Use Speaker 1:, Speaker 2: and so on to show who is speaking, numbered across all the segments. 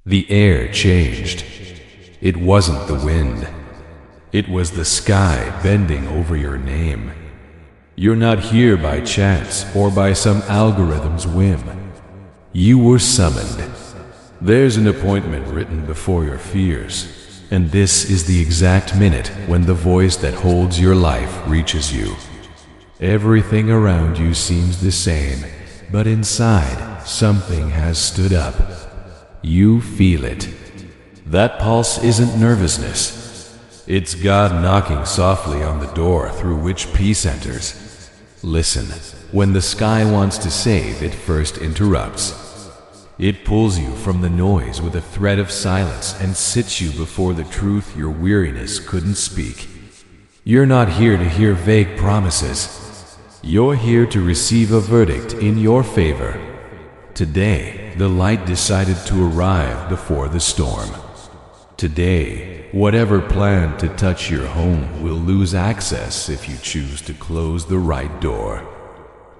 Speaker 1: The air changed. It wasn't the wind. It was the sky bending over your name. You're not here by chance or by some algorithm's whim. You were summoned. There's an appointment written before your fears, and this is the exact minute when the voice that holds your life reaches you. Everything around you seems the same, but inside, something has stood up. You feel it. That pulse isn't nervousness. It's God knocking softly on the door through which peace enters. Listen, when the sky wants to save, it first interrupts. It pulls you from the noise with a thread of silence and sits you before the truth your weariness couldn't speak. You're not here to hear vague promises. You're here to receive a verdict in your favor. Today, the light decided to arrive before the storm. Today, whatever planned to touch your home will lose access if you choose to close the right door.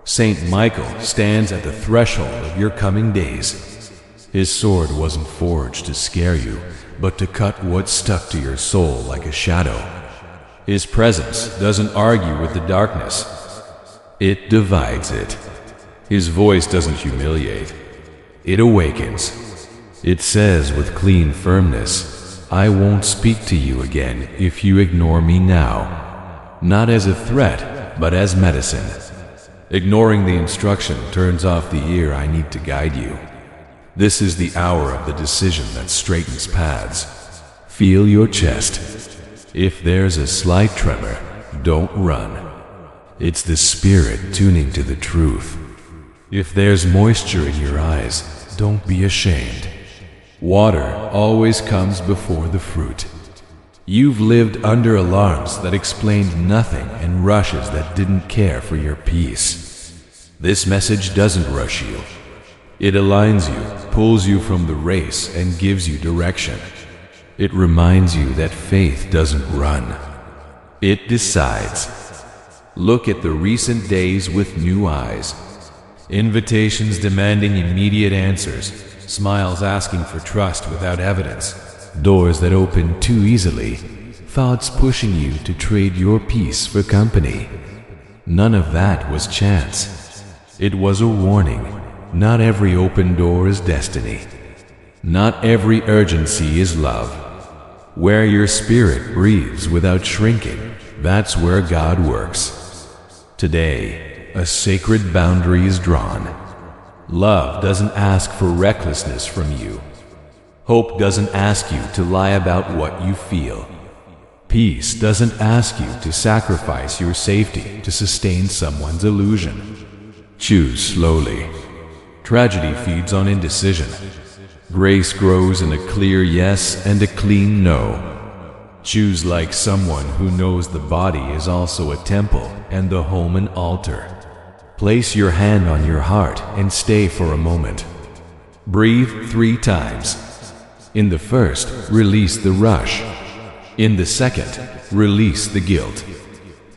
Speaker 1: Saint Michael stands at the threshold of your coming days. His sword wasn't forged to scare you, but to cut what stuck to your soul like a shadow. His presence doesn't argue with the darkness. It divides it. His voice doesn't humiliate. It awakens. It says with clean firmness, I won't speak to you again if you ignore me now. Not as a threat, but as medicine. Ignoring the instruction turns off the ear I need to guide you. This is the hour of the decision that straightens paths. Feel your chest. If there's a slight tremor, don't run. It's the spirit tuning to the truth. If there's moisture in your eyes, don't be ashamed. Water always comes before the fruit. You've lived under alarms that explained nothing and rushes that didn't care for your peace. This message doesn't rush you. It aligns you, pulls you from the race, and gives you direction. It reminds you that faith doesn't run. It decides. Look at the recent days with new eyes. Invitations demanding immediate answers, smiles asking for trust without evidence, doors that open too easily, thoughts pushing you to trade your peace for company. None of that was chance. It was a warning. Not every open door is destiny. Not every urgency is love. Where your spirit breathes without shrinking, that's where God works. Today, a sacred boundary is drawn. Love doesn't ask for recklessness from you. Hope doesn't ask you to lie about what you feel. Peace doesn't ask you to sacrifice your safety to sustain someone's illusion. Choose slowly. Tragedy feeds on indecision. Grace grows in a clear yes and a clean no. Choose like someone who knows the body is also a temple and the home an altar. Place your hand on your heart and stay for a moment. Breathe 3 times. In the first, release the rush. In the second, release the guilt.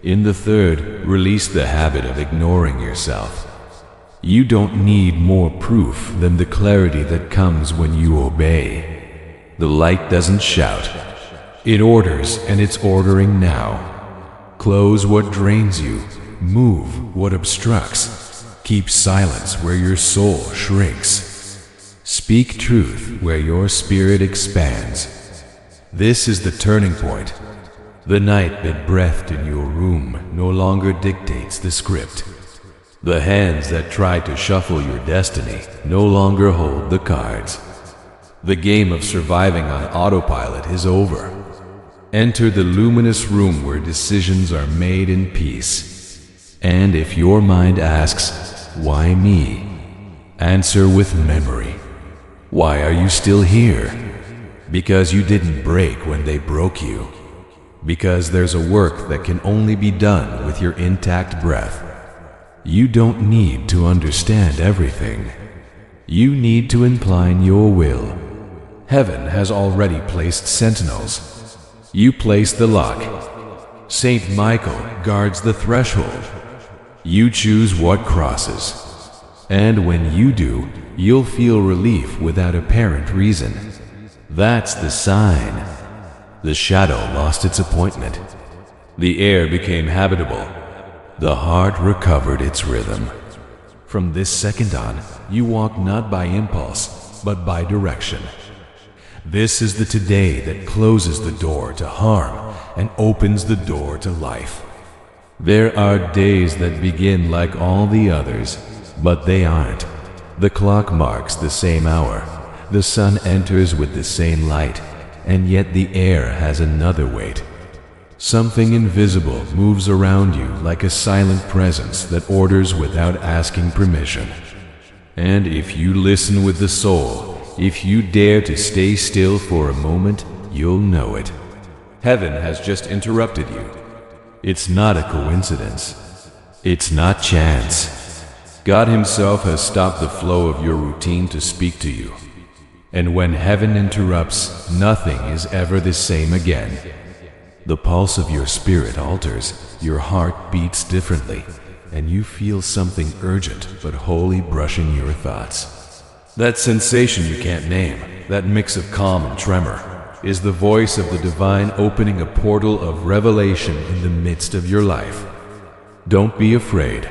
Speaker 1: In the third, release the habit of ignoring yourself. You don't need more proof than the clarity that comes when you obey. The light doesn't shout. It orders, and it's ordering now. Close what drains you. Move what obstructs. Keep silence where your soul shrinks. Speak truth where your spirit expands. This is the turning point. The night that breathed in your room no longer dictates the script. The hands that tried to shuffle your destiny no longer hold the cards. The game of surviving on autopilot is over. Enter the luminous room where decisions are made in peace. And if your mind asks, why me? Answer with memory. Why are you still here? Because you didn't break when they broke you. Because there's a work that can only be done with your intact breath. You don't need to understand everything. You need to incline your will. Heaven has already placed sentinels. You place the lock. Saint Michael guards the threshold. You choose what crosses. And when you do, you'll feel relief without apparent reason. That's the sign. The shadow lost its appointment. The air became habitable. The heart recovered its rhythm. From this second on, you walk not by impulse, but by direction. This is the today that closes the door to harm and opens the door to life. There are days that begin like all the others, but they aren't. The clock marks the same hour. The sun enters with the same light, and yet the air has another weight. Something invisible moves around you like a silent presence that orders without asking permission. And if you listen with the soul, if you dare to stay still for a moment, you'll know it. Heaven has just interrupted you. It's not a coincidence. It's not chance. God Himself has stopped the flow of your routine to speak to you. And when heaven interrupts, nothing is ever the same again. The pulse of your spirit alters, your heart beats differently, and you feel something urgent but wholly brushing your thoughts. That sensation you can't name, that mix of calm and tremor, is the voice of the divine opening a portal of revelation in the midst of your life. Don't be afraid.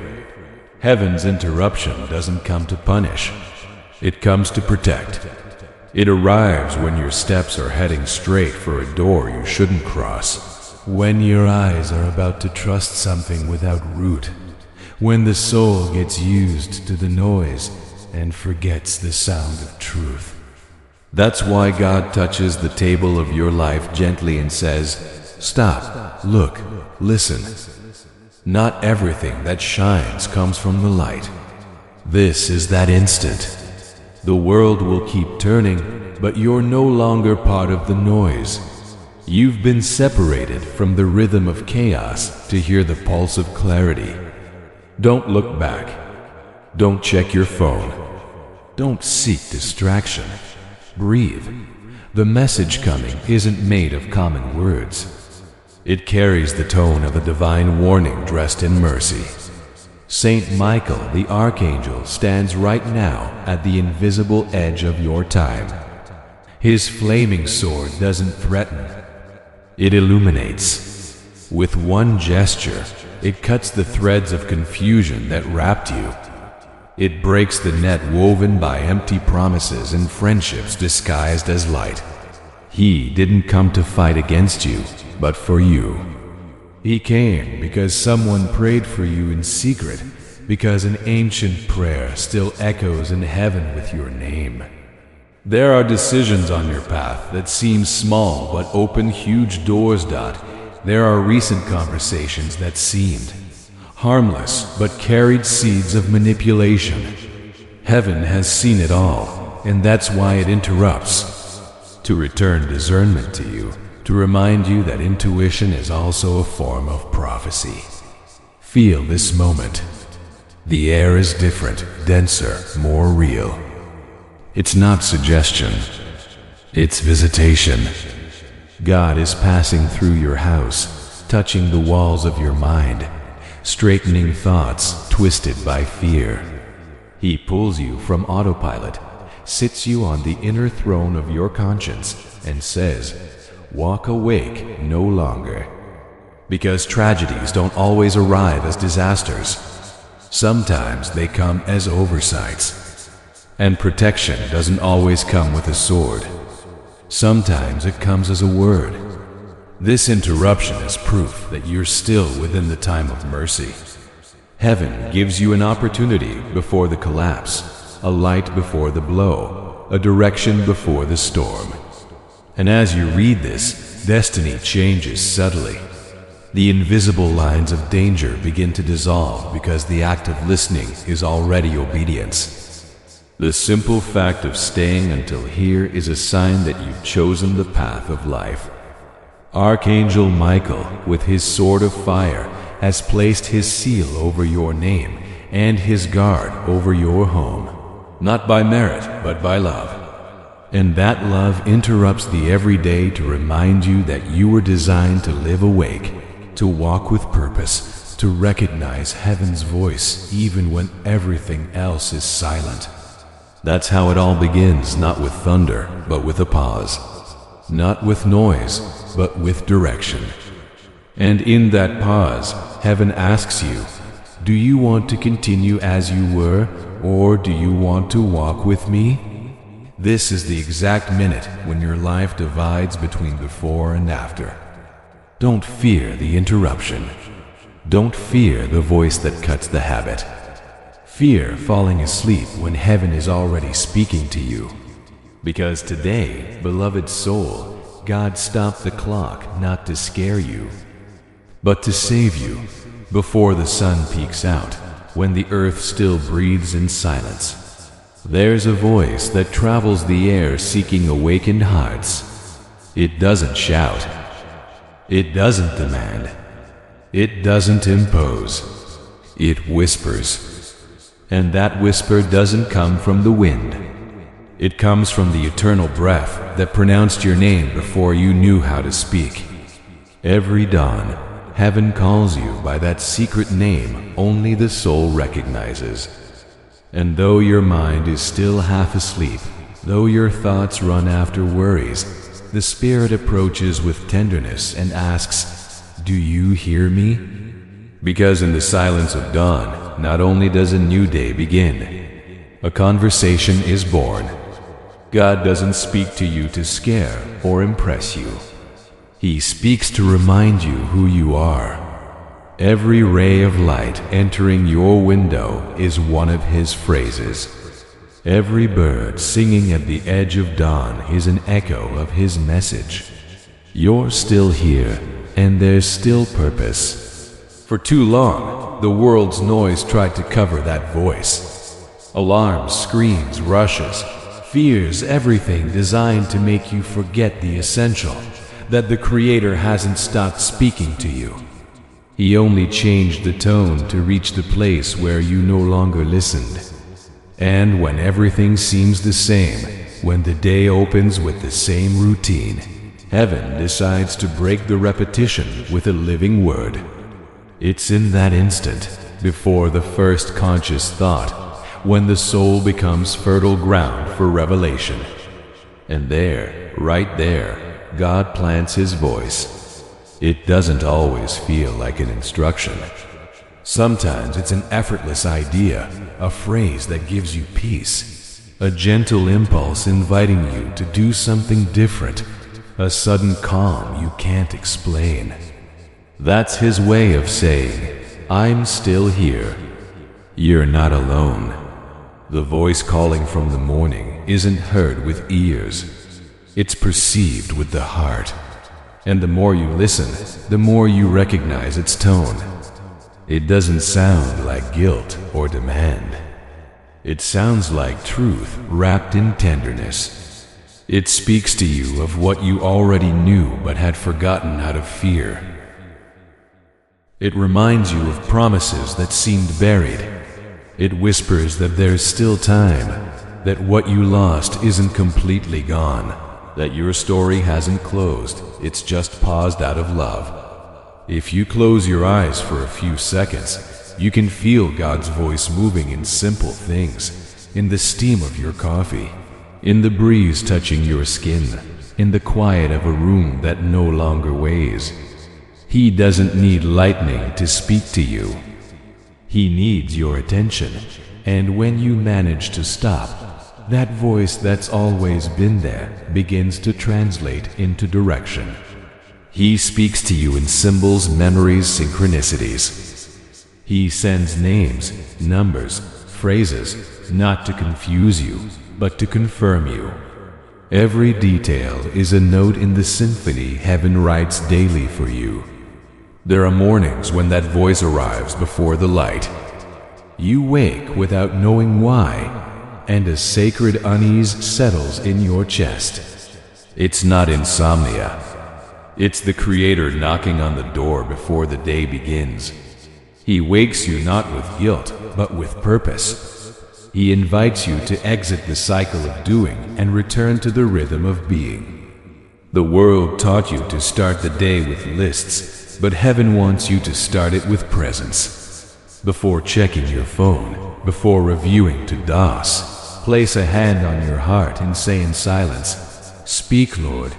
Speaker 1: Heaven's interruption doesn't come to punish. It comes to protect. It arrives when your steps are heading straight for a door you shouldn't cross. When your eyes are about to trust something without root. When the soul gets used to the noise and forgets the sound of truth. That's why God touches the table of your life gently and says, "Stop, look, listen." Not everything that shines comes from the light. This is that instant. The world will keep turning, but you're no longer part of the noise. You've been separated from the rhythm of chaos to hear the pulse of clarity. Don't look back. Don't check your phone. Don't seek distraction. Breathe. The message coming isn't made of common words. It carries the tone of a divine warning dressed in mercy. Saint Michael the Archangel stands right now at the invisible edge of your time. His flaming sword doesn't threaten. It illuminates. With one gesture, it cuts the threads of confusion that wrapped you. It breaks the net woven by empty promises and friendships disguised as light. He didn't come to fight against you, but for you. He came because someone prayed for you in secret, because an ancient prayer still echoes in heaven with your name. There are decisions on your path that seem small but open huge doors. There are recent conversations that seemed harmless but carried seeds of manipulation. Heaven has seen it all, and that's why it interrupts, to return discernment to you. To remind you that intuition is also a form of prophecy. Feel this moment. The air is different, denser, more real. It's not suggestion. It's visitation. God is passing through your house, touching the walls of your mind, straightening thoughts twisted by fear. He pulls you from autopilot, sits you on the inner throne of your conscience, and says, "Walk awake no longer." Because tragedies don't always arrive as disasters. Sometimes they come as oversights. And protection doesn't always come with a sword. Sometimes it comes as a word. This interruption is proof that you're still within the time of mercy. Heaven gives you an opportunity before the collapse, a light before the blow, a direction before the storm. And as you read this, destiny changes subtly. The invisible lines of danger begin to dissolve because the act of listening is already obedience. The simple fact of staying until here is a sign that you've chosen the path of life. Archangel Michael, with his sword of fire, has placed his seal over your name and his guard over your home, not by merit, but by love. And that love interrupts the everyday to remind you that you were designed to live awake, to walk with purpose, to recognize heaven's voice even when everything else is silent. That's how it all begins, not with thunder, but with a pause. Not with noise, but with direction. And in that pause, heaven asks you, do you want to continue as you were, or do you want to walk with me? This is the exact minute when your life divides between before and after. Don't fear the interruption. Don't fear the voice that cuts the habit. Fear falling asleep when heaven is already speaking to you. Because today, beloved soul, God stopped the clock not to scare you, but to save you before the sun peeks out, when the earth still breathes in silence. There's a voice that travels the air seeking awakened hearts. It doesn't shout. It doesn't demand. It doesn't impose. It whispers. And that whisper doesn't come from the wind. It comes from the eternal breath that pronounced your name before you knew how to speak. Every dawn, heaven calls you by that secret name only the soul recognizes. And though your mind is still half asleep, though your thoughts run after worries, the Spirit approaches with tenderness and asks, do you hear me? Because in the silence of dawn, not only does a new day begin, a conversation is born. God doesn't speak to you to scare or impress you. He speaks to remind you who you are. Every ray of light entering your window is one of His phrases. Every bird singing at the edge of dawn is an echo of His message. You're still here, and there's still purpose. For too long, the world's noise tried to cover that voice. Alarms, screams, rushes, fears, everything designed to make you forget the essential, that the Creator hasn't stopped speaking to you. He only changed the tone to reach the place where you no longer listened. And when everything seems the same, when the day opens with the same routine, heaven decides to break the repetition with a living word. It's in that instant, before the first conscious thought, when the soul becomes fertile ground for revelation. And there, right there, God plants His voice. It doesn't always feel like an instruction. Sometimes it's an effortless idea, a phrase that gives you peace, a gentle impulse inviting you to do something different, a sudden calm you can't explain. That's His way of saying, I'm still here. You're not alone. The voice calling from the morning isn't heard with ears. It's perceived with the heart. And the more you listen, the more you recognize its tone. It doesn't sound like guilt or demand. It sounds like truth wrapped in tenderness. It speaks to you of what you already knew but had forgotten out of fear. It reminds you of promises that seemed buried. It whispers that there's still time, that what you lost isn't completely gone, that your story hasn't closed, it's just paused out of love. If you close your eyes for a few seconds, you can feel God's voice moving in simple things, in the steam of your coffee, in the breeze touching your skin, in the quiet of a room that no longer weighs. He doesn't need lightning to speak to you. He needs your attention, and when you manage to stop, that voice that's always been there begins to translate into direction. He speaks to you in symbols, memories, synchronicities. He sends names, numbers, phrases, not to confuse you, but to confirm you. Every detail is a note in the symphony heaven writes daily for you. There are mornings when that voice arrives before the light. You wake without knowing why, and a sacred unease settles in your chest. It's not insomnia. It's the Creator knocking on the door before the day begins. He wakes you not with guilt, but with purpose. He invites you to exit the cycle of doing and return to the rhythm of being. The world taught you to start the day with lists, but heaven wants you to start it with presence. Before checking your phone, before reviewing to DOS, Place a hand on your heart and say in silence, "Speak, Lord,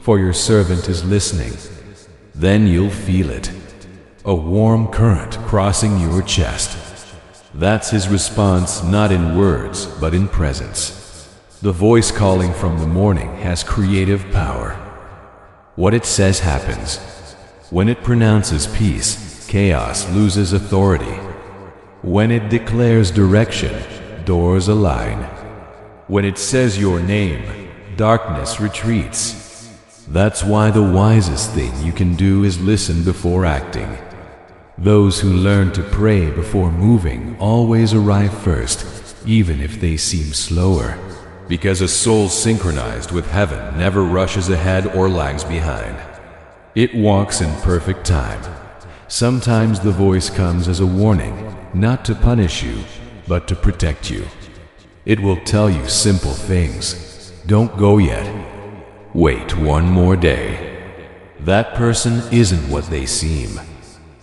Speaker 1: for your servant is listening." Then you'll feel it, a warm current crossing your chest. That's his response, not in words, but in presence. The voice calling from the morning has creative power. What it says happens. When it pronounces peace, chaos loses authority. When it declares direction, doors align. When it says your name, darkness retreats. That's why the wisest thing you can do is listen before acting. Those who learn to pray before moving always arrive first, even if they seem slower. Because a soul synchronized with heaven never rushes ahead or lags behind. It walks in perfect time. Sometimes the voice comes as a warning, not to punish you, but to protect you. It will tell you simple things. Don't go yet. Wait one more day. That person isn't what they seem.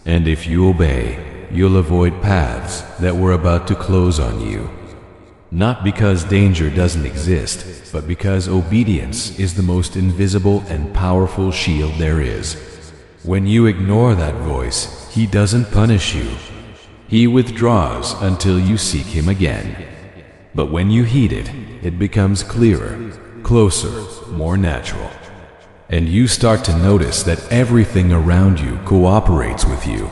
Speaker 1: And if you obey, you'll avoid paths that were about to close on you. Not because danger doesn't exist, but because obedience is the most invisible and powerful shield there is. When you ignore that voice, he doesn't punish you. He withdraws until you seek him again. But when you heed it, it becomes clearer, closer, more natural. And you start to notice that everything around you cooperates with you.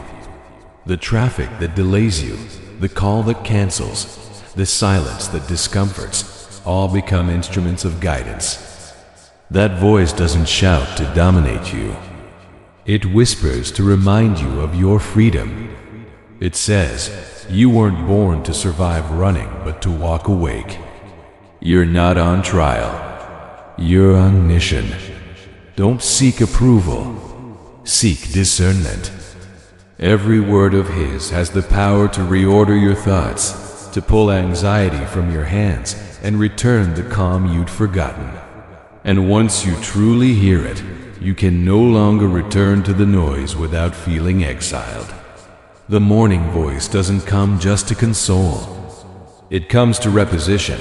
Speaker 1: The traffic that delays you, the call that cancels, the silence that discomforts, all become instruments of guidance. That voice doesn't shout to dominate you. It whispers to remind you of your freedom. It says, you weren't born to survive running, but to walk awake. You're not on trial. You're on mission. Don't seek approval. Seek discernment. Every word of his has the power to reorder your thoughts, to pull anxiety from your hands and return the calm you'd forgotten. And once you truly hear it, you can no longer return to the noise without feeling exiled. The morning voice doesn't come just to console. It comes to reposition.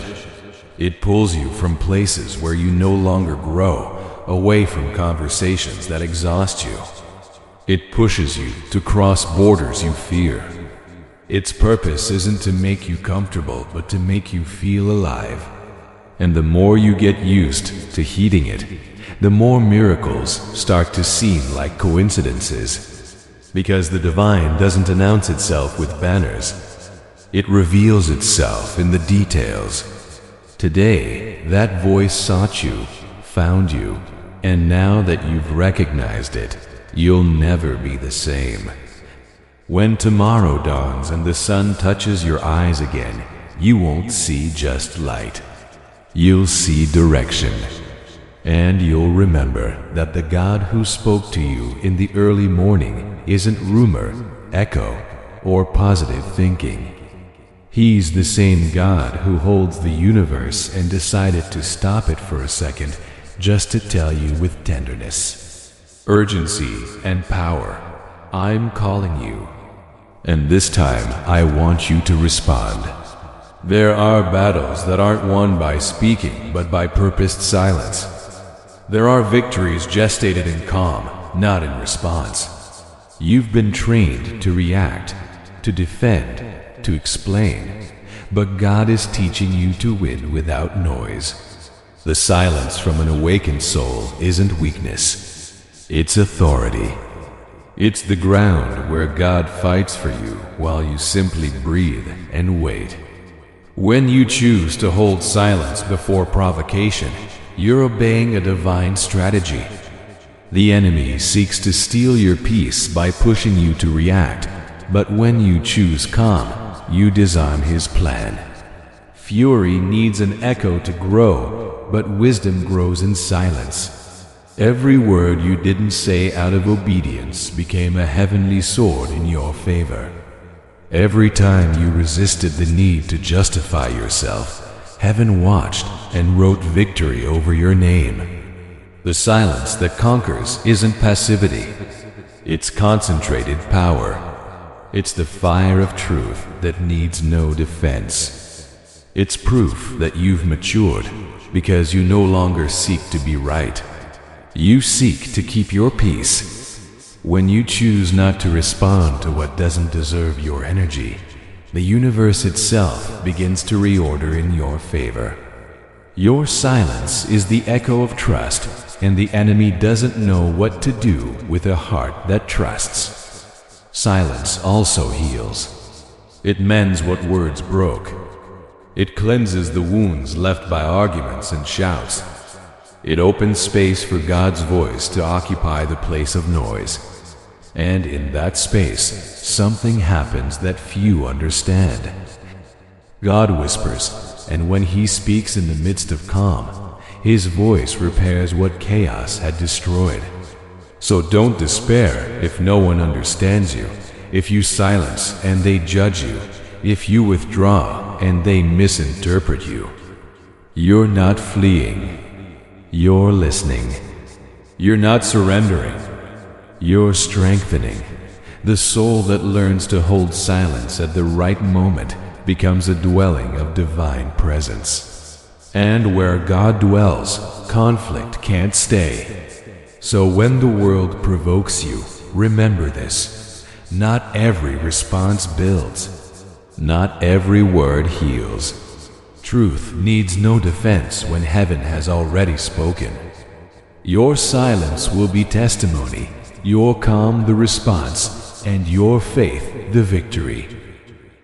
Speaker 1: It pulls you from places where you no longer grow, away from conversations that exhaust you. It pushes you to cross borders you fear. Its purpose isn't to make you comfortable, but to make you feel alive. And the more you get used to heeding it, the more miracles start to seem like coincidences. Because the divine doesn't announce itself with banners. It reveals itself in the details. Today, that voice sought you, found you, and now that you've recognized it, you'll never be the same. When tomorrow dawns and the sun touches your eyes again, you won't see just light. You'll see direction. And you'll remember that the God who spoke to you in the early morning isn't rumor, echo, or positive thinking. He's the same God who holds the universe and decided to stop it for a second just to tell you with tenderness, urgency, and power, I'm calling you. And this time I want you to respond. There are battles that aren't won by speaking but by purposed silence. There are victories gestated in calm, not in response. You've been trained to react, to defend, to explain, but God is teaching you to win without noise. The silence from an awakened soul isn't weakness, it's authority. It's the ground where God fights for you while you simply breathe and wait. When you choose to hold silence before provocation, you're obeying a divine strategy. The enemy seeks to steal your peace by pushing you to react, but when you choose calm, you disarm his plan. Fury needs an echo to grow, but wisdom grows in silence. Every word you didn't say out of obedience became a heavenly sword in your favor. Every time you resisted the need to justify yourself, heaven watched and wrote victory over your name. The silence that conquers isn't passivity. It's concentrated power. It's the fire of truth that needs no defense. It's proof that you've matured, because you no longer seek to be right. You seek to keep your peace. When you choose not to respond to what doesn't deserve your energy, the universe itself begins to reorder in your favor. Your silence is the echo of trust, and the enemy doesn't know what to do with a heart that trusts. Silence also heals. It mends what words broke. It cleanses the wounds left by arguments and shouts. It opens space for God's voice to occupy the place of noise. And in that space, something happens that few understand. God whispers, and when He speaks in the midst of calm, His voice repairs what chaos had destroyed. So don't despair if no one understands you, if you silence and they judge you, if you withdraw and they misinterpret you. You're not fleeing, you're listening. You're not surrendering, you're strengthening. The soul that learns to hold silence at the right moment becomes a dwelling of divine presence. And where God dwells, conflict can't stay. So when the world provokes you, remember this: not every response builds. Not every word heals. Truth needs no defense when heaven has already spoken. Your silence will be testimony, your calm the response, and your faith the victory.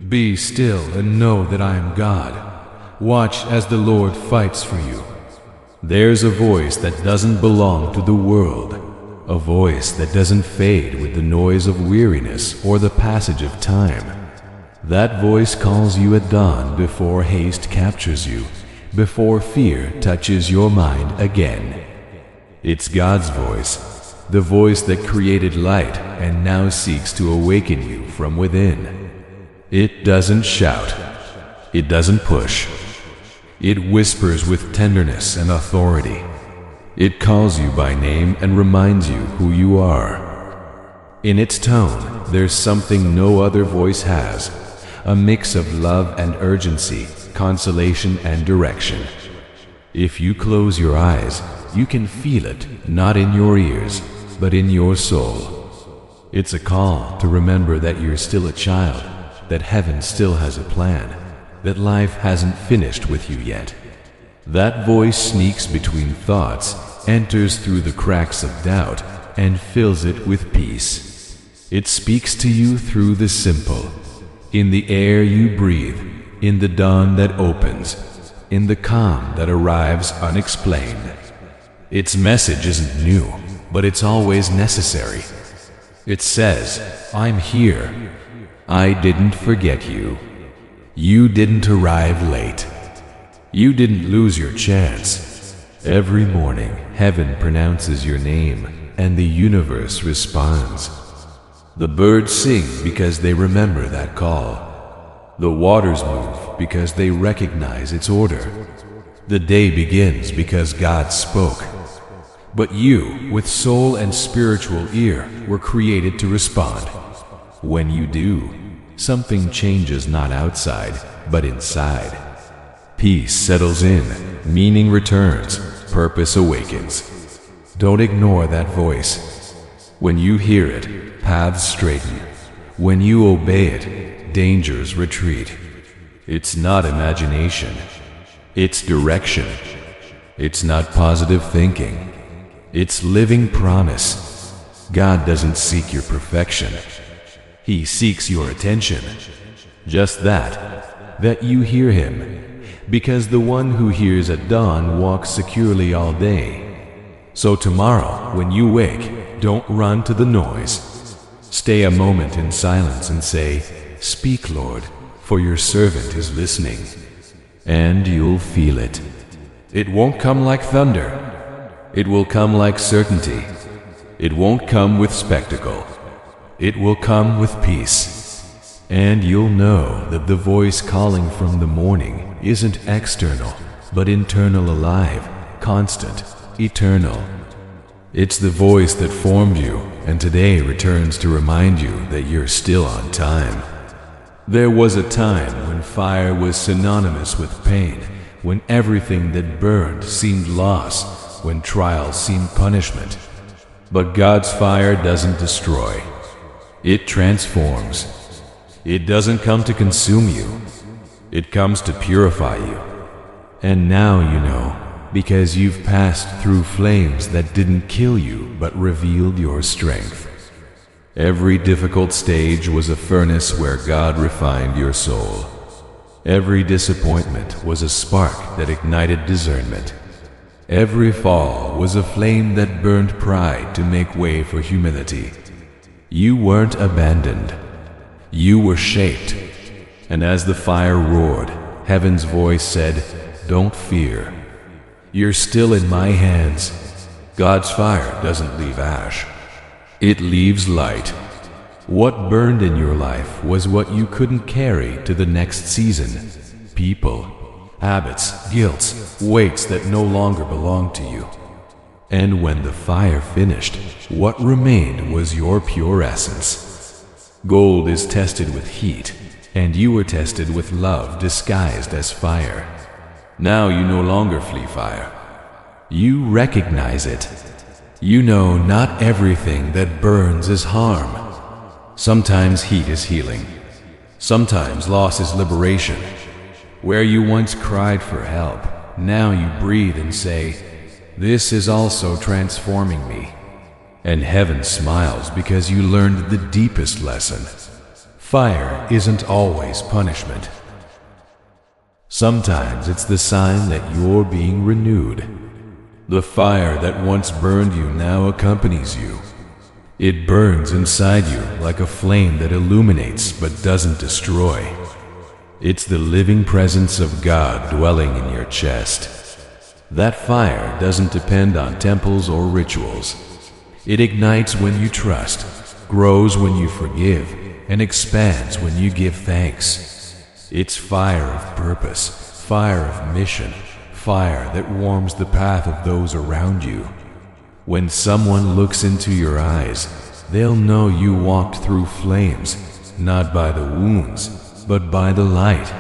Speaker 1: Be still and know that I am God. Watch as the Lord fights for you. There's a voice that doesn't belong to the world, a voice that doesn't fade with the noise of weariness or the passage of time. That voice calls you at dawn before haste captures you, before fear touches your mind again. It's God's voice, the voice that created light and now seeks to awaken you from within. It doesn't shout, it doesn't push. It whispers with tenderness and authority. It calls you by name and reminds you who you are. In its tone, there's something no other voice has. A mix of love and urgency, consolation and direction. If you close your eyes, you can feel it, not in your ears, but in your soul. It's a call to remember that you're still a child, that heaven still has a plan, that life hasn't finished with you yet. That voice sneaks between thoughts, enters through the cracks of doubt, and fills it with peace. It speaks to you through the simple. In the air you breathe, in the dawn that opens, in the calm that arrives unexplained. Its message isn't new, but it's always necessary. It says, I'm here. I didn't forget you. You didn't arrive late. You didn't lose your chance. Every morning, heaven pronounces your name, and the universe responds. The birds sing because they remember that call. The waters move because they recognize its order. The day begins because God spoke. But you, with soul and spiritual ear, were created to respond. When you do, something changes not outside, but inside. Peace settles in, meaning returns, purpose awakens. Don't ignore that voice. When you hear it, paths straighten. When you obey it, dangers retreat. It's not imagination. It's direction. It's not positive thinking. It's living promise. God doesn't seek your perfection. He seeks your attention. Just that you hear Him. Because the one who hears at dawn walks securely all day. So tomorrow, when you wake, don't run to the noise. Stay a moment in silence and say, Speak, Lord, for your servant is listening. And you'll feel it. It won't come like thunder. It will come like certainty. It won't come with spectacle. It will come with peace. And you'll know that the voice calling from the morning isn't external, but internal, alive, constant, eternal. It's the voice that formed you and today returns to remind you that you're still on time. There was a time when fire was synonymous with pain, when everything that burned seemed loss, when trials seemed punishment. But God's fire doesn't destroy. It transforms. It doesn't come to consume you. It comes to purify you. And now you know, because you've passed through flames that didn't kill you but revealed your strength. Every difficult stage was a furnace where God refined your soul. Every disappointment was a spark that ignited discernment. Every fall was a flame that burned pride to make way for humility. You weren't abandoned. You were shaped. And as the fire roared, heaven's voice said, "Don't fear. You're still in my hands." God's fire doesn't leave ash. It leaves light. What burned in your life was what you couldn't carry to the next season. People, habits, guilts, weights that no longer belong to you. And when the fire finished, what remained was your pure essence. Gold is tested with heat, and you were tested with love disguised as fire. Now you no longer flee fire. You recognize it. You know not everything that burns is harm. Sometimes heat is healing. Sometimes loss is liberation. Where you once cried for help, now you breathe and say, "This is also transforming me." And heaven smiles because you learned the deepest lesson. Fire isn't always punishment. Sometimes it's the sign that you're being renewed. The fire that once burned you now accompanies you. It burns inside you like a flame that illuminates but doesn't destroy. It's the living presence of God dwelling in your chest. That fire doesn't depend on temples or rituals. It ignites when you trust, grows when you forgive, and expands when you give thanks. It's fire of purpose, fire of mission, fire that warms the path of those around you. When someone looks into your eyes, they'll know you walked through flames, not by the wounds, but by the light.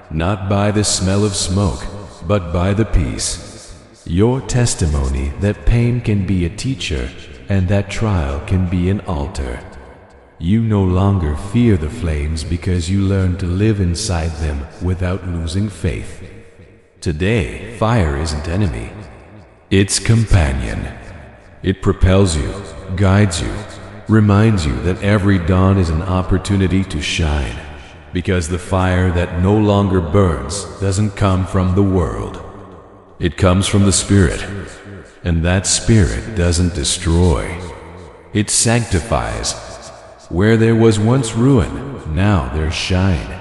Speaker 1: Not by the smell of smoke, but by the peace. Your testimony that pain can be a teacher and that trial can be an altar. You no longer fear the flames because you learn to live inside them without losing faith. Today, fire isn't enemy. It's companion. It propels you, guides you, reminds you that every dawn is an opportunity to shine. Because the fire that no longer burns doesn't come from the world. It comes from the Spirit. And that Spirit doesn't destroy. It sanctifies. Where there was once ruin, now there's shine.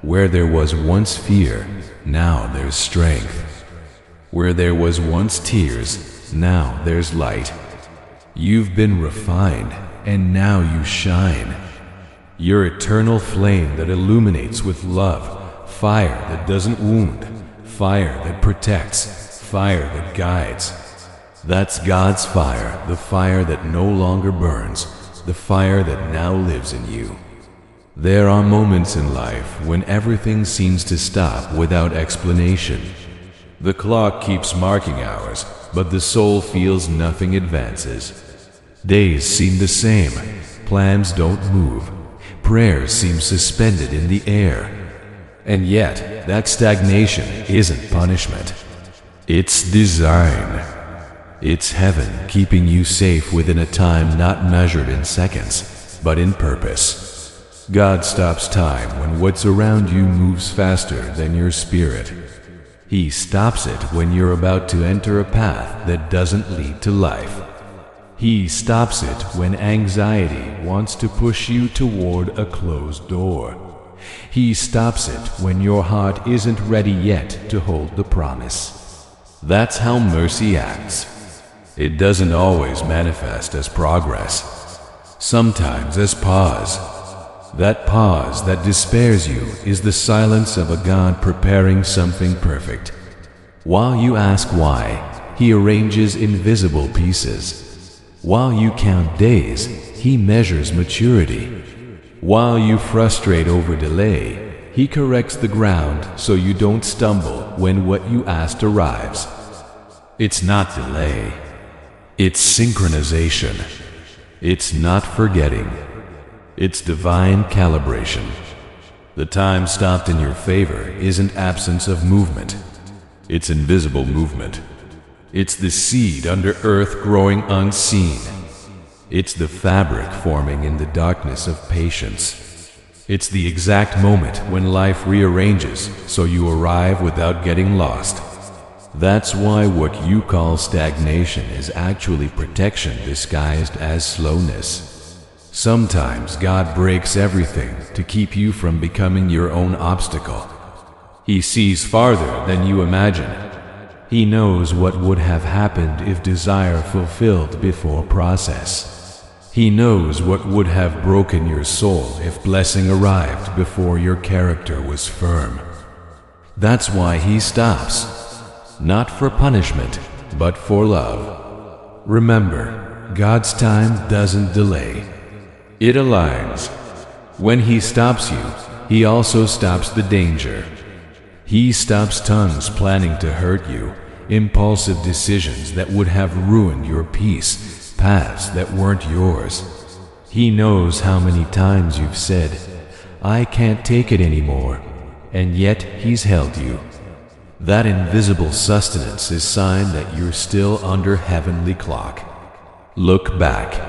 Speaker 1: Where there was once fear, now there's strength. Where there was once tears, now there's light. You've been refined, and now you shine. Your eternal flame that illuminates with love, fire that doesn't wound, fire that protects, fire that guides. That's God's fire, the fire that no longer burns, the fire that now lives in you. There are moments in life when everything seems to stop without explanation. The clock keeps marking hours, but the soul feels nothing advances. Days seem the same, plans don't move, prayers seem suspended in the air. And yet, that stagnation isn't punishment. It's design. It's heaven keeping you safe within a time not measured in seconds, but in purpose. God stops time when what's around you moves faster than your spirit. He stops it when you're about to enter a path that doesn't lead to life. He stops it when anxiety wants to push you toward a closed door. He stops it when your heart isn't ready yet to hold the promise. That's how mercy acts. It doesn't always manifest as progress. Sometimes as pause. That pause that despairs you is the silence of a God preparing something perfect. While you ask why, He arranges invisible pieces. While you count days, He measures maturity. While you frustrate over delay, He corrects the ground so you don't stumble when what you asked arrives. It's not delay. It's synchronization. It's not forgetting. It's divine calibration. The time stopped in your favor isn't absence of movement. It's invisible movement. It's the seed under earth growing unseen. It's the fabric forming in the darkness of patience. It's the exact moment when life rearranges so you arrive without getting lost. That's why what you call stagnation is actually protection disguised as slowness. Sometimes God breaks everything to keep you from becoming your own obstacle. He sees farther than you imagine. He knows what would have happened if desire fulfilled before process. He knows what would have broken your soul if blessing arrived before your character was firm. That's why He stops. Not for punishment, but for love. Remember, God's time doesn't delay. It aligns. When He stops you, He also stops the danger. He stops tongues planning to hurt you, impulsive decisions that would have ruined your peace, paths that weren't yours. He knows how many times you've said, "I can't take it anymore," and yet He's held you. That invisible sustenance is sign that you're still under heavenly clock. Look back.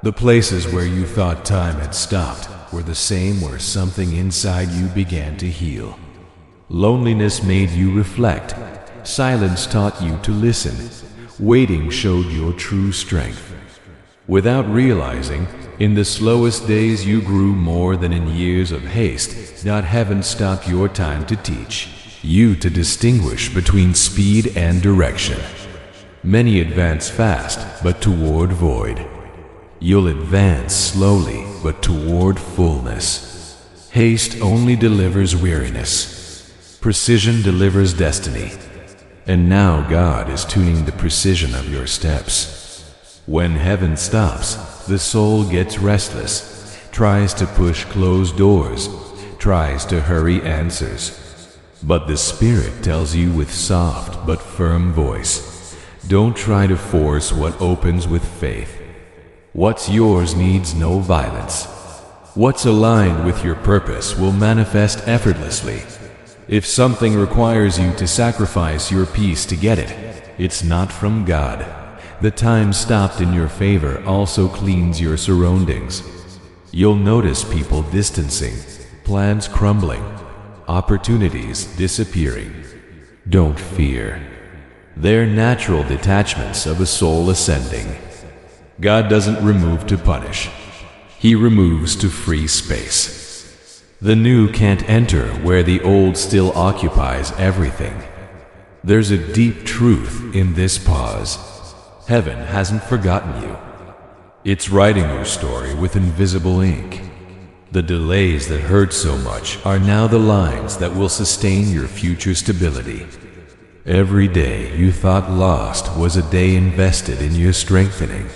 Speaker 1: The places where you thought time had stopped were the same where something inside you began to heal. Loneliness made you reflect. Silence taught you to listen. Waiting showed your true strength. Without realizing, in the slowest days you grew more than in years of haste. Not heaven stopped your time to teach you to distinguish between speed and direction. Many advance fast, but toward void. You'll advance slowly, but toward fullness. Haste only delivers weariness. Precision delivers destiny. And now God is tuning the precision of your steps. When heaven stops, the soul gets restless, tries to push closed doors, tries to hurry answers. But the Spirit tells you with soft but firm voice, don't try to force what opens with faith. What's yours needs no violence. What's aligned with your purpose will manifest effortlessly. If something requires you to sacrifice your peace to get it, it's not from God. The time stopped in your favor also cleans your surroundings. You'll notice people distancing, plans crumbling, opportunities disappearing. Don't fear. They're natural detachments of a soul ascending. God doesn't remove to punish. He removes to free space. The new can't enter where the old still occupies everything. There's a deep truth in this pause. Heaven hasn't forgotten you. It's writing your story with invisible ink. The delays that hurt so much are now the lines that will sustain your future stability. Every day you thought lost was a day invested in your strengthening.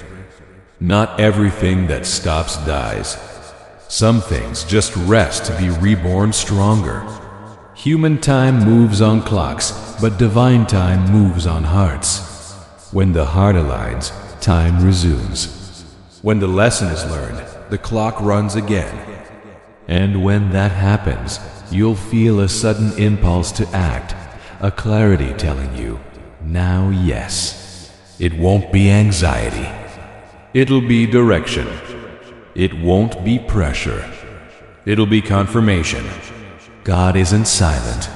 Speaker 1: Not everything that stops dies. Some things just rest to be reborn stronger. Human time moves on clocks, but divine time moves on hearts. When the heart aligns, time resumes. When the lesson is learned, the clock runs again. And when that happens, you'll feel a sudden impulse to act, a clarity telling you, now yes. It won't be anxiety. It'll be direction. It won't be pressure. It'll be confirmation. God isn't silent.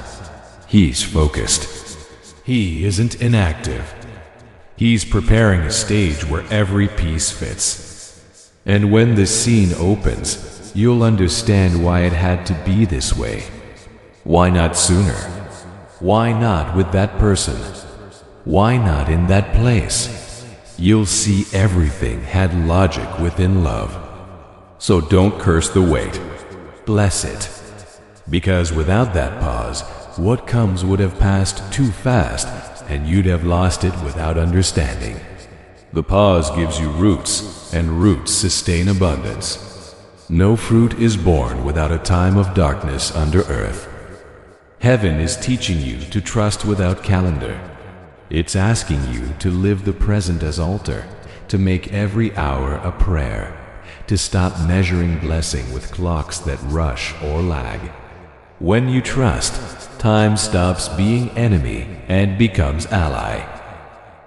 Speaker 1: He's focused. He isn't inactive. He's preparing a stage where every piece fits. And when the scene opens, you'll understand why it had to be this way. Why not sooner? Why not with that person? Why not in that place? You'll see everything had logic within love. So don't curse the wait. Bless it. Because without that pause, what comes would have passed too fast, and you'd have lost it without understanding. The pause gives you roots, and roots sustain abundance. No fruit is born without a time of darkness under earth. Heaven is teaching you to trust without calendar. It's asking you to live the present as altar, to make every hour a prayer, to stop measuring blessing with clocks that rush or lag. When you trust, time stops being enemy and becomes ally.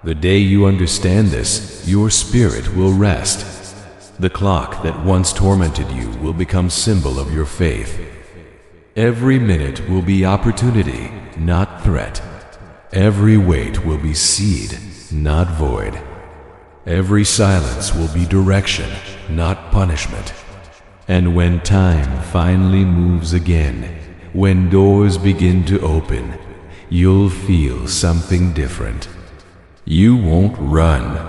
Speaker 1: The day you understand this, your spirit will rest. The clock that once tormented you will become symbol of your faith. Every minute will be opportunity, not threat. Every wait will be seed, not void. Every silence will be direction, not punishment. And when time finally moves again, when doors begin to open, you'll feel something different. You won't run.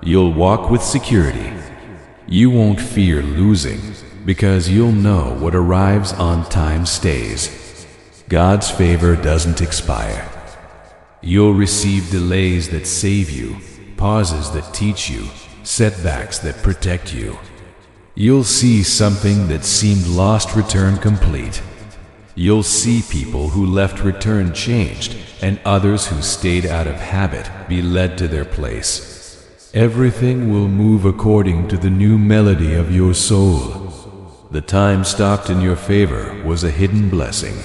Speaker 1: You'll walk with security. You won't fear losing, because you'll know what arrives on time stays. God's favor doesn't expire. You'll receive delays that save you, pauses that teach you, setbacks that protect you. You'll see something that seemed lost return complete. You'll see people who left return changed, and others who stayed out of habit be led to their place. Everything will move according to the new melody of your soul. The time stopped in your favor was a hidden blessing.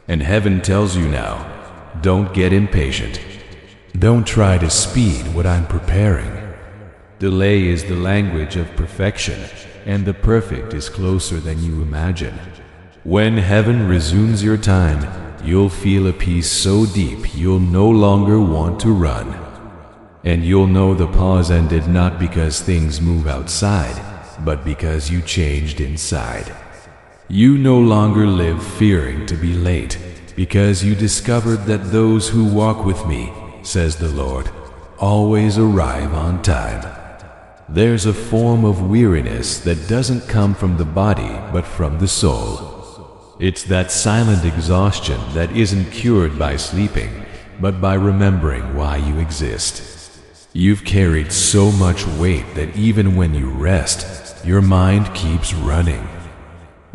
Speaker 1: And heaven tells you now, don't get impatient. Don't try to speed what I'm preparing. Delay is the language of perfection, and the perfect is closer than you imagine. When heaven resumes your time, you'll feel a peace so deep you'll no longer want to run. And you'll know the pause ended not because things move outside, but because you changed inside. You no longer live fearing to be late, because you discovered that those who walk with me, says the Lord, always arrive on time. There's a form of weariness that doesn't come from the body, but from the soul. It's that silent exhaustion that isn't cured by sleeping, but by remembering why you exist. You've carried so much weight that even when you rest, your mind keeps running.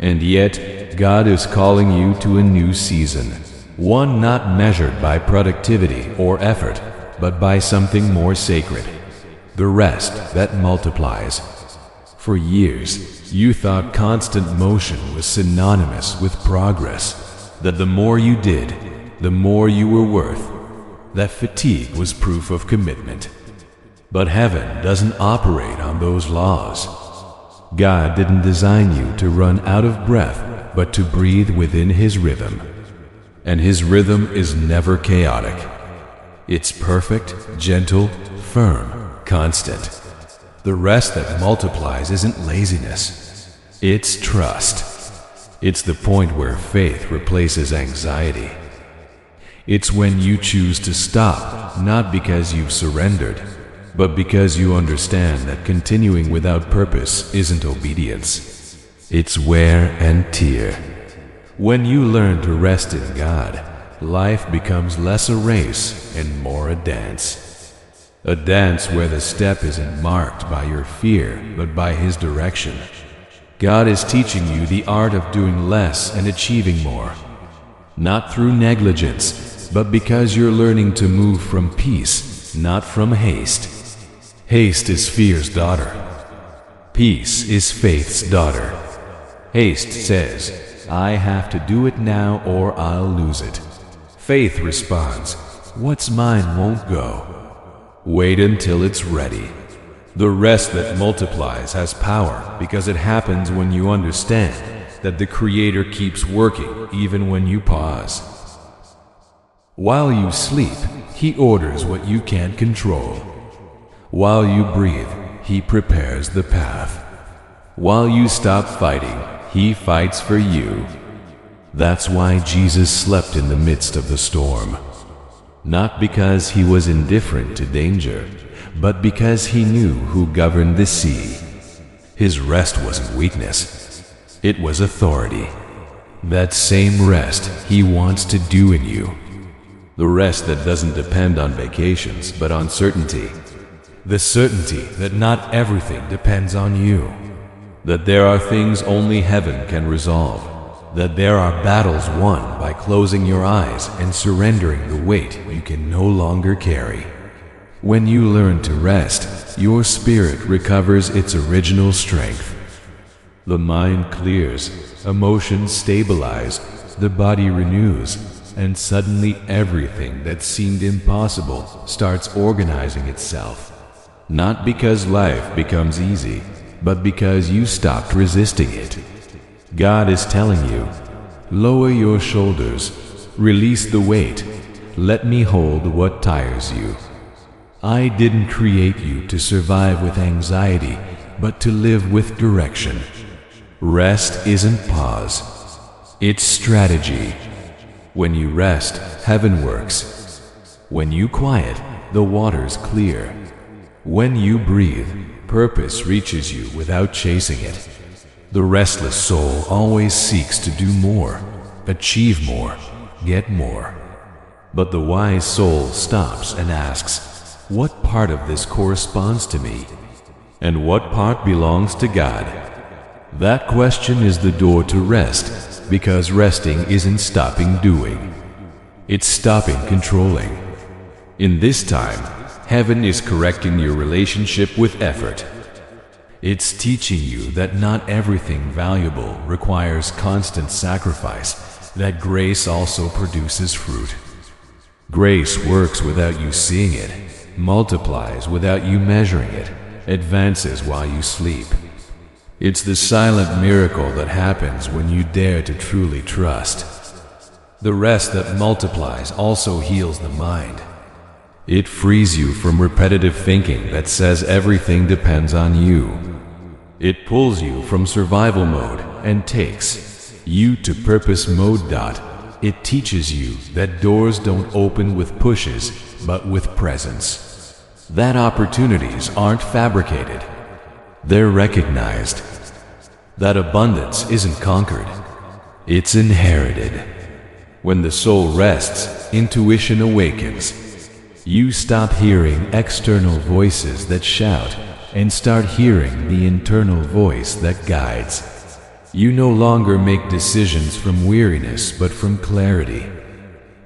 Speaker 1: And yet, God is calling you to a new season, one not measured by productivity or effort, but by something more sacred, the rest that multiplies. For years, you thought constant motion was synonymous with progress, that the more you did, the more you were worth, that fatigue was proof of commitment. But heaven doesn't operate on those laws. God didn't design you to run out of breath, but to breathe within His rhythm. And His rhythm is never chaotic. It's perfect, gentle, firm, constant. The rest that multiplies isn't laziness. It's trust. It's the point where faith replaces anxiety. It's when you choose to stop, not because you've surrendered, but because you understand that continuing without purpose isn't obedience. It's wear and tear. When you learn to rest in God, life becomes less a race and more a dance. A dance where the step isn't marked by your fear, but by His direction. God is teaching you the art of doing less and achieving more. Not through negligence, but because you're learning to move from peace, not from haste. Haste is fear's daughter. Peace is faith's daughter. Haste says, I have to do it now or I'll lose it. Faith responds, what's mine won't go. Wait until it's ready. The rest that multiplies has power because it happens when you understand that the Creator keeps working even when you pause. While you sleep, He orders what you can't control. While you breathe, He prepares the path. While you stop fighting, He fights for you. That's why Jesus slept in the midst of the storm. Not because He was indifferent to danger, but because He knew who governed the sea. His rest wasn't weakness. It was authority. That same rest He wants to do in you. The rest that doesn't depend on vacations, but on certainty. The certainty that not everything depends on you. that there are things only heaven can resolve, that there are battles won by closing your eyes and surrendering the weight you can no longer carry. When you learn to rest, your spirit recovers its original strength. The mind clears, emotions stabilize, the body renews, and suddenly everything that seemed impossible starts organizing itself. Not because life becomes easy, but because you stopped resisting it. God is telling you, lower your shoulders, release the weight, let me hold what tires you. I didn't create you to survive with anxiety, but to live with direction. Rest isn't pause, it's strategy. When you rest, heaven works. When you quiet, the waters clear. When you breathe, purpose reaches you without chasing it. The restless soul always seeks to do more, achieve more, get more. But the wise soul stops and asks, what part of this corresponds to me? And what part belongs to God? That question is the door to rest, because resting isn't stopping doing. It's stopping controlling. In this time, heaven is correcting your relationship with effort. It's teaching you that not everything valuable requires constant sacrifice, that grace also produces fruit. Grace works without you seeing it, multiplies without you measuring it, advances while you sleep. It's the silent miracle that happens when you dare to truly trust. The rest that multiplies also heals the mind. It frees you from repetitive thinking that says everything depends on you. It pulls you from survival mode and takes you to purpose mode. It teaches you that doors don't open with pushes, but with presence. That opportunities aren't fabricated. They're recognized. That abundance isn't conquered. It's inherited. When the soul rests, intuition awakens. You stop hearing external voices that shout and start hearing the internal voice that guides. You no longer make decisions from weariness but from clarity.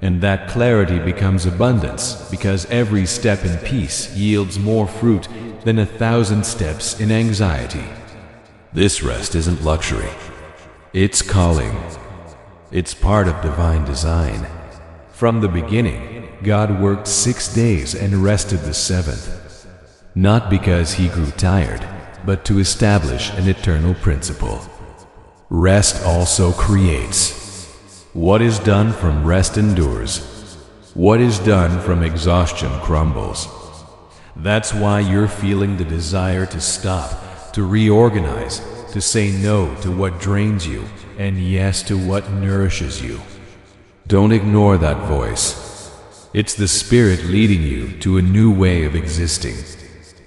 Speaker 1: And that clarity becomes abundance because every step in peace yields more fruit than 1,000 steps in anxiety. This rest isn't luxury. It's calling. It's part of divine design. From the beginning, God worked 6 days and rested the 7th. Not because he grew tired, but to establish an eternal principle. Rest also creates. What is done from rest endures. What is done from exhaustion crumbles. That's why you're feeling the desire to stop, to reorganize, to say no to what drains you, and yes to what nourishes you. Don't ignore that voice. It's the Spirit leading you to a new way of existing.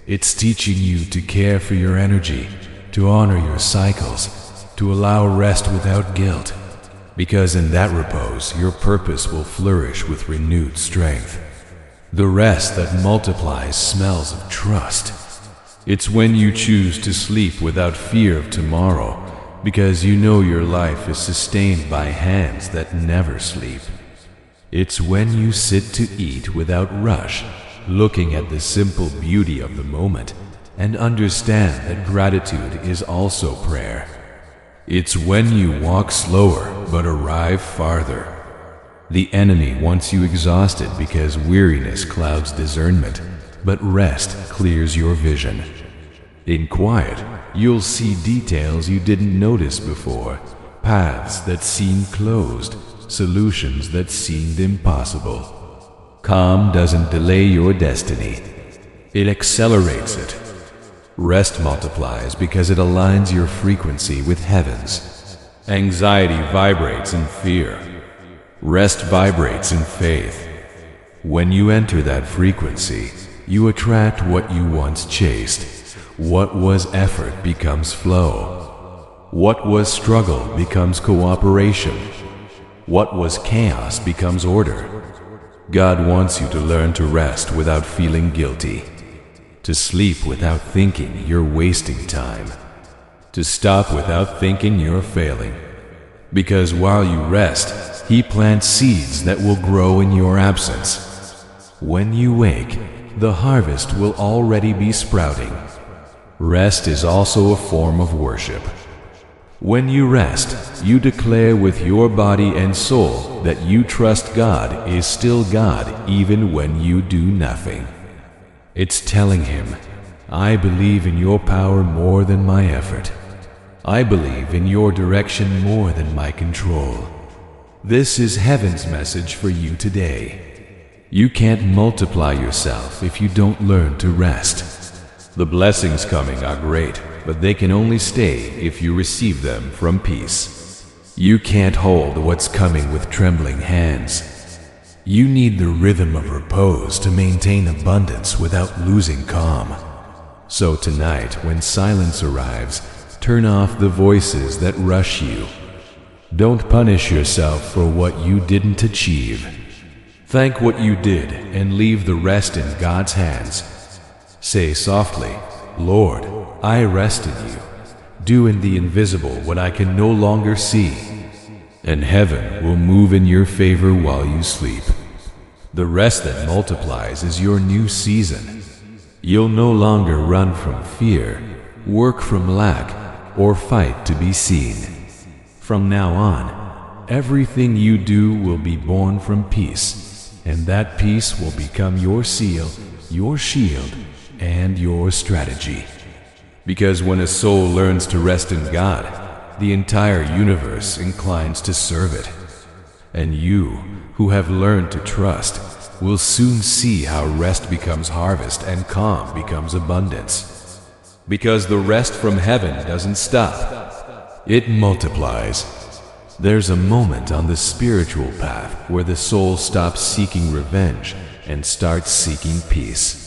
Speaker 1: It's teaching you to care for your energy, to honor your cycles, to allow rest without guilt, because in that repose your purpose will flourish with renewed strength. The rest that multiplies smells of trust. It's when you choose to sleep without fear of tomorrow, because you know your life is sustained by hands that never sleep. It's when you sit to eat without rush, looking at the simple beauty of the moment, and understand that gratitude is also prayer. It's when you walk slower but arrive farther. The enemy wants you exhausted because weariness clouds discernment, but rest clears your vision. In quiet, you'll see details you didn't notice before, paths that seemed closed, solutions that seemed impossible. Calm doesn't delay your destiny. It accelerates it. Rest multiplies because it aligns your frequency with heaven's. Anxiety vibrates in fear. Rest vibrates in faith. When you enter that frequency, you attract what you once chased. What was effort becomes flow. What was struggle becomes cooperation. What was chaos becomes order. God wants you to learn to rest without feeling guilty, to sleep without thinking you're wasting time. to stop without thinking you're failing. Because while you rest, He plants seeds that will grow in your absence. When you wake, the harvest will already be sprouting. Rest is also a form of worship. When you rest, you declare with your body and soul that you trust God is still God even when you do nothing. It's telling Him, I believe in your power more than my effort. I believe in your direction more than my control. This is heaven's message for you today. You can't multiply yourself if you don't learn to rest. The blessings coming are great, but they can only stay if you receive them from peace. You can't hold what's coming with trembling hands. You need the rhythm of repose to maintain abundance without losing calm. So tonight, when silence arrives, turn off the voices that rush you. Don't punish yourself for what you didn't achieve. Thank what you did and leave the rest in God's hands. Say softly, Lord, I rest in you. Do in the invisible what I can no longer see, and heaven will move in your favor while you sleep. The rest that multiplies is your new season. You'll no longer run from fear, work from lack, or fight to be seen. From now on, everything you do will be born from peace, and that peace will become your seal, your shield, and your strategy. Because when a soul learns to rest in God, the entire universe inclines to serve it. And you, who have learned to trust, will soon see how rest becomes harvest and calm becomes abundance. Because the rest from heaven doesn't stop. It multiplies. There's a moment on the spiritual path where the soul stops seeking revenge and starts seeking peace.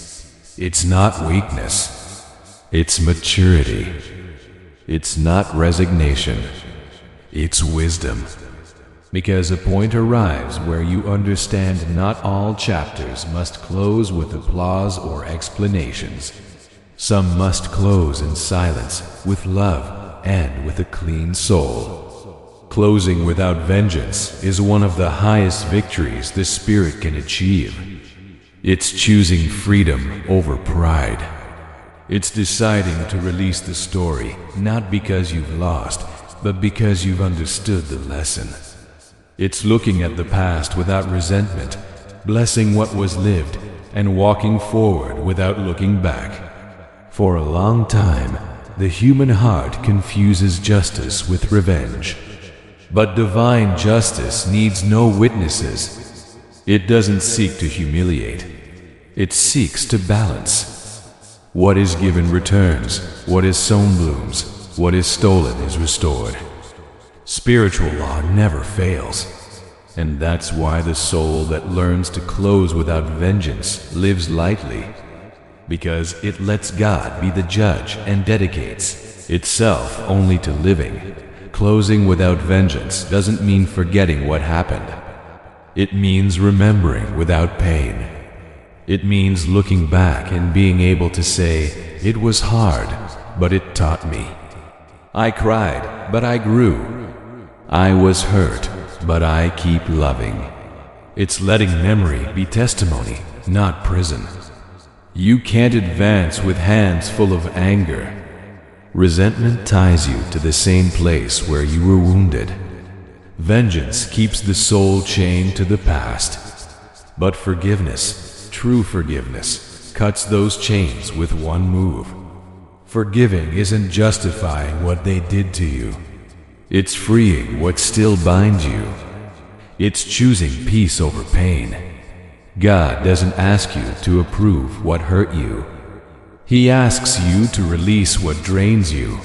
Speaker 1: It's not weakness. It's maturity. It's not resignation. It's wisdom. Because a point arrives where you understand not all chapters must close with applause or explanations. Some must close in silence, with love, and with a clean soul. Closing without vengeance is one of the highest victories the spirit can achieve. It's choosing freedom over pride. It's deciding to release the story, not because you've lost, but because you've understood the lesson. It's looking at the past without resentment, blessing what was lived, and walking forward without looking back. For a long time, the human heart confuses justice with revenge. But divine justice needs no witnesses. It doesn't seek to humiliate. It seeks to balance. What is given returns, what is sown blooms, what is stolen is restored. Spiritual law never fails, and that's why the soul that learns to close without vengeance lives lightly, because it lets God be the judge and dedicates itself only to living. Closing without vengeance doesn't mean forgetting what happened. It means remembering without pain. It means looking back and being able to say, it was hard, but it taught me. I cried, but I grew. I was hurt, but I keep loving. It's letting memory be testimony, not prison. You can't advance with hands full of anger. Resentment ties you to the same place where you were wounded. Vengeance keeps the soul chained to the past. But forgiveness, true forgiveness, cuts those chains with one move. Forgiving isn't justifying what they did to you. It's freeing what still binds you. It's choosing peace over pain. God doesn't ask you to approve what hurt you. He asks you to release what drains you.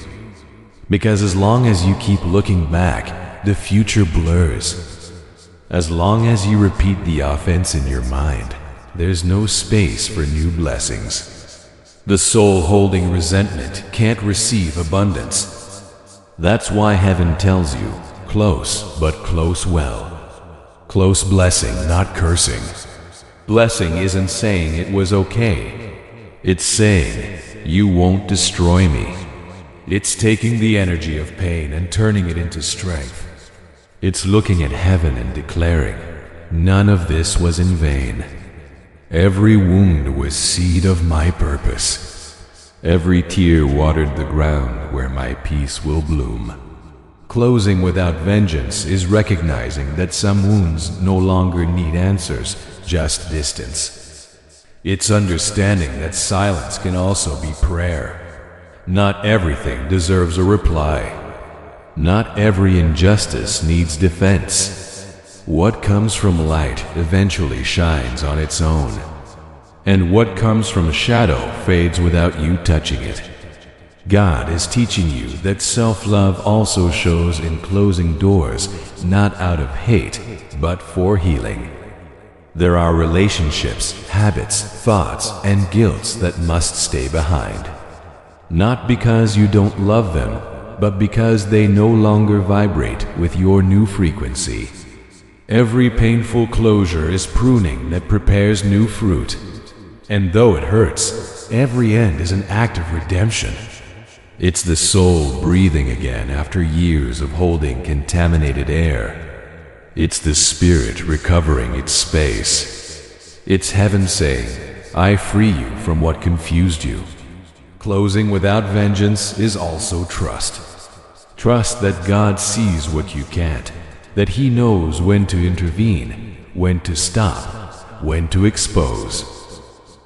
Speaker 1: Because as long as you keep looking back, the future blurs. As long as you repeat the offense in your mind, there's no space for new blessings. The soul holding resentment can't receive abundance. That's why heaven tells you, close, but close well. Close blessing, not cursing. Blessing isn't saying it was okay. It's saying, you won't destroy me. It's taking the energy of pain and turning it into strength. It's looking at heaven and declaring, none of this was in vain. Every wound was seed of my purpose. Every tear watered the ground where my peace will bloom. Closing without vengeance is recognizing that some wounds no longer need answers, just distance. It's understanding that silence can also be prayer. Not everything deserves a reply. Not every injustice needs defense. What comes from light eventually shines on its own. And what comes from a shadow fades without you touching it. God is teaching you that self-love also shows in closing doors, not out of hate, but for healing. There are relationships, habits, thoughts, and guilts that must stay behind. Not because you don't love them, but because they no longer vibrate with your new frequency. Every painful closure is pruning that prepares new fruit. And though it hurts, every end is an act of redemption. It's the soul breathing again after years of holding contaminated air. It's the spirit recovering its space. It's heaven saying, I free you from what confused you. Closing without vengeance is also trust. Trust that God sees what you can't, that He knows when to intervene, when to stop, when to expose.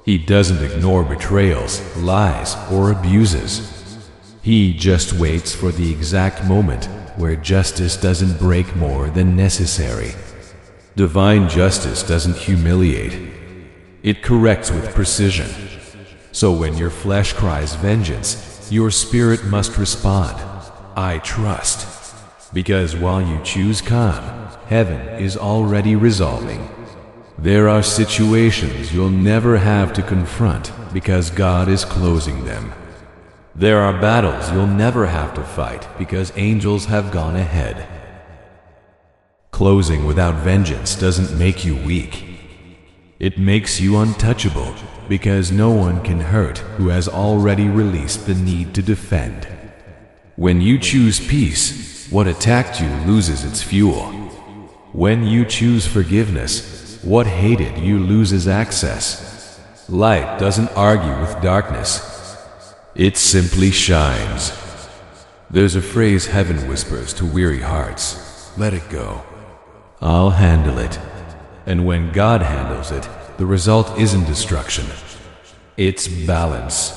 Speaker 1: He doesn't ignore betrayals, lies, or abuses. He just waits for the exact moment where justice doesn't break more than necessary. Divine justice doesn't humiliate. It corrects with precision. So when your flesh cries vengeance, your spirit must respond, I trust. Because while you choose calm, heaven is already resolving. There are situations you'll never have to confront because God is closing them. There are battles you'll never have to fight because angels have gone ahead. Closing without vengeance doesn't make you weak. It makes you untouchable because no one can hurt who has already released the need to defend. When you choose peace, what attacked you loses its fuel. When you choose forgiveness, what hated you loses access. Light doesn't argue with darkness. It simply shines. There's a phrase heaven whispers to weary hearts, let it go. I'll handle it. And when God handles it, the result isn't destruction. It's balance.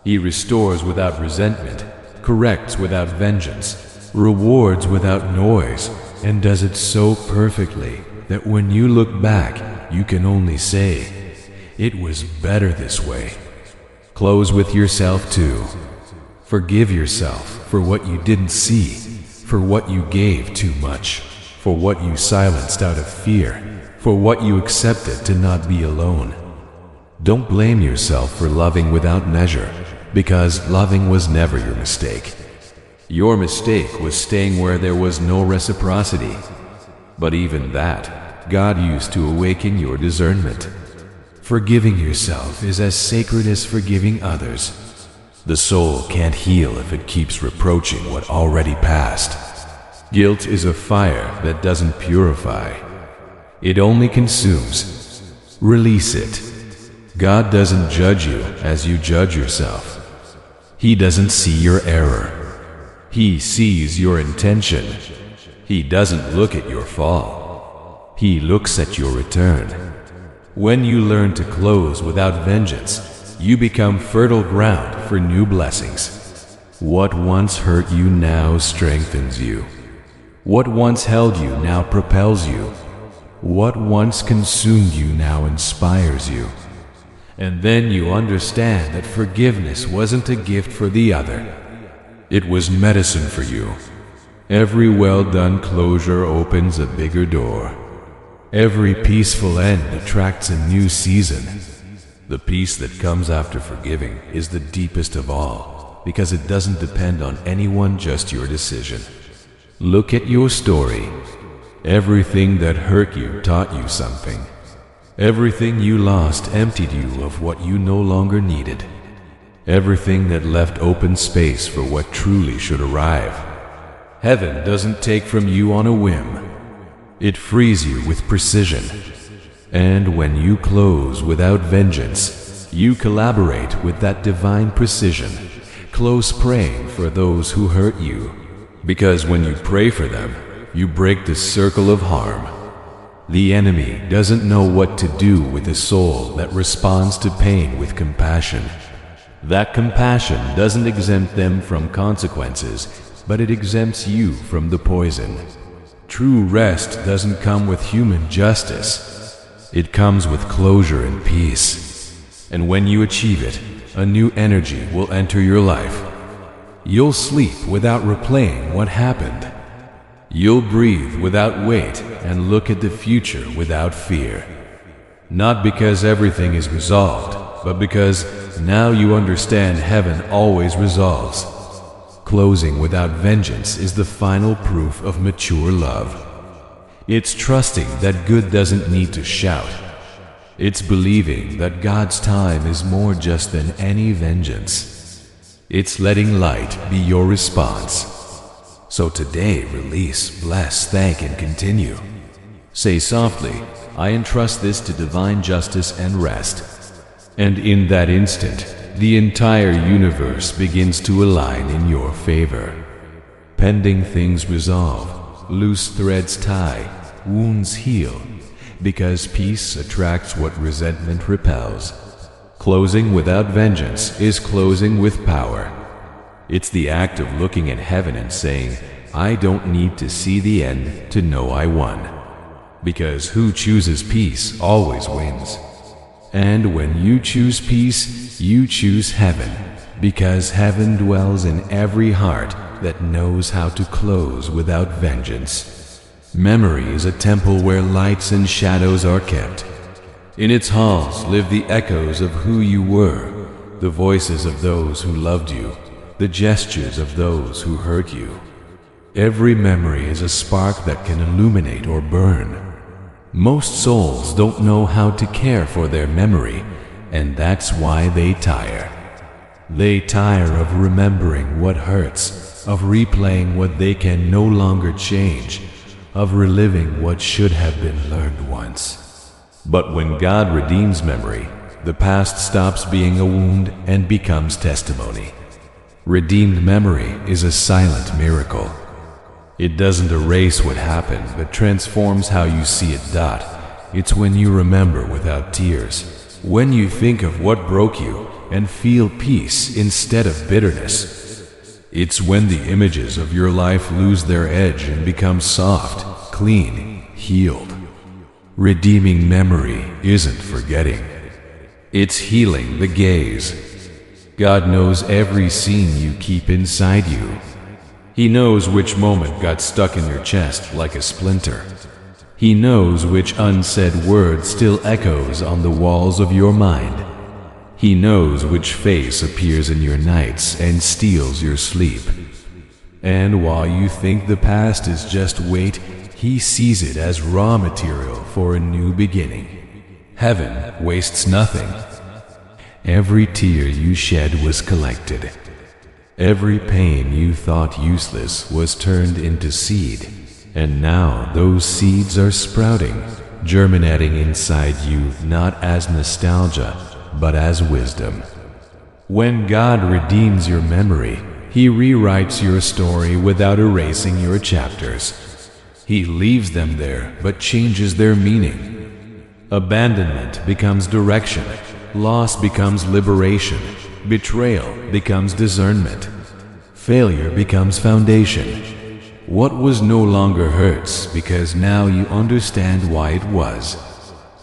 Speaker 1: He restores without resentment, corrects without vengeance, rewards without noise, and does it so perfectly that when you look back, you can only say, it was better this way. Close with yourself too. Forgive yourself for what you didn't see, for what you gave too much, for what you silenced out of fear, for what you accepted to not be alone. Don't blame yourself for loving without measure, because loving was never your mistake. Your mistake was staying where there was no reciprocity. But even that, God used to awaken your discernment. Forgiving yourself is as sacred as forgiving others. The soul can't heal if it keeps reproaching what already passed. Guilt is a fire that doesn't purify. It only consumes. Release it. God doesn't judge you as you judge yourself. He doesn't see your error. He sees your intention. He doesn't look at your fall. He looks at your return. When you learn to close without vengeance, you become fertile ground for new blessings. What once hurt you now strengthens you. What once held you now propels you. What once consumed you now inspires you. And then you understand that forgiveness wasn't a gift for the other. It was medicine for you. Every well-done closure opens a bigger door. Every peaceful end attracts a new season. The peace that comes after forgiving is the deepest of all, because it doesn't depend on anyone, just your decision. Look at your story. Everything that hurt you taught you something. Everything you lost emptied you of what you no longer needed. everything that left open space for what truly should arrive. Heaven doesn't take from you on a whim. It frees you with precision. And when you close without vengeance, you collaborate with that divine precision, close praying for those who hurt you. Because when you pray for them, you break the circle of harm. The enemy doesn't know what to do with a soul that responds to pain with compassion. That compassion doesn't exempt them from consequences, but it exempts you from the poison. True rest doesn't come with human justice. It comes with closure and peace. And when you achieve it, a new energy will enter your life. You'll sleep without replaying what happened. You'll breathe without weight and look at the future without fear. Not because everything is resolved, but because now you understand heaven always resolves. Closing without vengeance is the final proof of mature love. It's trusting that good doesn't need to shout. It's believing that God's time is more just than any vengeance. It's letting light be your response. So today, release, bless, thank, and continue. Say softly, I entrust this to divine justice and rest. And in that instant, the entire universe begins to align in your favor. Pending things resolve, loose threads tie, wounds heal, because peace attracts what resentment repels. Closing without vengeance is closing with power. It's the act of looking at heaven and saying, I don't need to see the end to know I won. Because who chooses peace always wins. And when you choose peace, you choose heaven, because heaven dwells in every heart that knows how to close without vengeance. Memory is a temple where lights and shadows are kept. In its halls live the echoes of who you were, the voices of those who loved you, the gestures of those who hurt you. Every memory is a spark that can illuminate or burn. Most souls don't know how to care for their memory, and that's why they tire. They tire of remembering what hurts, of replaying what they can no longer change, of reliving what should have been learned once. But when God redeems memory, the past stops being a wound and becomes testimony. Redeemed memory is a silent miracle. It doesn't erase what happened, but transforms how you see it. It's when you remember without tears, when you think of what broke you and feel peace instead of bitterness. It's when the images of your life lose their edge and become soft, clean, healed. Redeeming memory isn't forgetting. It's healing the gaze. God knows every scene you keep inside you. He knows which moment got stuck in your chest like a splinter. He knows which unsaid word still echoes on the walls of your mind. He knows which face appears in your nights and steals your sleep. And while you think the past is just weight, He sees it as raw material for a new beginning. Heaven wastes nothing. Every tear you shed was collected. Every pain you thought useless was turned into seed, and now those seeds are sprouting, germinating inside you not as nostalgia, but as wisdom. When God redeems your memory, He rewrites your story without erasing your chapters. He leaves them there, but changes their meaning. Abandonment becomes direction, loss becomes liberation, betrayal becomes discernment. Failure becomes foundation. What was no longer hurts because now you understand why it was.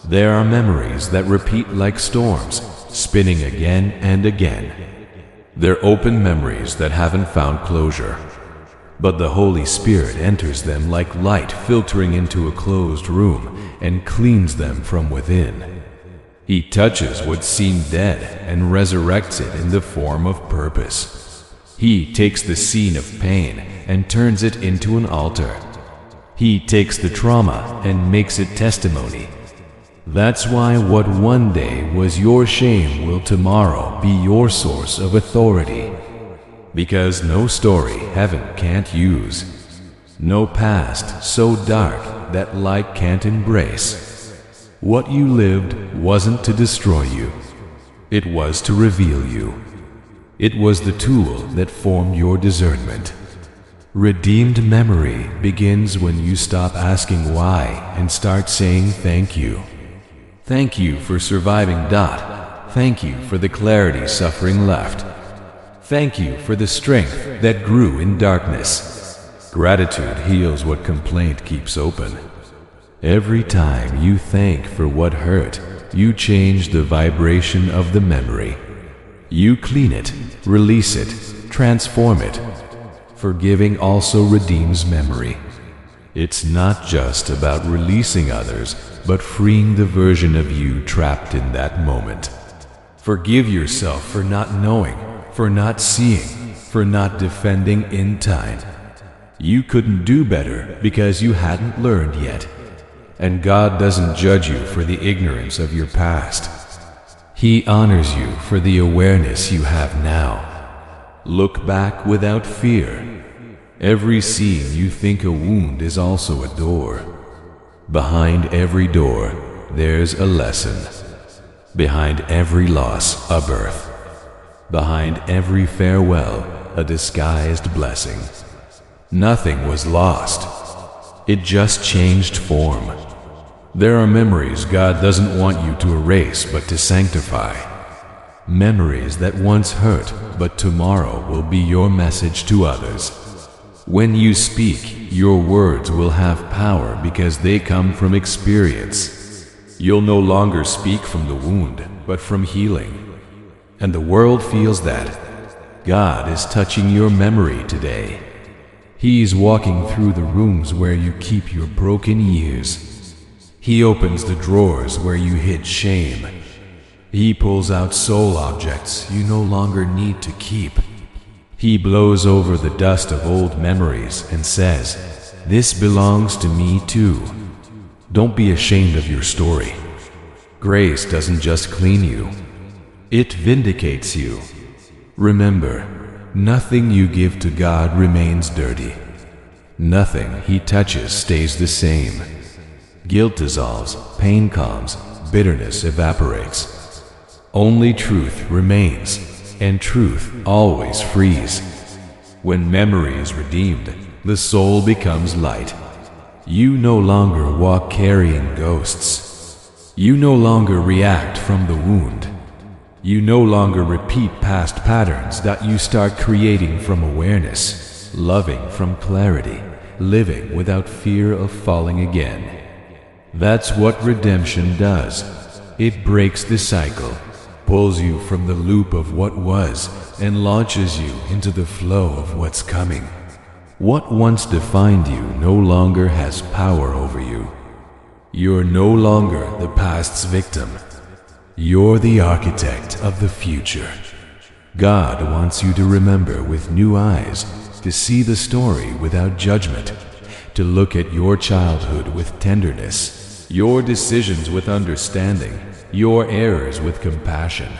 Speaker 1: There are memories that repeat like storms, spinning again and again. They're open memories that haven't found closure. But the Holy Spirit enters them like light filtering into a closed room and cleans them from within. He touches what seemed dead and resurrects it in the form of purpose. He takes the scene of pain and turns it into an altar. He takes the trauma and makes it testimony. That's why what one day was your shame will tomorrow be your source of authority. Because no story heaven can't use, no past so dark that light can't embrace. What you lived wasn't to destroy you, it was to reveal you. It was the tool that formed your discernment. Redeemed memory begins when you stop asking why and start saying thank you. Thank you for surviving. Thank you for the clarity suffering left. Thank you for the strength that grew in darkness. Gratitude heals what complaint keeps open. Every time you thank for what hurt, you change the vibration of the memory. You clean it, release it, transform it. Forgiving also redeems memory. It's not just about releasing others, but freeing the version of you trapped in that moment. Forgive yourself for not knowing, for not seeing, for not defending in time. You couldn't do better because you hadn't learned yet. And God doesn't judge you for the ignorance of your past. He honors you for the awareness you have now. Look back without fear. Every scene you think a wound is also a door. Behind every door, there's a lesson. Behind every loss, a birth. Behind every farewell, a disguised blessing. Nothing was lost. It just changed form. There are memories God doesn't want you to erase but to sanctify. Memories that once hurt, but tomorrow will be your message to others. When you speak, your words will have power because they come from experience. You'll no longer speak from the wound, but from healing. And the world feels that. God is touching your memory today. He's walking through the rooms where you keep your broken years. He opens the drawers where you hid shame. He pulls out soul objects you no longer need to keep. He blows over the dust of old memories and says, "This belongs to me too." Don't be ashamed of your story. Grace doesn't just clean you, it vindicates you. Remember, nothing you give to God remains dirty. Nothing He touches stays the same. Guilt dissolves, pain calms, bitterness evaporates. Only truth remains, and truth always frees. When memory is redeemed, the soul becomes light. You no longer walk carrying ghosts. You no longer react from the wound. You no longer repeat past patterns that you start creating from awareness, loving from clarity, living without fear of falling again. That's what redemption does. It breaks the cycle, pulls you from the loop of what was, and launches you into the flow of what's coming. What once defined you no longer has power over you. You're no longer the past's victim. You're the architect of the future. God wants you to remember with new eyes, to see the story without judgment, to look at your childhood with tenderness, your decisions with understanding, your errors with compassion.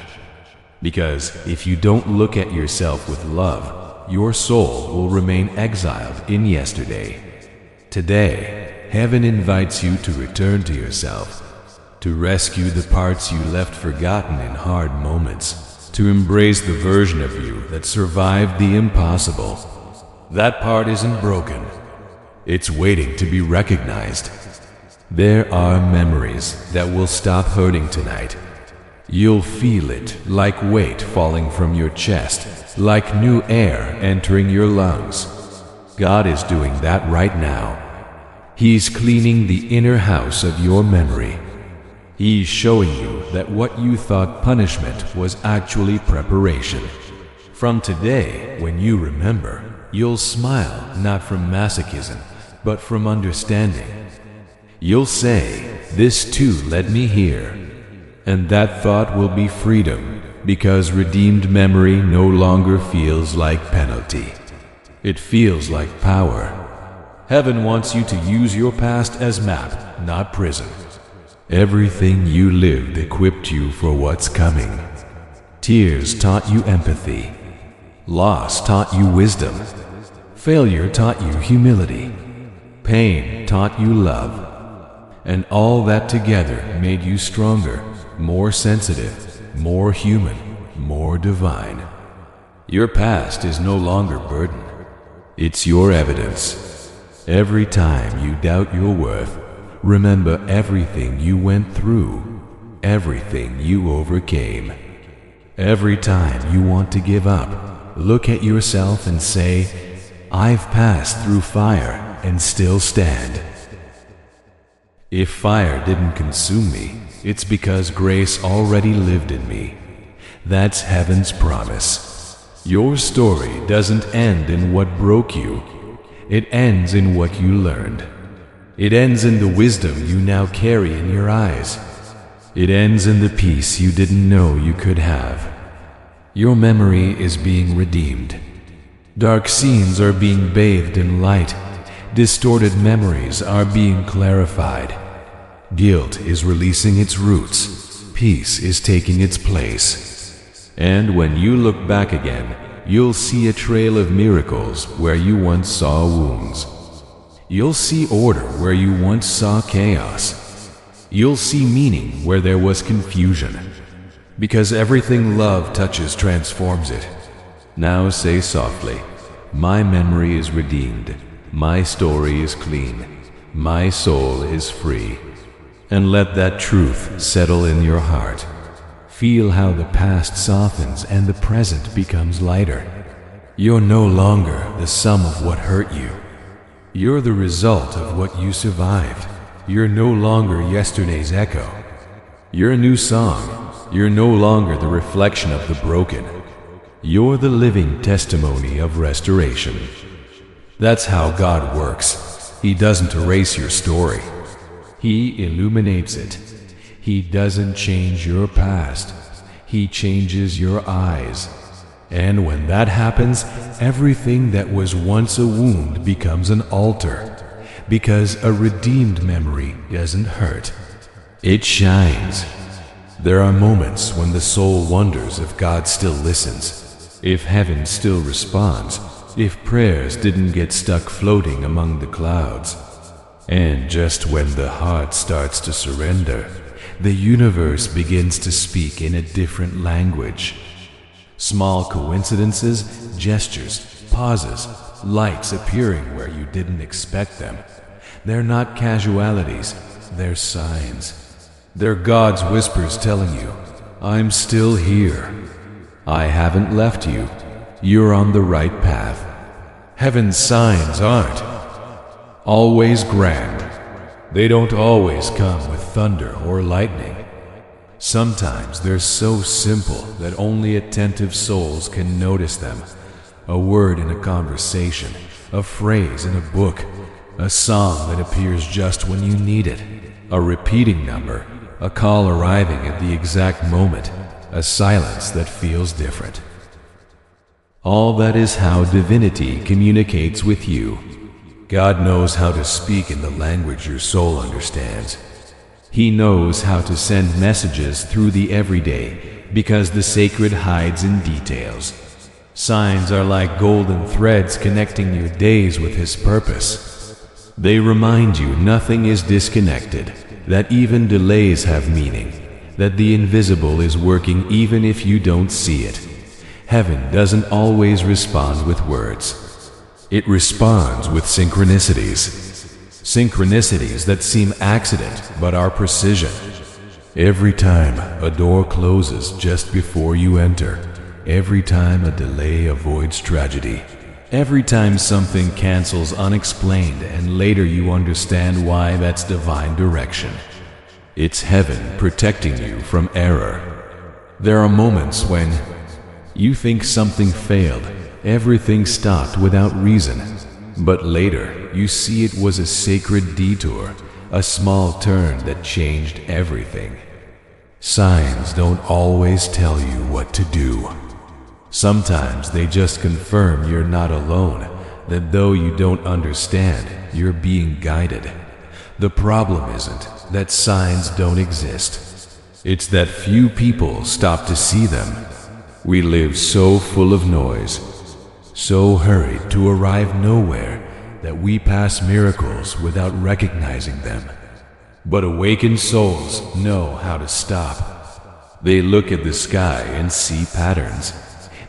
Speaker 1: Because if you don't look at yourself with love, your soul will remain exiled in yesterday. Today, heaven invites you to return to yourself, to rescue the parts you left forgotten in hard moments, to embrace the version of you that survived the impossible. That part isn't broken. It's waiting to be recognized. There are memories that will stop hurting tonight. You'll feel it like weight falling from your chest, like new air entering your lungs. God is doing that right now. He's cleaning the inner house of your memory. He's showing you that what you thought punishment was actually preparation. From today, when you remember, you'll smile not from masochism, but from understanding. You'll say, "This too led me here." And that thought will be freedom, because redeemed memory no longer feels like penalty. It feels like power. Heaven wants you to use your past as map, not prison. Everything you lived equipped you for what's coming. Tears taught you empathy. Loss taught you wisdom. Failure taught you humility. Pain taught you love. And all that together made you stronger, more sensitive, more human, more divine. Your past is no longer burden. It's your evidence. Every time you doubt your worth, remember everything you went through, everything you overcame. Every time you want to give up, look at yourself and say, I've passed through fire and still stand. If fire didn't consume me, it's because grace already lived in me. That's heaven's promise. Your story doesn't end in what broke you. It ends in what you learned. It ends in the wisdom you now carry in your eyes. It ends in the peace you didn't know you could have. Your memory is being redeemed. Dark scenes are being bathed in light. Distorted memories are being clarified. Guilt is releasing its roots. Peace is taking its place. And when you look back again, you'll see a trail of miracles where you once saw wounds. You'll see order where you once saw chaos. You'll see meaning where there was confusion. Because everything love touches transforms it. Now say softly, my memory is redeemed. My story is clean. My soul is free. And let that truth settle in your heart. Feel how the past softens and the present becomes lighter. You're no longer the sum of what hurt you. You're the result of what you survived. You're no longer yesterday's echo. You're a new song. You're no longer the reflection of the broken. You're the living testimony of restoration. That's how God works. He doesn't erase your story. He illuminates it. He doesn't change your past. He changes your eyes. And when that happens, everything that was once a wound becomes an altar. Because a redeemed memory doesn't hurt. It shines. There are moments when the soul wonders if God still listens, if heaven still responds, if prayers didn't get stuck floating among the clouds. And just when the heart starts to surrender, the universe begins to speak in a different language. Small coincidences, gestures, pauses, lights appearing where you didn't expect them. They're not casualities, they're signs. They're God's whispers telling you, I'm still here. I haven't left you. You're on the right path. Heaven's signs aren't always grand. They don't always come with thunder or lightning. Sometimes they're so simple that only attentive souls can notice them. A word in a conversation, a phrase in a book, a song that appears just when you need it, a repeating number, a call arriving at the exact moment, a silence that feels different. All that is how divinity communicates with you. God knows how to speak in the language your soul understands. He knows how to send messages through the everyday because the sacred hides in details. Signs are like golden threads connecting your days with His purpose. They remind you nothing is disconnected, that even delays have meaning, that the invisible is working even if you don't see it. Heaven doesn't always respond with words. It responds with synchronicities. Synchronicities that seem accident but are precision. Every time a door closes just before you enter, every time a delay avoids tragedy, every time something cancels unexplained and later you understand why, that's divine direction. It's heaven protecting you from error. There are moments when you think something failed, everything stopped without reason, but later you see it was a sacred detour, a small turn that changed everything. Signs don't always tell you what to do. Sometimes they just confirm you're not alone, that though you don't understand, you're being guided. The problem isn't that signs don't exist. It's that few people stop to see them. We live so full of noise, so hurried to arrive nowhere that we pass miracles without recognizing them. But awakened souls know how to stop. They look at the sky and see patterns.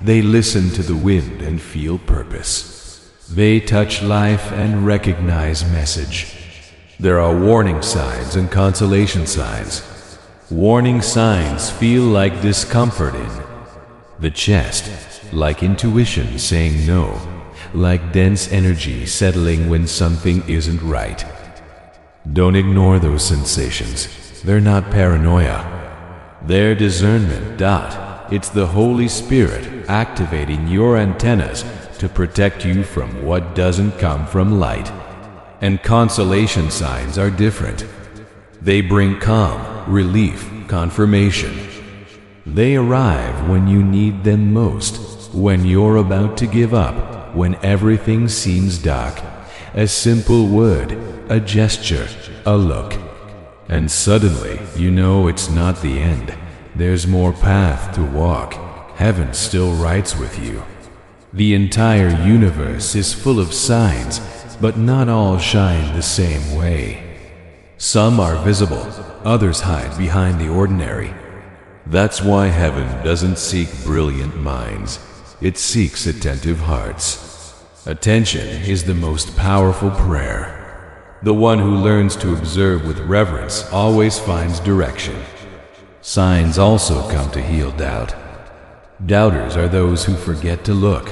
Speaker 1: They listen to the wind and feel purpose. They touch life and recognize message. There are warning signs and consolation signs. Warning signs feel like discomfort in the chest, like intuition saying no, like dense energy settling when something isn't right. Don't ignore those sensations. They're not paranoia. They're discernment. It's the Holy Spirit activating your antennas to protect you from what doesn't come from light. And consolation signs are different. They bring calm, relief, confirmation. They arrive when you need them most, when you're about to give up, when everything seems dark. A simple word, a gesture, a look. And suddenly, you know it's not the end. There's more path to walk. Heaven still writes with you. The entire universe is full of signs, but not all shine the same way. Some are visible, others hide behind the ordinary. That's why heaven doesn't seek brilliant minds. It seeks attentive hearts. Attention is the most powerful prayer. The one who learns to observe with reverence always finds direction. Signs also come to heal doubt. Doubters are those who forget to look.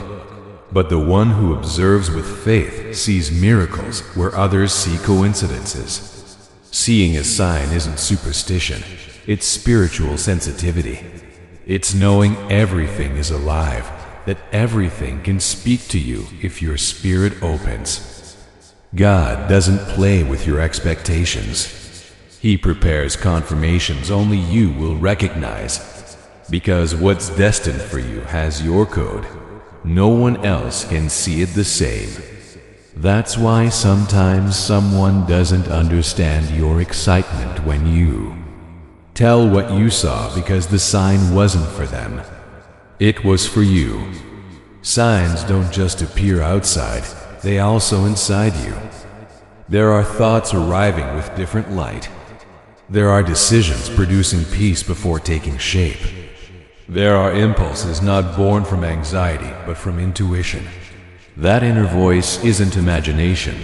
Speaker 1: But the one who observes with faith sees miracles where others see coincidences. Seeing a sign isn't superstition, it's spiritual sensitivity. It's knowing everything is alive, that everything can speak to you if your spirit opens. God doesn't play with your expectations. He prepares confirmations only you will recognize, because what's destined for you has your code. No one else can see it the same. That's why sometimes someone doesn't understand your excitement when you tell what you saw, because the sign wasn't for them. It was for you. Signs don't just appear outside, they also inside you. There are thoughts arriving with different light. There are decisions producing peace before taking shape. There are impulses not born from anxiety, but from intuition. That inner voice isn't imagination.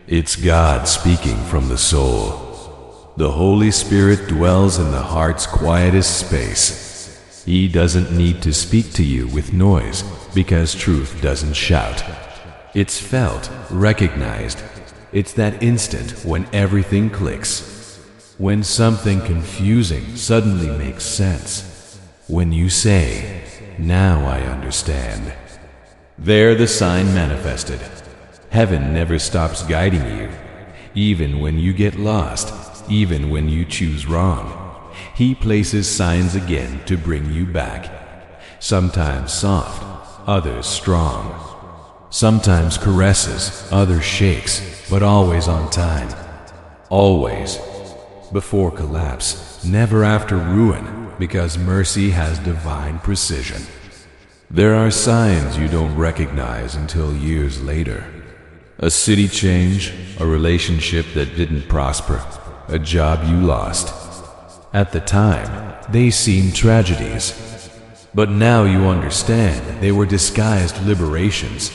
Speaker 1: It's God speaking from the soul. The Holy Spirit dwells in the heart's quietest space. He doesn't need to speak to you with noise, because truth doesn't shout. It's felt, recognized. It's that instant when everything clicks. When something confusing suddenly makes sense. When you say, "Now I understand." There the sign manifested. Heaven never stops guiding you. Even when you get lost, even when you choose wrong, He places signs again to bring you back. Sometimes soft, others strong. Sometimes caresses, others shakes, but always on time. Always. Before collapse, never after ruin, because mercy has divine precision. There are signs you don't recognize until years later. A city change, a relationship that didn't prosper, a job you lost. At the time, they seemed tragedies. But now you understand they were disguised liberations.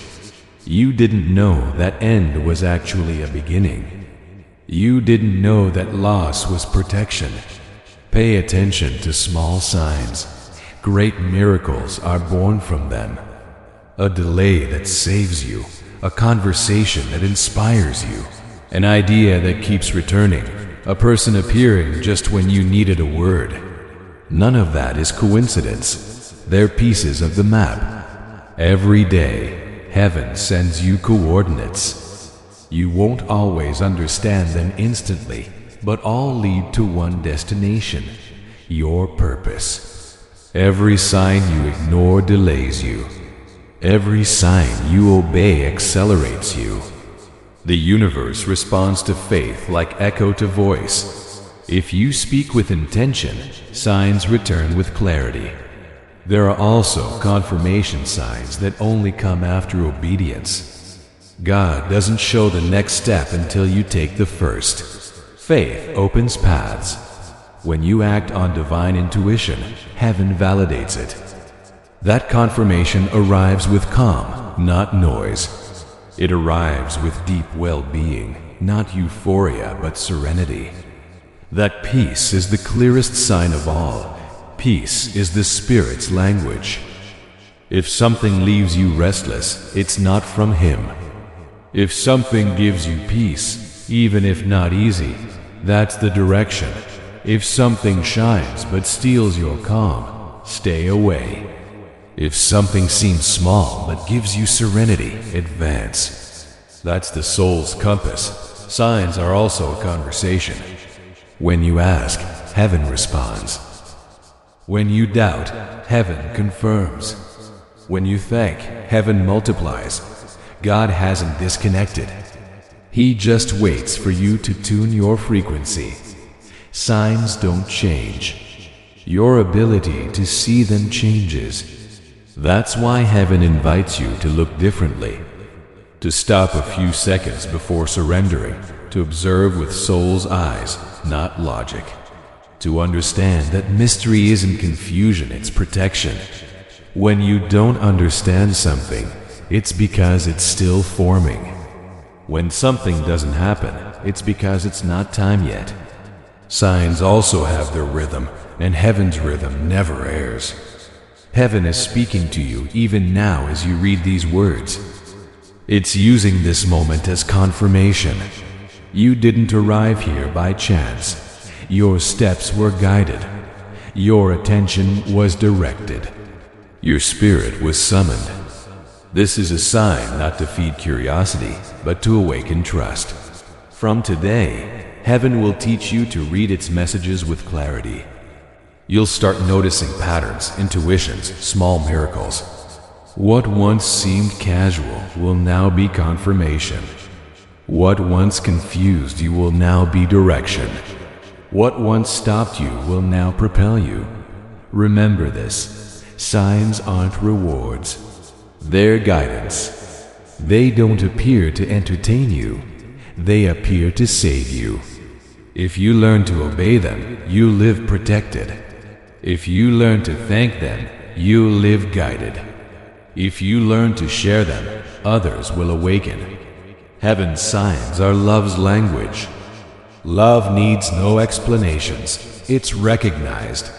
Speaker 1: You didn't know that end was actually a beginning. You didn't know that loss was protection. Pay attention to small signs. Great miracles are born from them. A delay that saves you, a conversation that inspires you, an idea that keeps returning, a person appearing just when you needed a word. None of that is coincidence. They're pieces of the map. Every day, heaven sends you coordinates. You won't always understand them instantly, but all lead to one destination, your purpose. Every sign you ignore delays you. Every sign you obey accelerates you. The universe responds to faith like echo to voice. If you speak with intention, signs return with clarity. There are also confirmation signs that only come after obedience. God doesn't show the next step until you take the first. Faith opens paths. When you act on divine intuition, heaven validates it. That confirmation arrives with calm, not noise. It arrives with deep well-being, not euphoria but serenity. That peace is the clearest sign of all. Peace is the Spirit's language. If something leaves you restless, it's not from Him. If something gives you peace, even if not easy, that's the direction. If something shines but steals your calm, stay away. If something seems small but gives you serenity, advance. That's the soul's compass. Signs are also a conversation. When you ask, heaven responds. When you doubt, heaven confirms. When you thank, heaven multiplies. God hasn't disconnected. He just waits for you to tune your frequency. Signs don't change. Your ability to see them changes. That's why heaven invites you to look differently, to stop a few seconds before surrendering, to observe with soul's eyes, not logic, to understand that mystery isn't confusion, it's protection. When you don't understand something, it's because it's still forming. When something doesn't happen, it's because it's not time yet. Signs also have their rhythm, and heaven's rhythm never errs. Heaven is speaking to you even now as you read these words. It's using this moment as confirmation. You didn't arrive here by chance. Your steps were guided. Your attention was directed. Your spirit was summoned. This is a sign not to feed curiosity, but to awaken trust. From today, heaven will teach you to read its messages with clarity. You'll start noticing patterns, intuitions, small miracles. What once seemed casual will now be confirmation. What once confused you will now be direction. What once stopped you will now propel you. Remember this, signs aren't rewards. They're guidance. They don't appear to entertain you. They appear to save you. If you learn to obey them, you live protected. If you learn to thank them, you live guided. If you learn to share them, others will awaken. Heaven's signs are love's language. Love needs no explanations. It's recognized.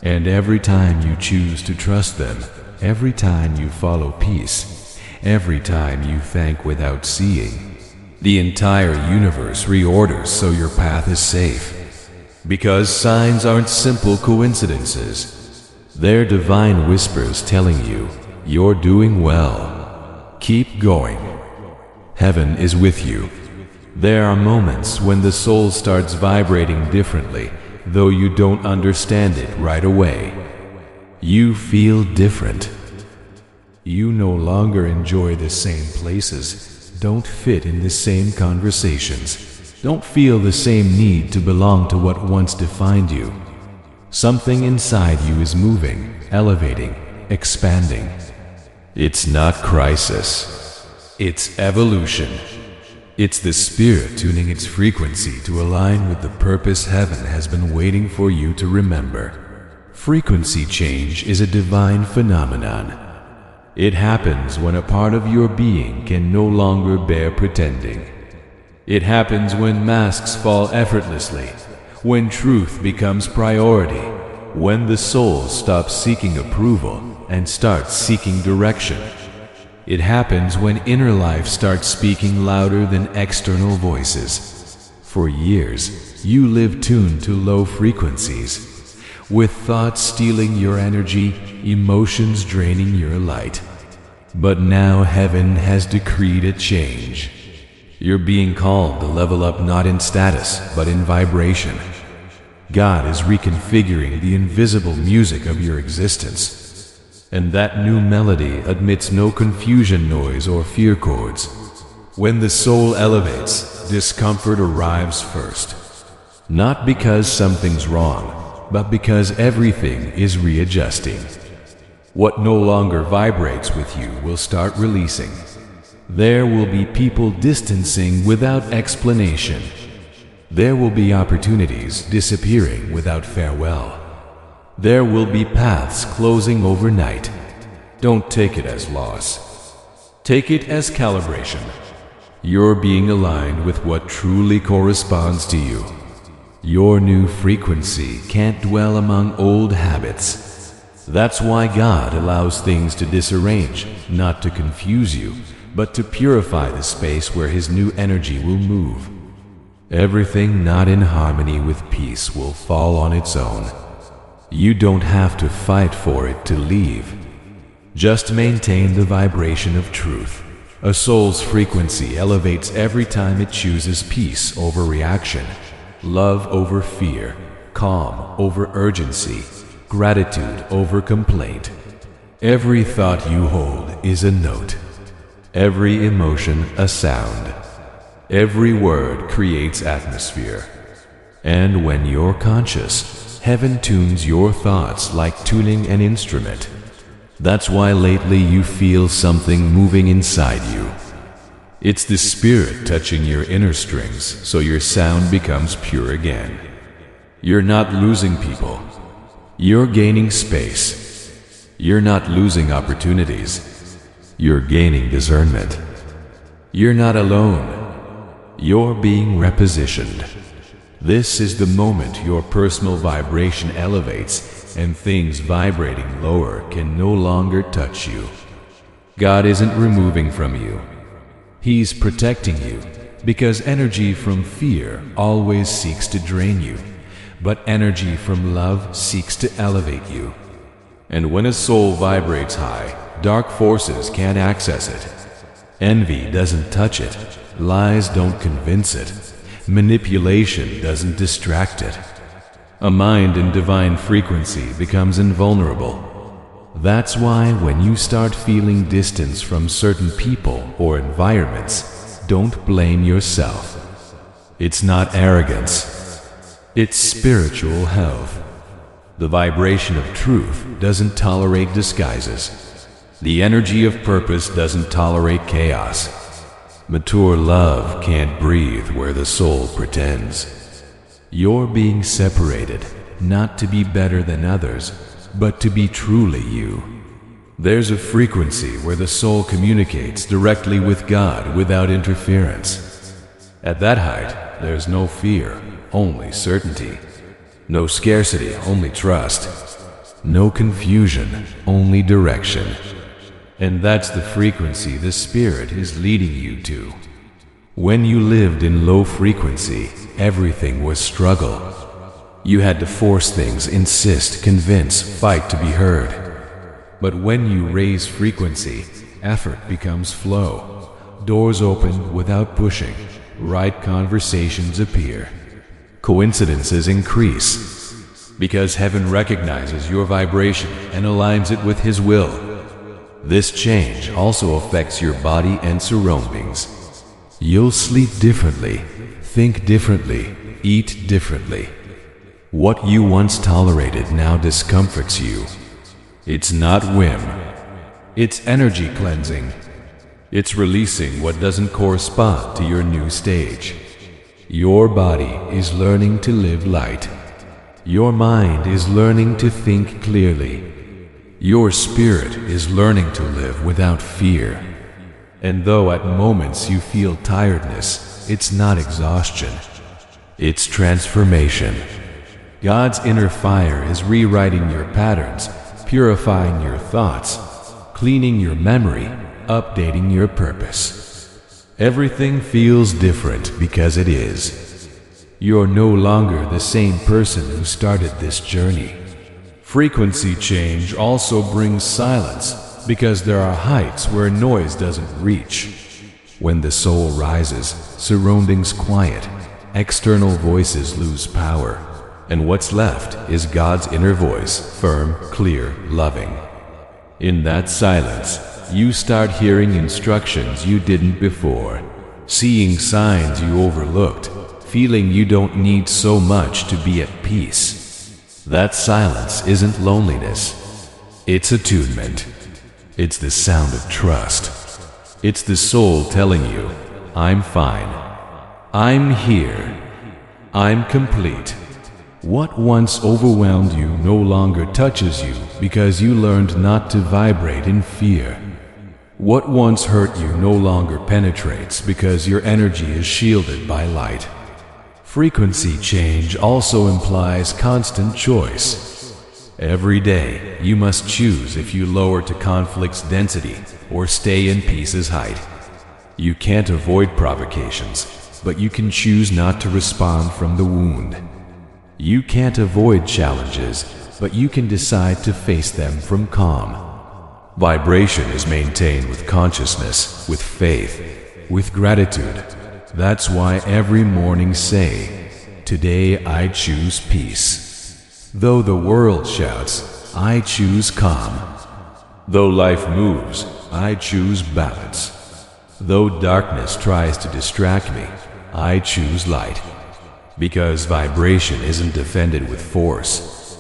Speaker 1: And every time you choose to trust them, every time you follow peace, every time you thank without seeing, the entire universe reorders so your path is safe. Because signs aren't simple coincidences. They're divine whispers telling you, you're doing well. Keep going. Heaven is with you. There are moments when the soul starts vibrating differently, though you don't understand it right away. You feel different. You no longer enjoy the same places, don't fit in the same conversations, don't feel the same need to belong to what once defined you. Something inside you is moving, elevating, expanding. It's not crisis. It's evolution. It's the spirit tuning its frequency to align with the purpose heaven has been waiting for you to remember. Frequency change is a divine phenomenon. It happens when a part of your being can no longer bear pretending. It happens when masks fall effortlessly, when truth becomes priority, when the soul stops seeking approval and starts seeking direction. It happens when inner life starts speaking louder than external voices. For years, you lived tuned to low frequencies, with thoughts stealing your energy, emotions draining your light. But now heaven has decreed a change. You're being called to level up not in status, but in vibration. God is reconfiguring the invisible music of your existence. And that new melody admits no confusion noise or fear chords. When the soul elevates, discomfort arrives first. Not because something's wrong, but because everything is readjusting. What no longer vibrates with you will start releasing. There will be people distancing without explanation. There will be opportunities disappearing without farewell. There will be paths closing overnight. Don't take it as loss. Take it as calibration. You're being aligned with what truly corresponds to you. Your new frequency can't dwell among old habits. That's why God allows things to disarrange, not to confuse you, but to purify the space where His new energy will move. Everything not in harmony with peace will fall on its own. You don't have to fight for it to leave. Just maintain the vibration of truth. A soul's frequency elevates every time it chooses peace over reaction, love over fear, calm over urgency, gratitude over complaint. Every thought you hold is a note. Every emotion a sound. Every word creates atmosphere. And when you're conscious, heaven tunes your thoughts like tuning an instrument. That's why lately you feel something moving inside you. It's the Spirit touching your inner strings so your sound becomes pure again. You're not losing people. You're gaining space. You're not losing opportunities. You're gaining discernment. You're not alone. You're being repositioned. This is the moment your personal vibration elevates and things vibrating lower can no longer touch you. God isn't removing from you. He's protecting you, because energy from fear always seeks to drain you, but energy from love seeks to elevate you. And when a soul vibrates high, dark forces can't access it. Envy doesn't touch it. Lies don't convince it. Manipulation doesn't distract it. A mind in divine frequency becomes invulnerable. That's why when you start feeling distance from certain people or environments, don't blame yourself. It's not arrogance. It's spiritual health. The vibration of truth doesn't tolerate disguises. The energy of purpose doesn't tolerate chaos. Mature love can't breathe where the soul pretends. You're being separated, not to be better than others, but to be truly you. There's a frequency where the soul communicates directly with God without interference. At that height, there's no fear, only certainty. No scarcity, only trust. No confusion, only direction. And that's the frequency the Spirit is leading you to. When you lived in low frequency, everything was struggle. You had to force things, insist, convince, fight to be heard. But when you raise frequency, effort becomes flow. Doors open without pushing. Right conversations appear. Coincidences increase. Because heaven recognizes your vibration and aligns it with His will. This change also affects your body and surroundings. You'll sleep differently, think differently, eat differently. What you once tolerated now discomforts you. It's not whim. It's energy cleansing. It's releasing what doesn't correspond to your new stage. Your body is learning to live light. Your mind is learning to think clearly. Your spirit is learning to live without fear. And though at moments you feel tiredness, it's not exhaustion. It's transformation. God's inner fire is rewriting your patterns, purifying your thoughts, cleaning your memory, updating your purpose. Everything feels different because it is. You're no longer the same person who started this journey. Frequency change also brings silence because there are heights where noise doesn't reach. When the soul rises, surroundings quiet, external voices lose power, and what's left is God's inner voice, firm, clear, loving. In that silence, you start hearing instructions you didn't before, seeing signs you overlooked, feeling you don't need so much to be at peace. That silence isn't loneliness. It's attunement. It's the sound of trust. It's the soul telling you, I'm fine. I'm here. I'm complete. What once overwhelmed you no longer touches you because you learned not to vibrate in fear. What once hurt you no longer penetrates because your energy is shielded by light. Frequency change also implies constant choice. Every day, you must choose if you lower to conflict's density or stay in peace's height. You can't avoid provocations, but you can choose not to respond from the wound. You can't avoid challenges, but you can decide to face them from calm. Vibration is maintained with consciousness, with faith, with gratitude. That's why every morning say, today I choose peace. Though the world shouts, I choose calm. Though life moves, I choose balance. Though darkness tries to distract me, I choose light. Because vibration isn't defended with force.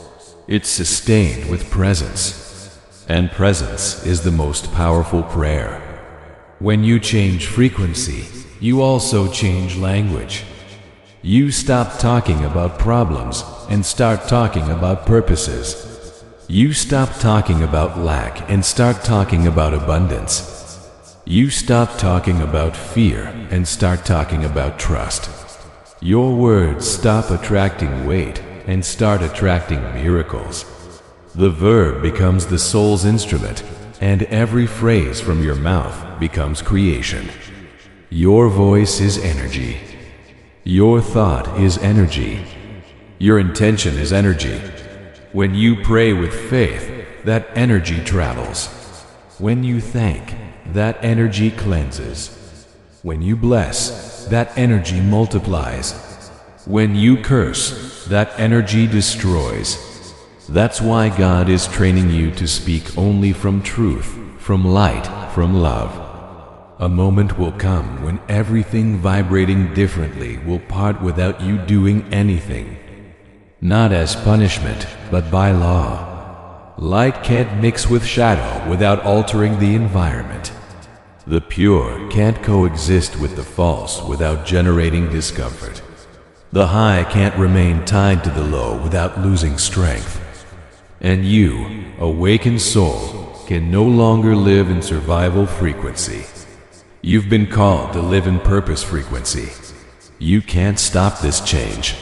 Speaker 1: It's sustained with presence. And presence is the most powerful prayer. When you change frequency, you also change language. You stop talking about problems and start talking about purposes. You stop talking about lack and start talking about abundance. You stop talking about fear and start talking about trust. Your words stop attracting weight and start attracting miracles. The verb becomes the soul's instrument, and every phrase from your mouth becomes creation. Your voice is energy. Your thought is energy. Your intention is energy. When you pray with faith, that energy travels. When you thank, that energy cleanses. When you bless, that energy multiplies. When you curse, that energy destroys. That's why God is training you to speak only from truth, from light, from love. A moment will come when everything vibrating differently will part without you doing anything. Not as punishment, but by law. Light can't mix with shadow without altering the environment. The pure can't coexist with the false without generating discomfort. The high can't remain tied to the low without losing strength. And you, awakened soul, can no longer live in survival frequency. You've been called to live in purpose frequency. You can't stop this change.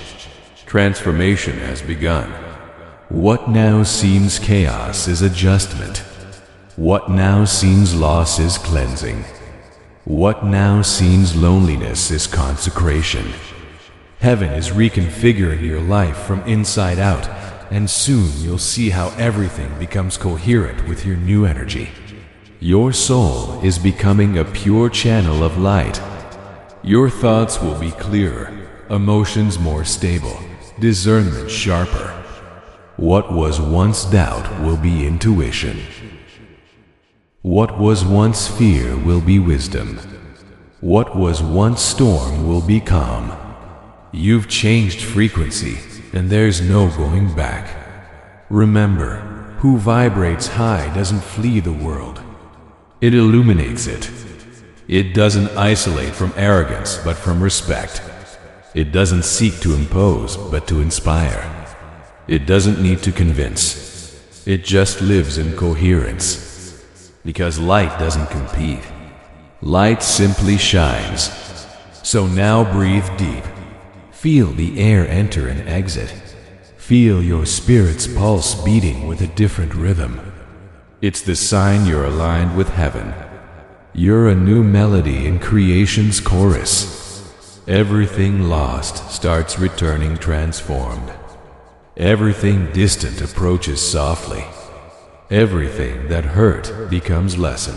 Speaker 1: Transformation has begun. What now seems chaos is adjustment. What now seems loss is cleansing. What now seems loneliness is consecration. Heaven is reconfiguring your life from inside out, and soon you'll see how everything becomes coherent with your new energy. Your soul is becoming a pure channel of light. Your thoughts will be clearer, emotions more stable, discernment sharper. What was once doubt will be intuition. What was once fear will be wisdom. What was once storm will be calm. You've changed frequency, and there's no going back. Remember, who vibrates high doesn't flee the world. It illuminates it. It doesn't isolate from arrogance, but from respect. It doesn't seek to impose, but to inspire. It doesn't need to convince. It just lives in coherence. Because light doesn't compete. Light simply shines. So now breathe deep. Feel the air enter and exit. Feel your spirit's pulse beating with a different rhythm. It's the sign you're aligned with heaven. You're a new melody in creation's chorus. Everything lost starts returning transformed. Everything distant approaches softly. Everything that hurt becomes lesson.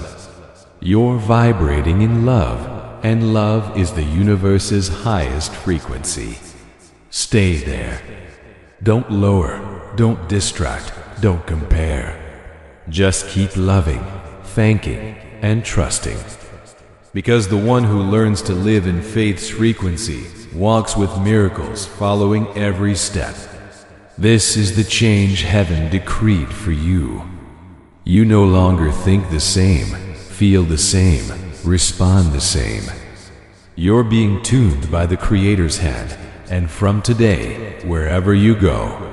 Speaker 1: You're vibrating in love. And love is the universe's highest frequency. Stay there. Don't lower, don't distract, don't compare. Just keep loving, thanking, and trusting. Because the one who learns to live in faith's frequency walks with miracles following every step. This is the change heaven decreed for you. You no longer think the same, feel the same, respond the same. You're being tuned by the Creator's hand, and from today, wherever you go,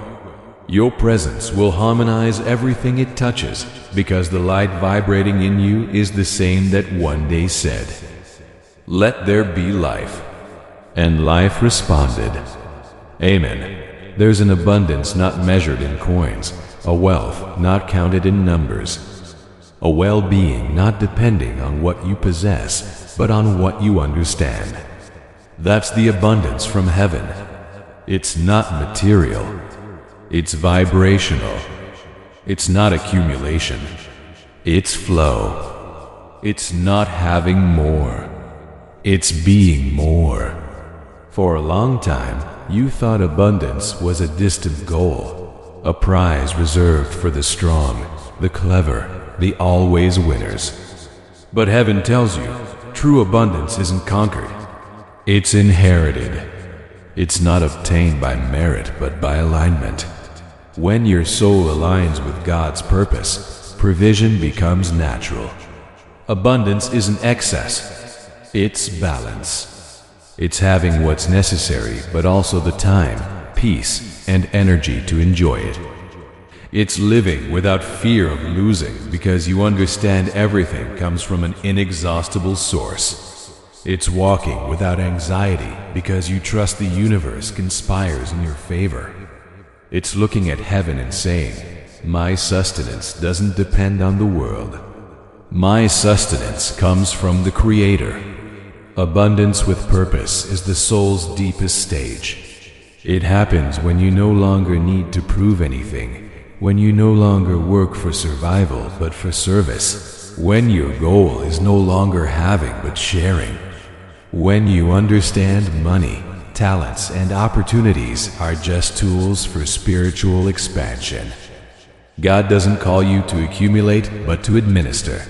Speaker 1: your presence will harmonize everything it touches, because the light vibrating in you is the same that one day said, "Let there be life." And life responded, "Amen." There's an abundance not measured in coins, a wealth not counted in numbers, a well-being not depending on what you possess, but on what you understand. That's the abundance from heaven. It's not material. It's vibrational. It's not accumulation. It's flow. It's not having more. It's being more. For a long time, you thought abundance was a distant goal, a prize reserved for the strong, the clever, the always winners. But heaven tells you, true abundance isn't conquered. It's inherited. It's not obtained by merit, but by alignment. When your soul aligns with God's purpose, provision becomes natural. Abundance isn't excess. It's balance. It's having what's necessary, but also the time, peace, and energy to enjoy it. It's living without fear of losing, because you understand everything comes from an inexhaustible source. It's walking without anxiety, because you trust the universe conspires in your favor. It's looking at heaven and saying, "My sustenance doesn't depend on the world. My sustenance comes from the Creator." Abundance with purpose is the soul's deepest stage. It happens when you no longer need to prove anything, when you no longer work for survival but for service, when your goal is no longer having but sharing, when you understand money, talents, and opportunities are just tools for spiritual expansion. God doesn't call you to accumulate but to administer,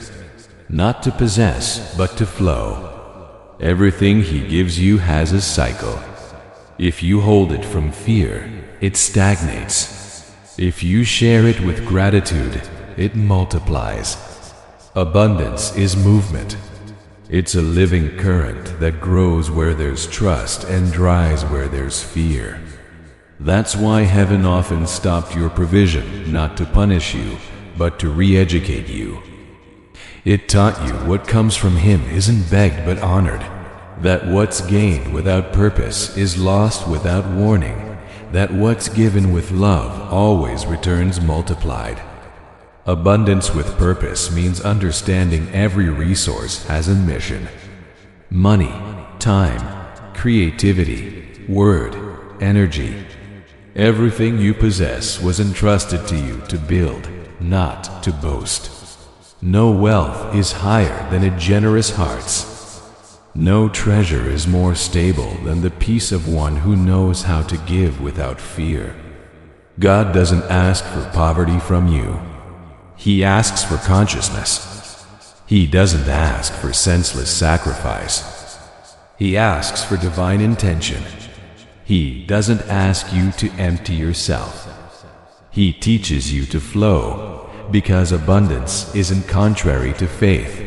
Speaker 1: not to possess but to flow. Everything He gives you has a cycle. If you hold it from fear, it stagnates. If you share it with gratitude, it multiplies. Abundance is movement. It's a living current that grows where there's trust and dries where there's fear. That's why heaven often stopped your provision, not to punish you, but to re-educate you. It taught you what comes from Him isn't begged but honored, that what's gained without purpose is lost without warning, that what's given with love always returns multiplied. Abundance with purpose means understanding every resource has a mission. Money, time, creativity, word, energy. Everything you possess was entrusted to you to build, not to boast. No wealth is higher than a generous heart's. No treasure is more stable than the peace of one who knows how to give without fear. God doesn't ask for poverty from you. He asks for consciousness. He doesn't ask for senseless sacrifice. He asks for divine intention. He doesn't ask you to empty yourself. He teaches you to flow, because abundance isn't contrary to faith.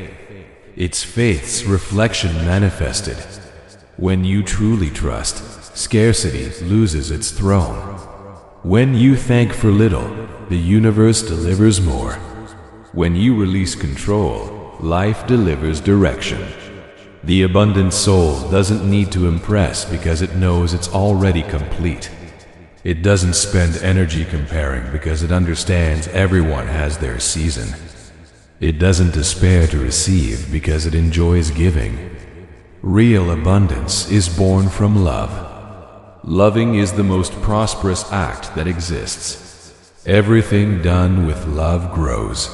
Speaker 1: It's faith's reflection manifested. When you truly trust, scarcity loses its throne. When you thank for little, the universe delivers more. When you release control, life delivers direction. The abundant soul doesn't need to impress because it knows it's already complete. It doesn't spend energy comparing because it understands everyone has their season. It doesn't despair to receive because it enjoys giving. Real abundance is born from love. Loving is the most prosperous act that exists. Everything done with love grows.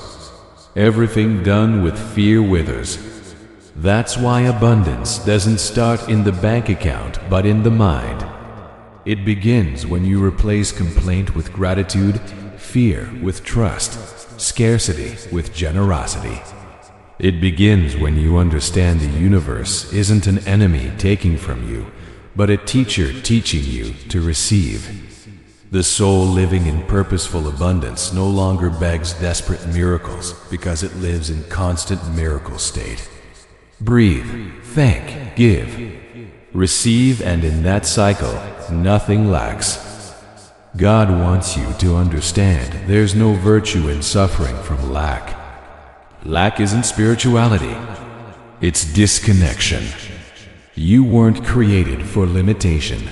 Speaker 1: Everything done with fear withers. That's why abundance doesn't start in the bank account but in the mind. It begins when you replace complaint with gratitude, fear with trust, scarcity with generosity. It begins when you understand the universe isn't an enemy taking from you, but a teacher teaching you to receive. The soul living in purposeful abundance no longer begs desperate miracles because it lives in constant miracle state. Breathe, thank, give, receive, and in that cycle, nothing lacks. God wants you to understand there's no virtue in suffering from lack. Lack isn't spirituality, it's disconnection. You weren't created for limitation.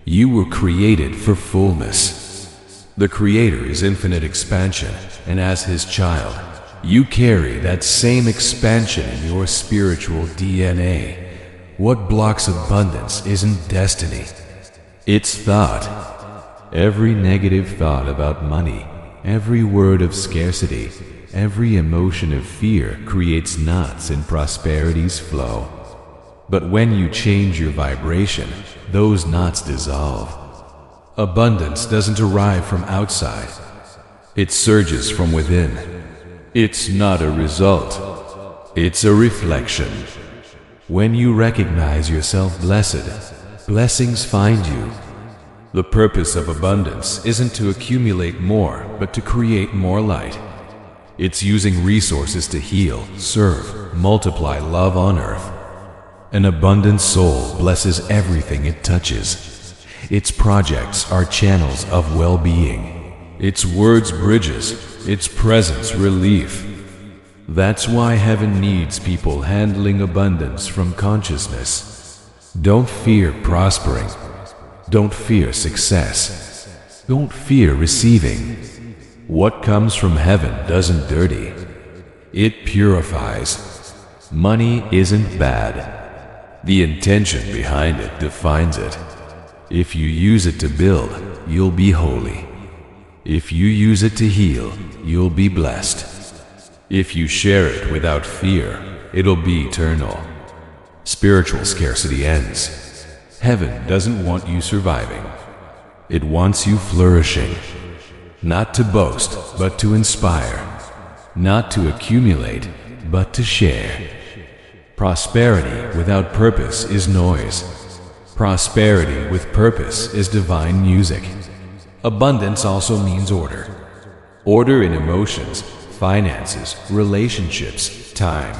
Speaker 1: You were created for fullness. The Creator is infinite expansion, and as His child, you carry that same expansion in your spiritual DNA. What blocks abundance isn't destiny, it's thought. Every negative thought about money, every word of scarcity, every emotion of fear creates knots in prosperity's flow. But when you change your vibration, those knots dissolve. Abundance doesn't arrive from outside. It surges from within. It's not a result. It's a reflection. When you recognize yourself blessed, blessings find you. The purpose of abundance isn't to accumulate more, but to create more light. It's using resources to heal, serve, multiply love on earth. An abundant soul blesses everything it touches. Its projects are channels of well-being. Its words bridges, its presence relief. That's why heaven needs people handling abundance from consciousness. Don't fear prospering. Don't fear success. Don't fear receiving. What comes from heaven doesn't dirty. It purifies. Money isn't bad. The intention behind it defines it. If you use it to build, you'll be holy. If you use it to heal, you'll be blessed. If you share it without fear, it'll be eternal. Spiritual scarcity ends. Heaven doesn't want you surviving. It wants you flourishing. Not to boast, but to inspire. Not to accumulate, but to share. Prosperity without purpose is noise. Prosperity with purpose is divine music. Abundance also means order. Order in emotions, finances, relationships, time.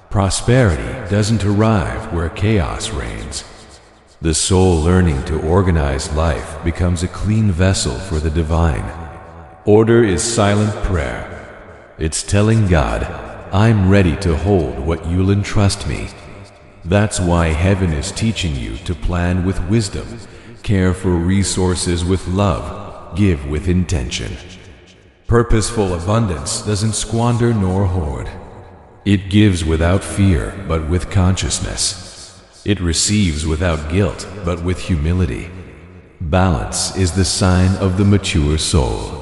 Speaker 1: Prosperity doesn't arrive where chaos reigns. The soul learning to organize life becomes a clean vessel for the divine. Order is silent prayer. It's telling God, I'm ready to hold what you'll entrust me. That's why heaven is teaching you to plan with wisdom, care for resources with love, give with intention. Purposeful abundance doesn't squander nor hoard. It gives without fear, but with consciousness. It receives without guilt, but with humility. Balance is the sign of the mature soul.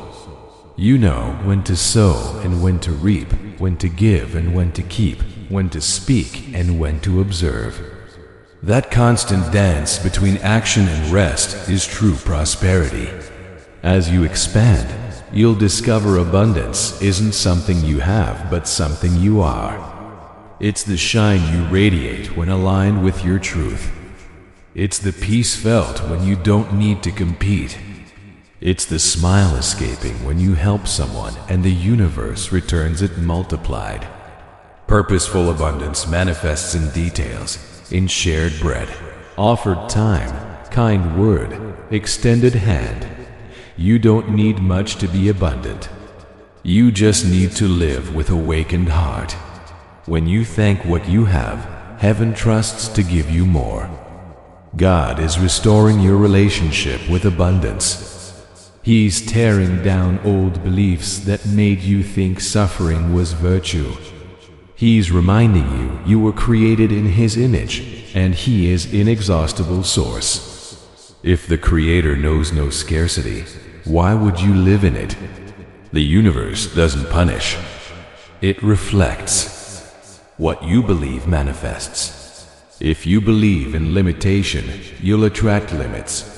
Speaker 1: You know when to sow and when to reap, when to give and when to keep, when to speak and when to observe. That constant dance between action and rest is true prosperity. As you expand, you'll discover abundance isn't something you have, but something you are. It's the shine you radiate when aligned with your truth. It's the peace felt when you don't need to compete. It's the smile escaping when you help someone and the universe returns it multiplied. Purposeful abundance manifests in details, in shared bread, offered time, kind word, extended hand. You don't need much to be abundant. You just need to live with awakened heart. When you thank what you have, heaven trusts to give you more. God is restoring your relationship with abundance. He's tearing down old beliefs that made you think suffering was virtue. He's reminding you were created in His image, and He is inexhaustible source. If the Creator knows no scarcity, why would you live in it? The universe doesn't punish. It reflects. What you believe manifests. If you believe in limitation, you'll attract limits.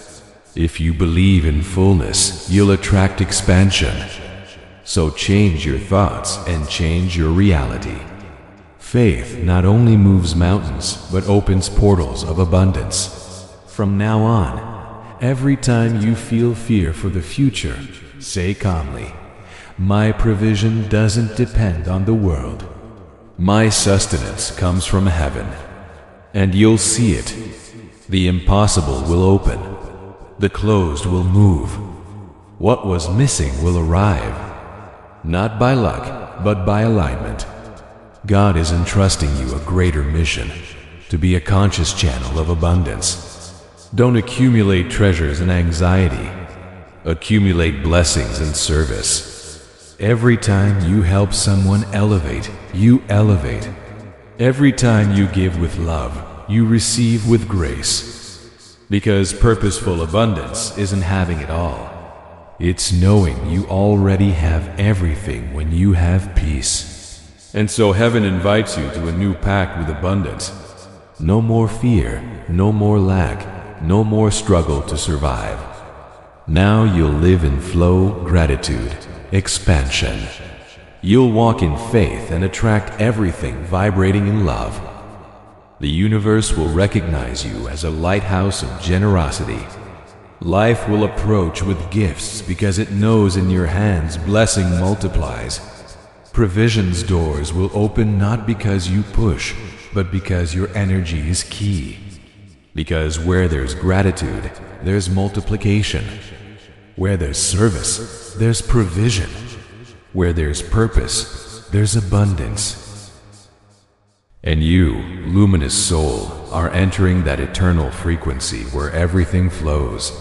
Speaker 1: If you believe in fullness, you'll attract expansion. So change your thoughts and change your reality. Faith not only moves mountains, but opens portals of abundance. From now on, every time you feel fear for the future, say calmly, "My provision doesn't depend on the world. My sustenance comes from heaven." And you'll see it. The impossible will open. The closed will move. What was missing will arrive. Not by luck, but by alignment. God is entrusting you a greater mission, to be a conscious channel of abundance. Don't accumulate treasures and anxiety. Accumulate blessings and service. Every time you help someone elevate, you elevate. Every time you give with love, you receive with grace. Because purposeful abundance isn't having it all. It's knowing you already have everything when you have peace. And so heaven invites you to a new pact with abundance. No more fear, no more lack, no more struggle to survive. Now you'll live in flow, gratitude, expansion. You'll walk in faith and attract everything vibrating in love. The universe will recognize you as a lighthouse of generosity. Life will approach with gifts because it knows in your hands blessing multiplies. Provisions doors will open not because you push, but because your energy is key. Because where there's gratitude, there's multiplication. Where there's service, there's provision. Where there's purpose, there's abundance. And you, luminous soul, are entering that eternal frequency where everything flows,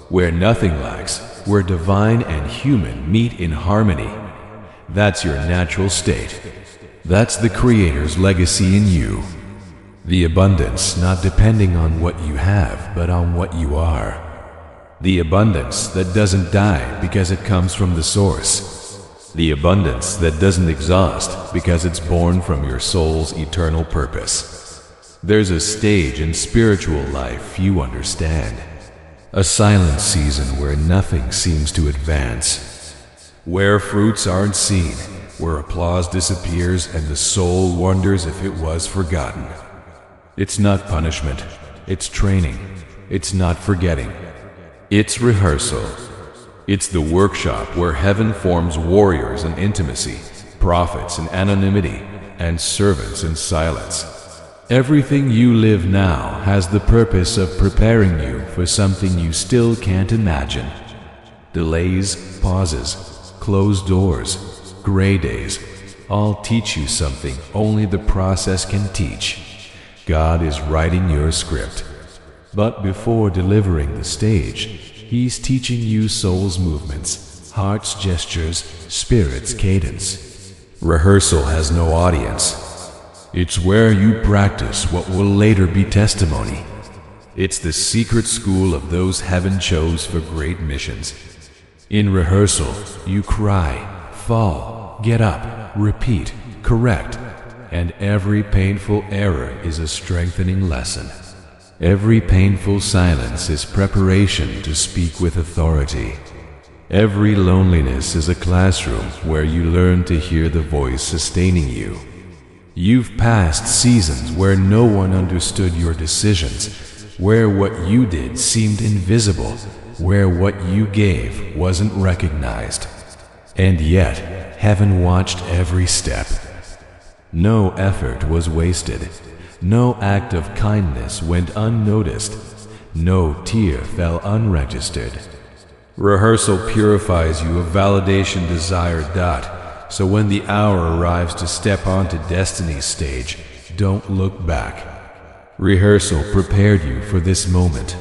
Speaker 1: where nothing lacks, where divine and human meet in harmony. That's your natural state. That's the Creator's legacy in you. The abundance not depending on what you have, but on what you are. The abundance that doesn't die because it comes from the source. The abundance that doesn't exhaust because it's born from your soul's eternal purpose. There's a stage in spiritual life few understand. A silent season where nothing seems to advance. Where fruits aren't seen, where applause disappears and the soul wonders if it was forgotten. It's not punishment, it's training. It's not forgetting. It's rehearsal. It's the workshop where heaven forms warriors in intimacy, prophets in anonymity, and servants in silence. Everything you live now has the purpose of preparing you for something you still can't imagine. Delays, pauses, closed doors, gray days, all teach you something only the process can teach. God is writing your script. But before delivering the stage, He's teaching you soul's movements, heart's gestures, spirit's cadence. Rehearsal has no audience. It's where you practice what will later be testimony. It's the secret school of those heaven chose for great missions. In rehearsal, you cry, fall, get up, repeat, correct, and every painful error is a strengthening lesson. Every painful silence is preparation to speak with authority. Every loneliness is a classroom where you learn to hear the voice sustaining you. You've passed seasons where no one understood your decisions, where what you did seemed invisible, where what you gave wasn't recognized. And yet, heaven watched every step. No effort was wasted. No act of kindness went unnoticed. No tear fell unregistered. Rehearsal purifies you of validation desired dot, so when the hour arrives to step onto destiny's stage, don't look back. Rehearsal prepared you for this moment.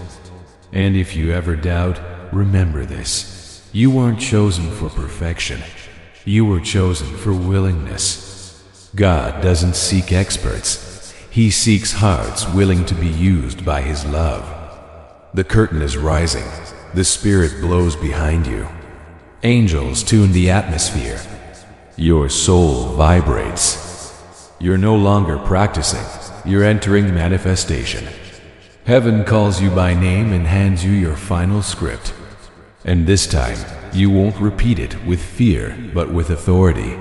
Speaker 1: And if you ever doubt, remember this. You weren't chosen for perfection. You were chosen for willingness. God doesn't seek experts. He seeks hearts willing to be used by His love. The curtain is rising. The Spirit blows behind you. Angels tune the atmosphere. Your soul vibrates. You're no longer practicing. You're entering manifestation. Heaven calls you by name and hands you your final script. And this time, you won't repeat it with fear, but with authority.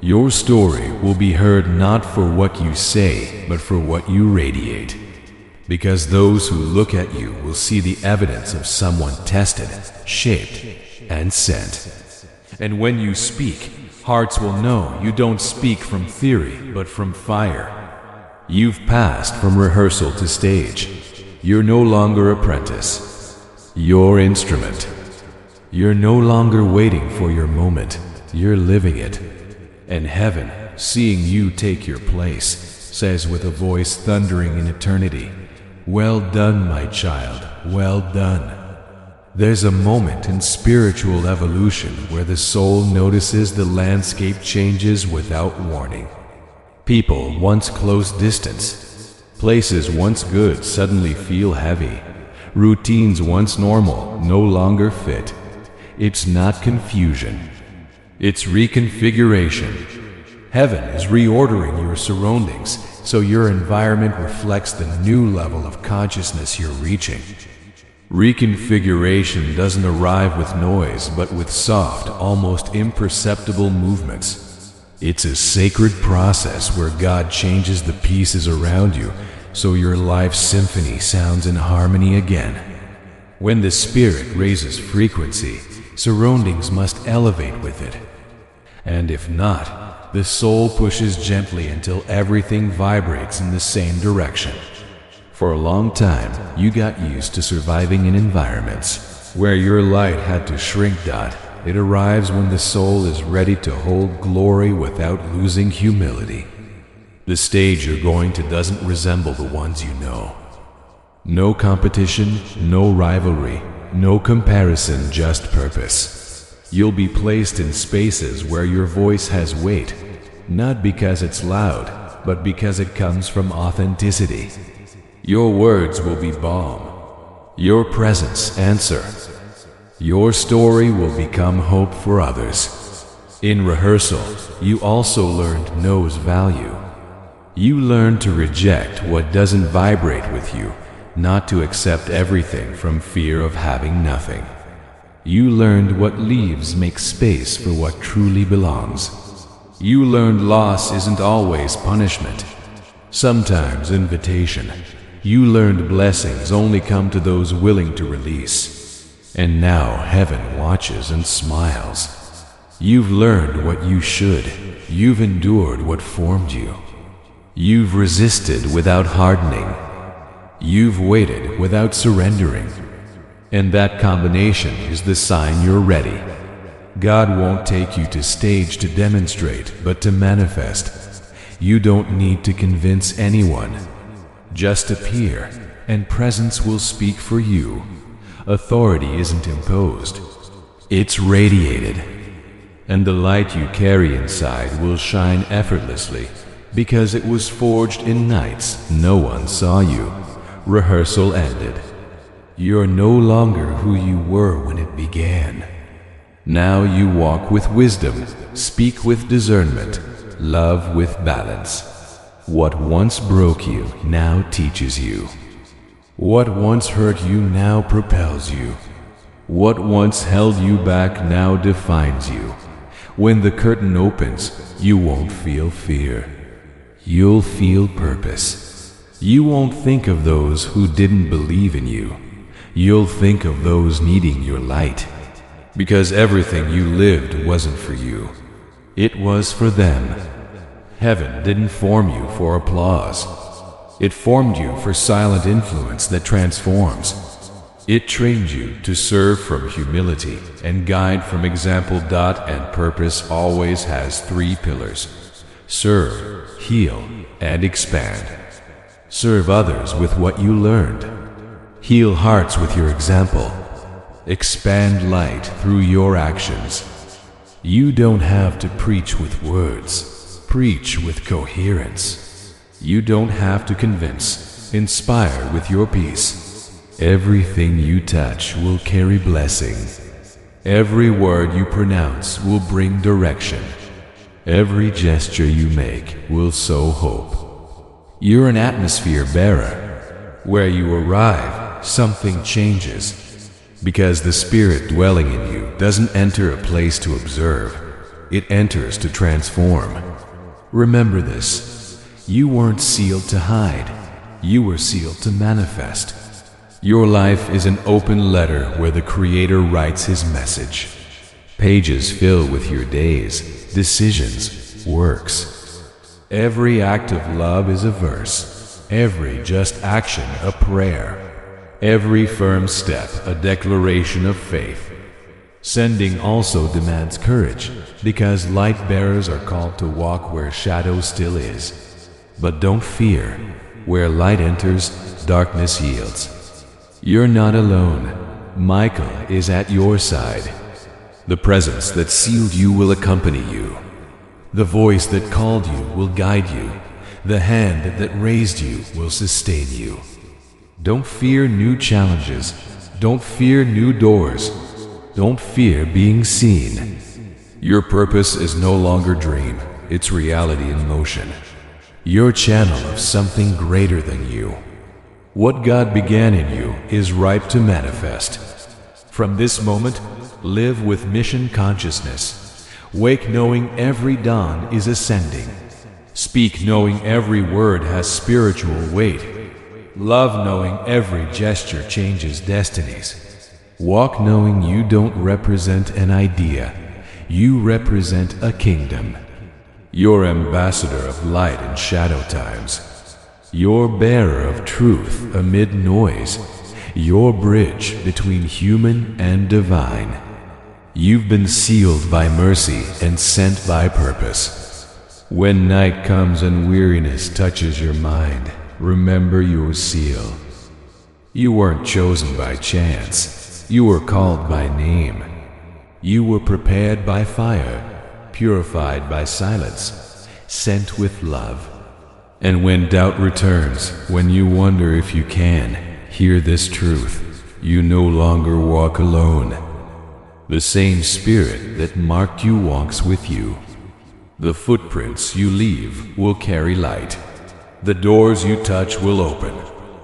Speaker 1: Your story will be heard not for what you say, but for what you radiate. because those who look at you will see the evidence of someone tested, shaped, and sent. And when you speak, hearts will know you don't speak from theory, but from fire. You've passed from rehearsal to stage. You're no longer apprentice. You're instrument. You're no longer waiting for your moment. You're living it. And heaven, seeing you take your place, says with a voice thundering in eternity, "Well done, my child, well done." There's a moment in spiritual evolution where the soul notices the landscape changes without warning. People once close distance. Places once good suddenly feel heavy. Routines once normal no longer fit. It's not confusion. It's reconfiguration. Heaven is reordering your surroundings so your environment reflects the new level of consciousness you're reaching. Reconfiguration doesn't arrive with noise, but with soft, almost imperceptible movements. It's a sacred process where God changes the pieces around you so your life's symphony sounds in harmony again. When the spirit raises frequency, surroundings must elevate with it. And if not, the soul pushes gently until everything vibrates in the same direction. For a long time, you got used to surviving in environments where your light had to shrink. It arrives when the soul is ready to hold glory without losing humility. The stage you're going to doesn't resemble the ones you know. No competition, no rivalry, no comparison, just purpose. You'll be placed in spaces where your voice has weight, not because it's loud, but because it comes from authenticity. Your words will be balm. Your presence answer. Your story will become hope for others. In rehearsal, you also learned no's value. You learned to reject what doesn't vibrate with you, not to accept everything from fear of having nothing. You learned what leaves make space for what truly belongs. You learned loss isn't always punishment, sometimes invitation. You learned blessings only come to those willing to release. And now heaven watches and smiles. You've learned what you should. You've endured what formed you. You've resisted without hardening. You've waited without surrendering. And that combination is the sign you're ready. God won't take you to stage to demonstrate, but to manifest. You don't need to convince anyone. Just appear, and presence will speak for you. Authority isn't imposed. It's radiated. And the light you carry inside will shine effortlessly, because it was forged in nights no one saw you. Rehearsal ended. You're no longer who you were when it began. Now you walk with wisdom, speak with discernment, love with balance. What once broke you now teaches you. What once hurt you now propels you. What once held you back now defines you. When the curtain opens, you won't feel fear. You'll feel purpose. You won't think of those who didn't believe in you. You'll think of those needing your light. Because everything you lived wasn't for you. It was for them. Heaven didn't form you for applause. It formed you for silent influence that transforms. It trained you to serve from humility and guide from example. And purpose always has 3 pillars: serve, heal, and expand. Serve others with what you learned. Heal hearts with your example. Expand light through your actions. You don't have to preach with words. Preach with coherence. You don't have to convince. Inspire with your peace. Everything you touch will carry blessing. Every word you pronounce will bring direction. Every gesture you make will sow hope. You're an atmosphere bearer. Where you arrive, something changes. Because the spirit dwelling in you doesn't enter a place to observe. It enters to transform. Remember this. You weren't sealed to hide. you were sealed to manifest. Your life is an open letter where the Creator writes His message. Pages fill with your days, decisions, works. Every act of love is a verse, every just action a prayer, every firm step a declaration of faith. Sending also demands courage, because light bearers are called to walk where shadow still is. But don't fear, where light enters, darkness yields. You're not alone. Michael is at your side. The presence that sealed you will accompany you. The voice that called you will guide you. The hand that raised you will sustain you. Don't fear new challenges. Don't fear new doors. Don't fear being seen. Your purpose is no longer dream. It's reality in motion. You're channel of something greater than you. What God began in you is ripe to manifest. From this moment, live with mission consciousness. Wake knowing every dawn is ascending. Speak knowing every word has spiritual weight. Love knowing every gesture changes destinies. Walk knowing you don't represent an idea. You represent a kingdom. You're ambassador of light in shadow times. You're bearer of truth amid noise. Your bridge between human and divine. You've been sealed by mercy and sent by purpose. When night comes and weariness touches your mind, remember your seal. You weren't chosen by chance. You were called by name. You were prepared by fire, purified by silence, sent with love. And when doubt returns, when you wonder if you can, hear this truth: you no longer walk alone. The same Spirit that marked you walks with you. The footprints you leave will carry light. The doors you touch will open.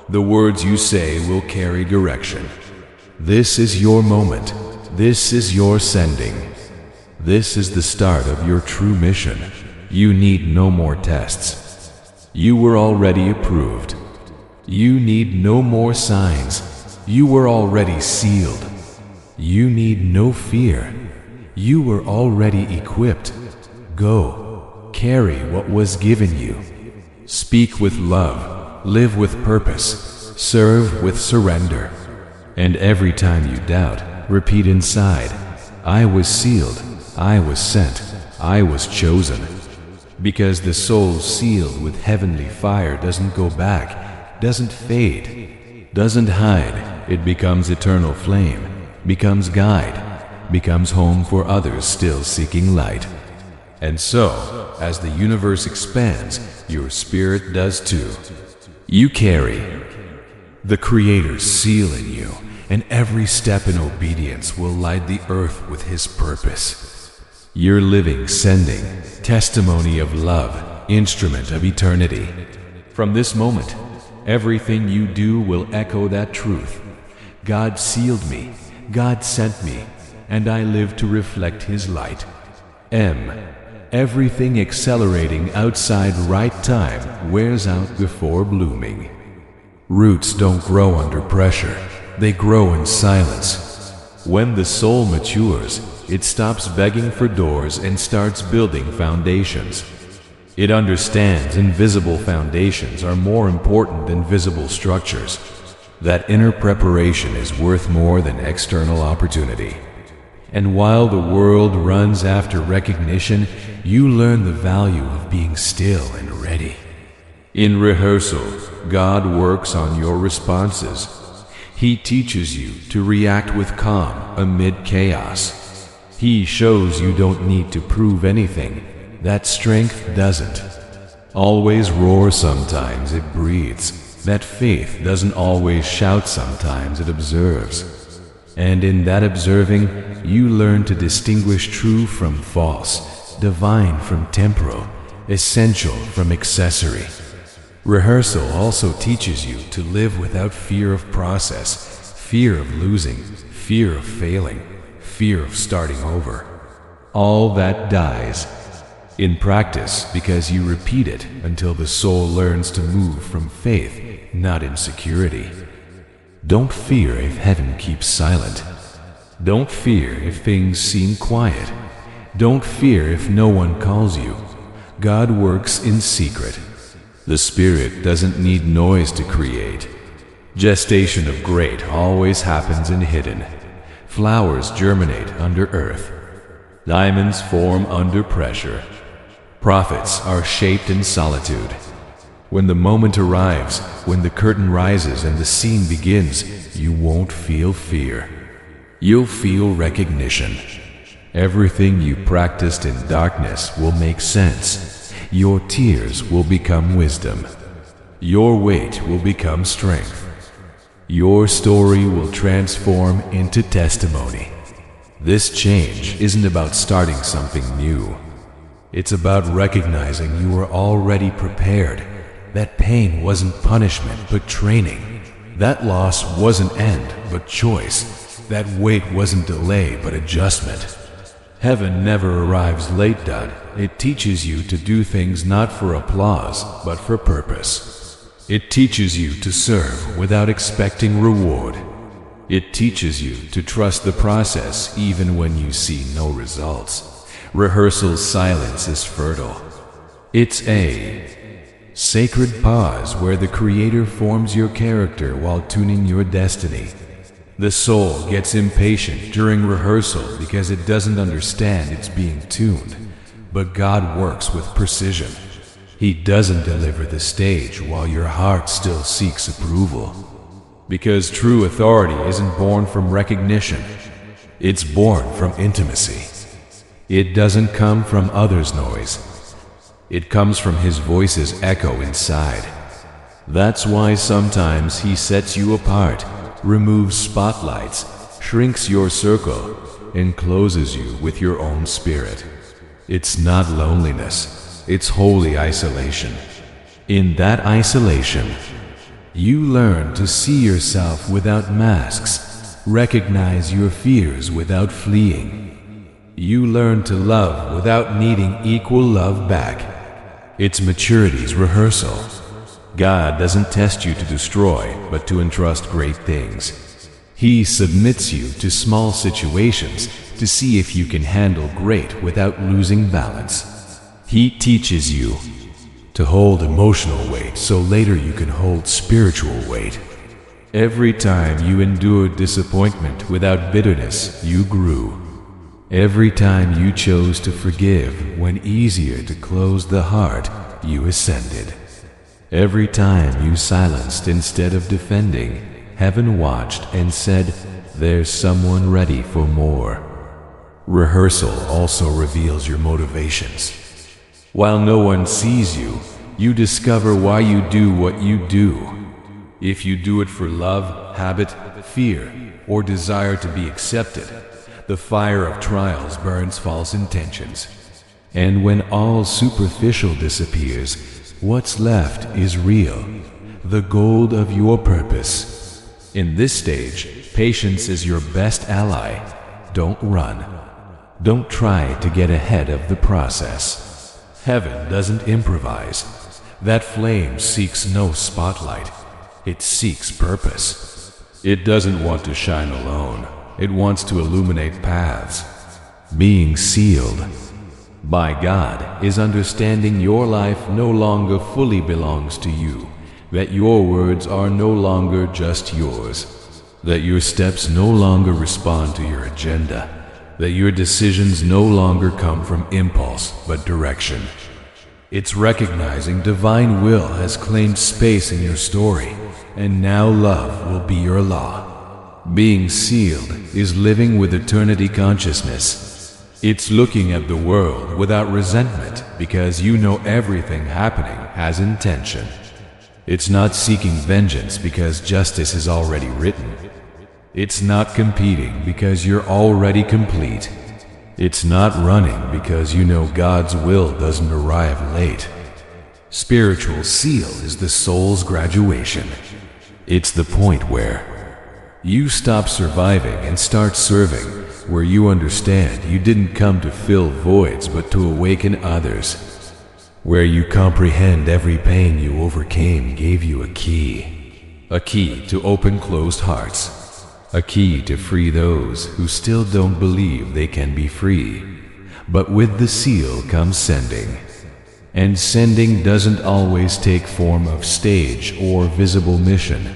Speaker 1: The words you say will carry direction. This is your moment. This is your sending. This is the start of your true mission. You need no more tests. You were already approved. You need no more signs. You were already sealed. You need no fear. You were already equipped. Go, carry what was given you. Speak with love, live with purpose, serve with surrender. And every time you doubt, repeat inside, I was sealed, I was sent, I was chosen. Because the soul sealed with heavenly fire doesn't go back, doesn't fade, doesn't hide. It becomes eternal flame, becomes guide, becomes home for others still seeking light. And so, as the universe expands, your spirit does too. You carry the Creator's seal in you, and every step in obedience will light the earth with His purpose. You're living, sending, testimony of love, instrument of eternity. From this moment, everything you do will echo that truth. God sealed me, God sent me, and I live to reflect His light. Everything accelerating outside right time wears out before blooming. Roots don't grow under pressure, they grow in silence. When the soul matures, it stops begging for doors and starts building foundations. It understands invisible foundations are more important than visible structures. That inner preparation is worth more than external opportunity. And while the world runs after recognition, you learn the value of being still and ready. In rehearsal, God works on your responses. He teaches you to react with calm amid chaos. He shows you don't need to prove anything, that strength doesn't always roar, sometimes it breathes, that faith doesn't always shout, sometimes it observes. And in that observing, you learn to distinguish true from false, divine from temporal, essential from accessory. Rehearsal also teaches you to live without fear of process, fear of losing, fear of failing, fear of starting over. All that dies in practice because you repeat it until the soul learns to move from faith not insecurity. Don't fear if heaven keeps silent. Don't fear if things seem quiet. Don't fear if no one calls you. God works in secret. The Spirit doesn't need noise to create. Gestation of great always happens in hidden. Flowers germinate under earth. Diamonds form under pressure. Prophets are shaped in solitude. When the moment arrives, when the curtain rises and the scene begins, you won't feel fear. You'll feel recognition. Everything you practiced in darkness will make sense. Your tears will become wisdom. Your weight will become strength. Your story will transform into testimony. This change isn't about starting something new. It's about recognizing you were already prepared. That pain wasn't punishment, but training. That loss wasn't end, but choice. That wait wasn't delay, but adjustment. Heaven never arrives late, Dad. It teaches you to do things not for applause, but for purpose. It teaches you to serve without expecting reward. It teaches you to trust the process even when you see no results. Rehearsal's silence is fertile. It's a sacred pause where the Creator forms your character while tuning your destiny. The soul gets impatient during rehearsal because it doesn't understand it's being tuned. But God works with precision. He doesn't deliver the stage while your heart still seeks approval. Because true authority isn't born from recognition. It's born from intimacy. It doesn't come from others' noise. It comes from His voice's echo inside. That's why sometimes He sets you apart, removes spotlights, shrinks your circle, and closes you with your own spirit. It's not loneliness, it's holy isolation. In that isolation, you learn to see yourself without masks, recognize your fears without fleeing. You learn to love without needing equal love back. It's maturity's rehearsal. God doesn't test you to destroy, but to entrust great things. He submits you to small situations to see if you can handle great without losing balance. He teaches you to hold emotional weight so later you can hold spiritual weight. Every time you endured disappointment without bitterness, you grew. Every time you chose to forgive when easier to close the heart, you ascended. Every time you silenced instead of defending, heaven watched and said, "There's someone ready for more." Rehearsal also reveals your motivations. While no one sees you, you discover why you do what you do. If you do it for love, habit, fear, or desire to be accepted, the fire of trials burns false intentions. And when all superficial disappears, what's left is real, the gold of your purpose. In this stage, patience is your best ally. Don't run. Don't try to get ahead of the process. Heaven doesn't improvise. That flame seeks no spotlight. It seeks purpose. It doesn't want to shine alone. It wants to illuminate paths. Being sealed by God is understanding your life no longer fully belongs to you, that your words are no longer just yours, that your steps no longer respond to your agenda, that your decisions no longer come from impulse but direction. It's recognizing divine will has claimed space in your story, and now love will be your law. Being sealed is living with eternity consciousness. It's looking at the world without resentment because you know everything happening has intention. It's not seeking vengeance because justice is already written. It's not competing because you're already complete. It's not running because you know God's will doesn't arrive late. Spiritual seal is the soul's graduation. It's the point where you stop surviving and start serving, where you understand you didn't come to fill voids but to awaken others, where you comprehend every pain you overcame gave you a key. a key to open closed hearts, a key to free those who still don't believe they can be free. But with the seal comes sending. And sending doesn't always take form of stage or visible mission.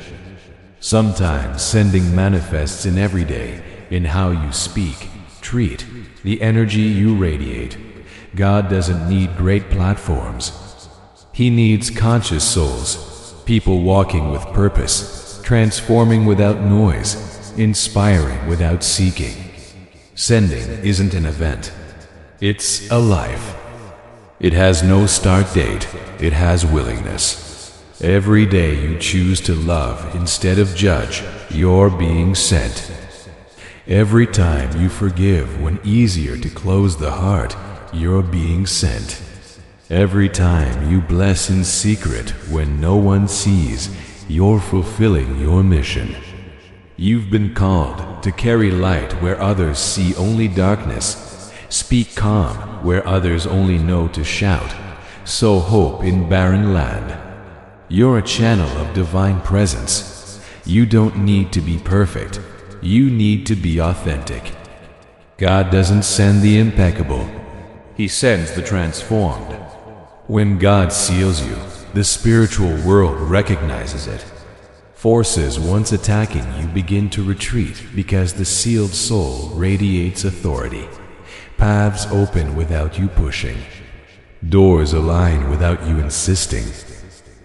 Speaker 1: Sometimes sending manifests in everyday, in how you speak, treat, the energy you radiate. God doesn't need great platforms. He needs conscious souls, people walking with purpose, transforming without noise, inspiring without seeking. Sending isn't an event. It's a life. It has no start date. It has willingness. Every day you choose to love instead of judge, you're being sent. Every time you forgive when easier to close the heart, you're being sent. Every time you bless in secret when no one sees, you're fulfilling your mission. You've been called to carry light where others see only darkness, speak calm where others only know to shout, sow hope in barren land. You're a channel of divine presence. You don't need to be perfect. You need to be authentic. God doesn't send the impeccable. He sends the transformed. When God seals you, the spiritual world recognizes it. Forces once attacking you begin to retreat because the sealed soul radiates authority. Paths open without you pushing. Doors align without you insisting.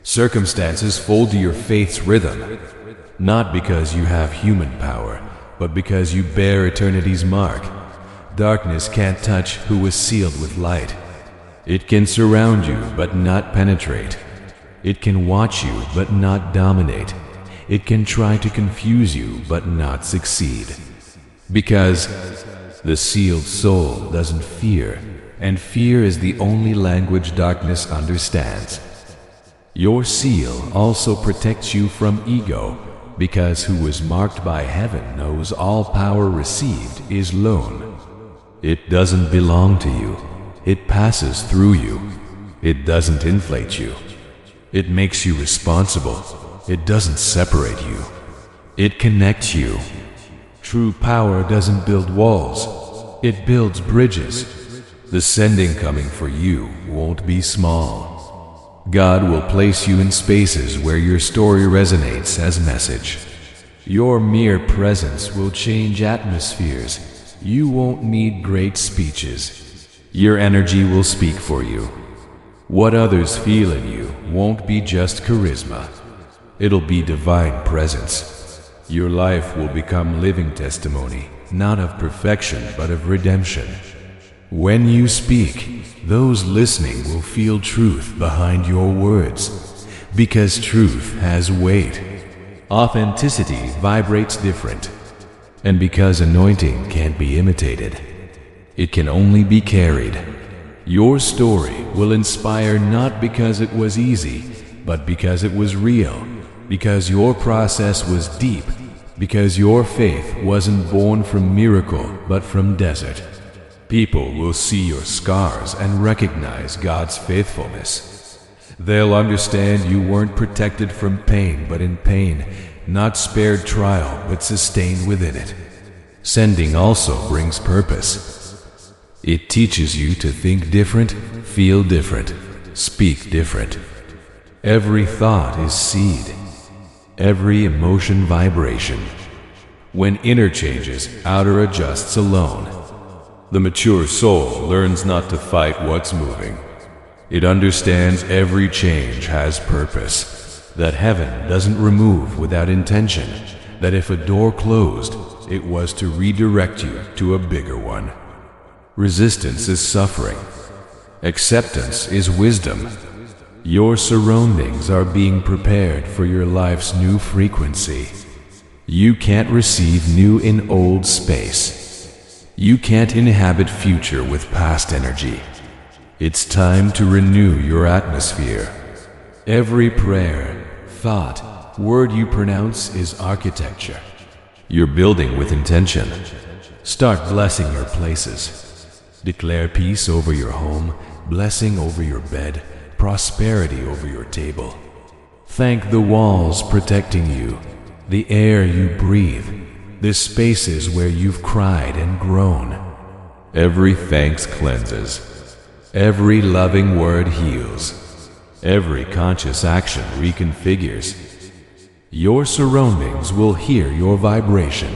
Speaker 1: Circumstances fold to your faith's rhythm, not because you have human power, but because you bear eternity's mark. Darkness can't touch who was sealed with light. It can surround you, but not penetrate. It can watch you, but not dominate. It can try to confuse you, but not succeed. Because the sealed soul doesn't fear, and fear is the only language darkness understands. Your seal also protects you from ego, because who was marked by heaven knows all power received is loan. It doesn't belong to you. It passes through you. It doesn't inflate you. It makes you responsible. It doesn't separate you. It connects you. True power doesn't build walls. It builds bridges. The sending coming for you won't be small. God will place you in spaces where your story resonates as message. Your mere presence will change atmospheres. You won't need great speeches. Your energy will speak for you. What others feel in you won't be just charisma. It'll be divine presence. Your life will become living testimony, not of perfection, but of redemption. When you speak, those listening will feel truth behind your words, because truth has weight. Authenticity vibrates different, and because anointing can't be imitated, it can only be carried. Your story will inspire not because it was easy, but because it was real, because your process was deep, because your faith wasn't born from miracle, but from desert. People will see your scars and recognize God's faithfulness. They'll understand you weren't protected from pain, but in pain, not spared trial, but sustained within it. Sending also brings purpose. It teaches you to think different, feel different, speak different. Every thought is seed. Every emotion vibration. When inner changes, outer adjusts alone. The mature soul learns not to fight what's moving. It understands every change has purpose, that heaven doesn't remove without intention, that if a door closed, it was to redirect you to a bigger one. Resistance is suffering. Acceptance is wisdom. Your surroundings are being prepared for your life's new frequency. You can't receive new in old space. You can't inhabit future with past energy. It's time to renew your atmosphere. Every prayer, thought, word you pronounce is architecture. You're building with intention. Start blessing your places. Declare peace over your home, blessing over your bed, prosperity over your table. Thank the walls protecting you, the air you breathe, the spaces where you've cried and grown. Every thanks cleanses. Every loving word heals. Every conscious action reconfigures. Your surroundings will hear your vibration.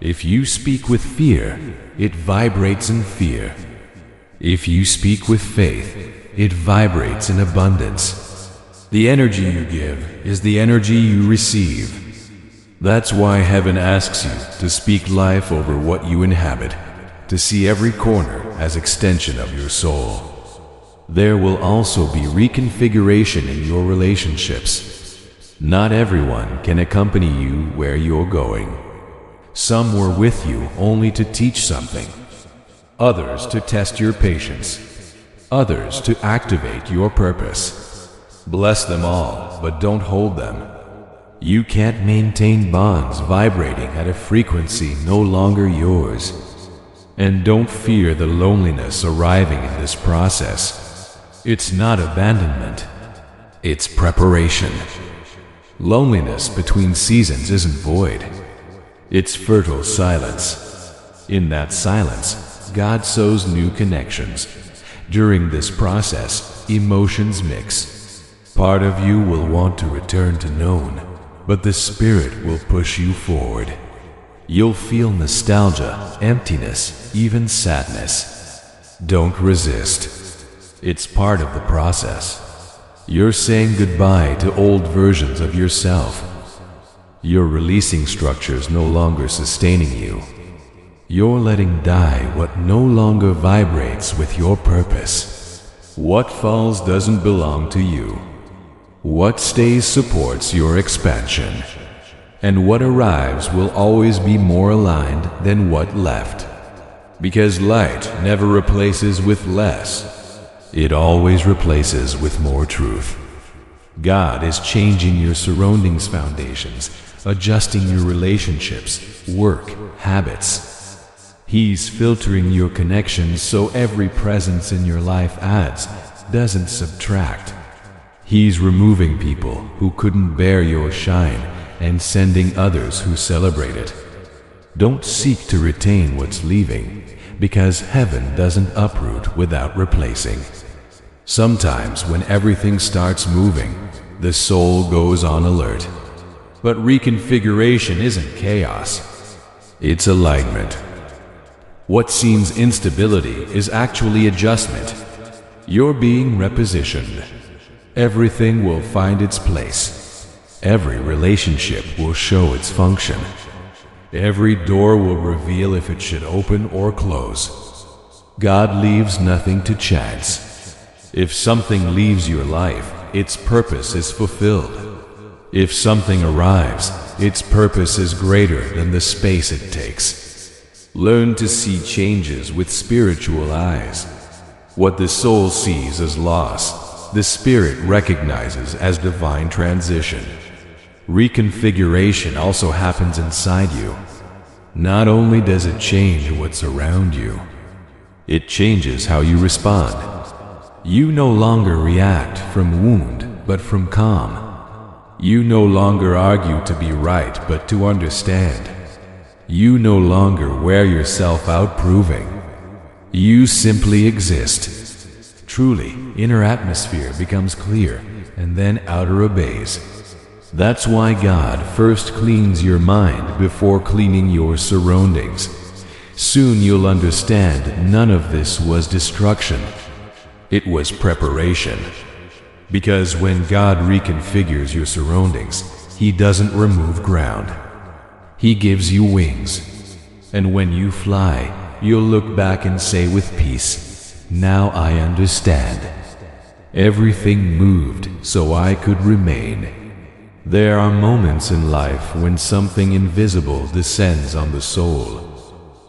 Speaker 1: If you speak with fear, it vibrates in fear. If you speak with faith, it vibrates in abundance. The energy you give is the energy you receive. That's why heaven asks you to speak life over what you inhabit, to see every corner as extension of your soul. There will also be reconfiguration in your relationships. Not everyone can accompany you where you're going. Some were with you only to teach something, others to test your patience, others to activate your purpose. Bless them all, but don't hold them. You can't maintain bonds vibrating at a frequency no longer yours. And don't fear the loneliness arriving in this process. It's not abandonment, it's preparation. Loneliness between seasons isn't void. It's fertile silence. In that silence, God sows new connections. During this process, emotions mix. Part of you will want to return to known, but the spirit will push you forward. You'll feel nostalgia, emptiness, even sadness. Don't resist. It's part of the process. You're saying goodbye to old versions of yourself. You're releasing structures no longer sustaining you. You're letting die what no longer vibrates with your purpose. What falls doesn't belong to you. What stays supports your expansion. And what arrives will always be more aligned than what left. Because light never replaces with less. It always replaces with more truth. God is changing your surroundings foundations, adjusting your relationships, work, habits. He's filtering your connections so every presence in your life adds, doesn't subtract. He's removing people who couldn't bear your shine and sending others who celebrate it. Don't seek to retain what's leaving, because heaven doesn't uproot without replacing. Sometimes when everything starts moving, the soul goes on alert. But reconfiguration isn't chaos. It's alignment. What seems instability is actually adjustment. You're being repositioned. Everything will find its place. Every relationship will show its function. Every door will reveal if it should open or close. God leaves nothing to chance. If something leaves your life, its purpose is fulfilled. If something arrives, its purpose is greater than the space it takes. Learn to see changes with spiritual eyes. What the soul sees as loss, the spirit recognizes as divine transition. Reconfiguration also happens inside you. Not only does it change what's around you, it changes how you respond. You no longer react from wound, but from calm. You no longer argue to be right, but to understand. You no longer wear yourself out proving. You simply exist. Truly, inner atmosphere becomes clear, and then outer obeys. That's why God first cleans your mind before cleaning your surroundings. Soon you'll understand none of this was destruction. It was preparation. Because when God reconfigures your surroundings, He doesn't remove ground. He gives you wings. And when you fly, you'll look back and say with peace, "Now I understand. Everything moved so I could remain." There are moments in life when something invisible descends on the soul.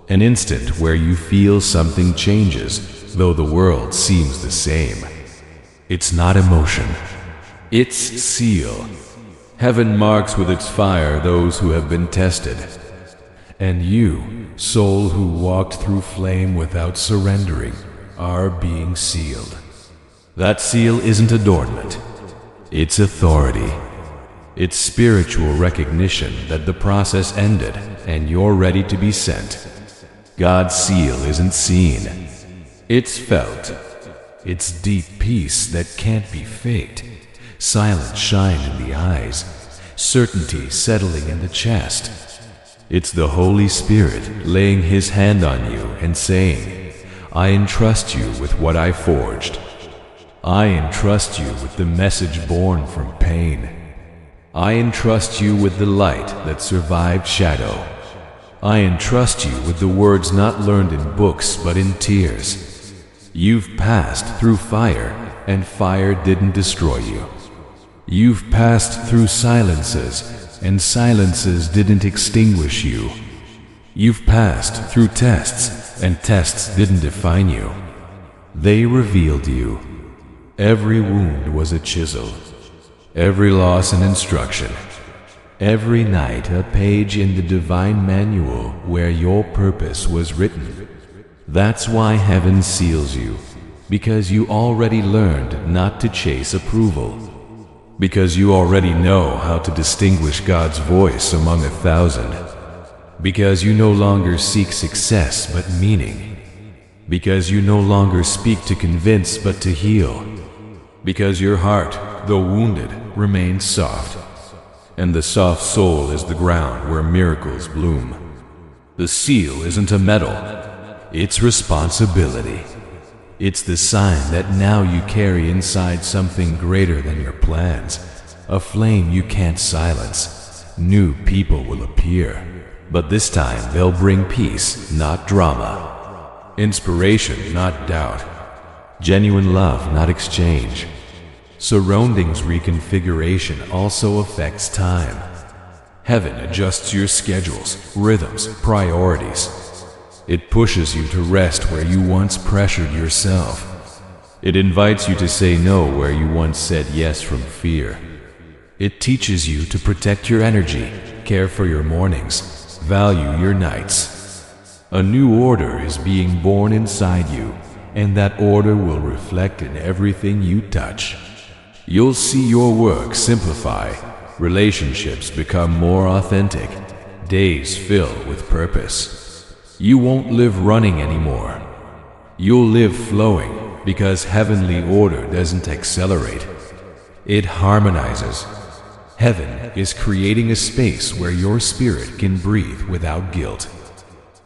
Speaker 1: An instant where you feel something changes, though the world seems the same. It's not emotion. It's seal. Heaven marks with its fire those who have been tested. And you, soul who walked through flame without surrendering, are being sealed. That seal isn't adornment. its authority, its spiritual recognition that the process ended and you're ready to be sent. God's seal isn't seen, it's felt. It's deep peace that can't be faked, silent shine in the eyes, certainty settling in the chest. It's the Holy Spirit laying His hand on you and saying, I entrust you with what I forged. I entrust you with the message born from pain. I entrust you with the light that survived shadow. I entrust you with the words not learned in books but in tears. You've passed through fire, and fire didn't destroy you. You've passed through silences, and silences didn't extinguish you. You've passed through tests, and tests didn't define you. They revealed you. Every wound was a chisel, every loss an instruction, every night a page in the divine manual where your purpose was written. That's why heaven seals you, because you already learned not to chase approval, because you already know how to distinguish God's voice among 1,000, because you no longer seek success but meaning, because you no longer speak to convince but to heal, because your heart, though wounded, remains soft, and the soft soul is the ground where miracles bloom. The seal isn't a medal, it's responsibility. It's the sign that now you carry inside something greater than your plans, a flame you can't silence. New people will appear, but this time they'll bring peace, not drama. Inspiration, not doubt. Genuine love, not exchange. Surroundings reconfiguration also affects time. Heaven adjusts your schedules, rhythms, priorities. It pushes you to rest where you once pressured yourself. It invites you to say no where you once said yes from fear. It teaches you to protect your energy, care for your mornings, value your nights. A new order is being born inside you, and that order will reflect in everything you touch. You'll see your work simplify, relationships become more authentic, days fill with purpose. You won't live running anymore. You'll live flowing, because heavenly order doesn't accelerate. It harmonizes. Heaven is creating a space where your spirit can breathe without guilt.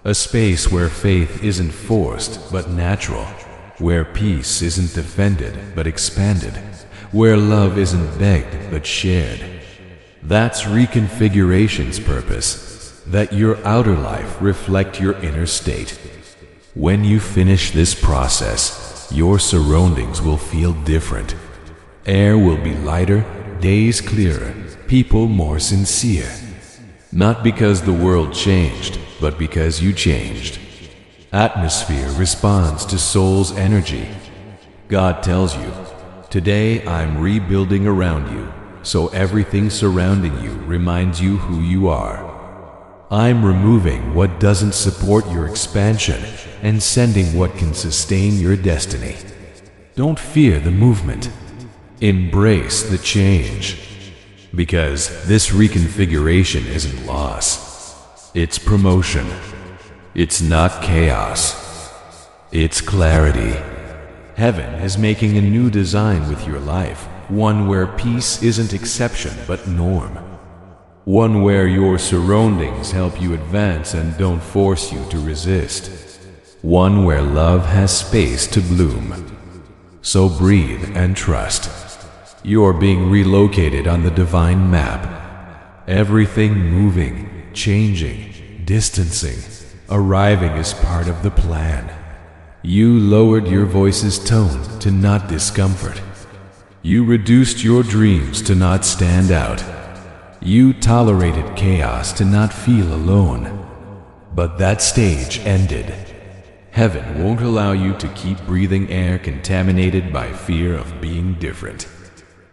Speaker 1: A space where faith isn't forced but natural, where peace isn't defended but expanded, where love isn't begged but shared. That's reconfiguration's purpose. That your outer life reflect your inner state. When you finish this process, your surroundings will feel different. Air will be lighter, days clearer, people more sincere. Not because the world changed, but because you changed. Atmosphere responds to soul's energy. God tells you, today I'm rebuilding around you, so everything surrounding you reminds you who you are. I'm removing what doesn't support your expansion and sending what can sustain your destiny. Don't fear the movement. Embrace the change. Because this reconfiguration isn't loss. It's promotion. It's not chaos. It's clarity. Heaven is making a new design with your life, one where peace isn't exception but norm. One where your surroundings help you advance and don't force you to resist. One where love has space to bloom. So breathe and trust. You're being relocated on the divine map. Everything moving, changing, distancing, arriving is part of the plan. You lowered your voice's tone to not discomfort. You reduced your dreams to not stand out. You tolerated chaos to not feel alone. But that stage ended. Heaven won't allow you to keep breathing air contaminated by fear of being different.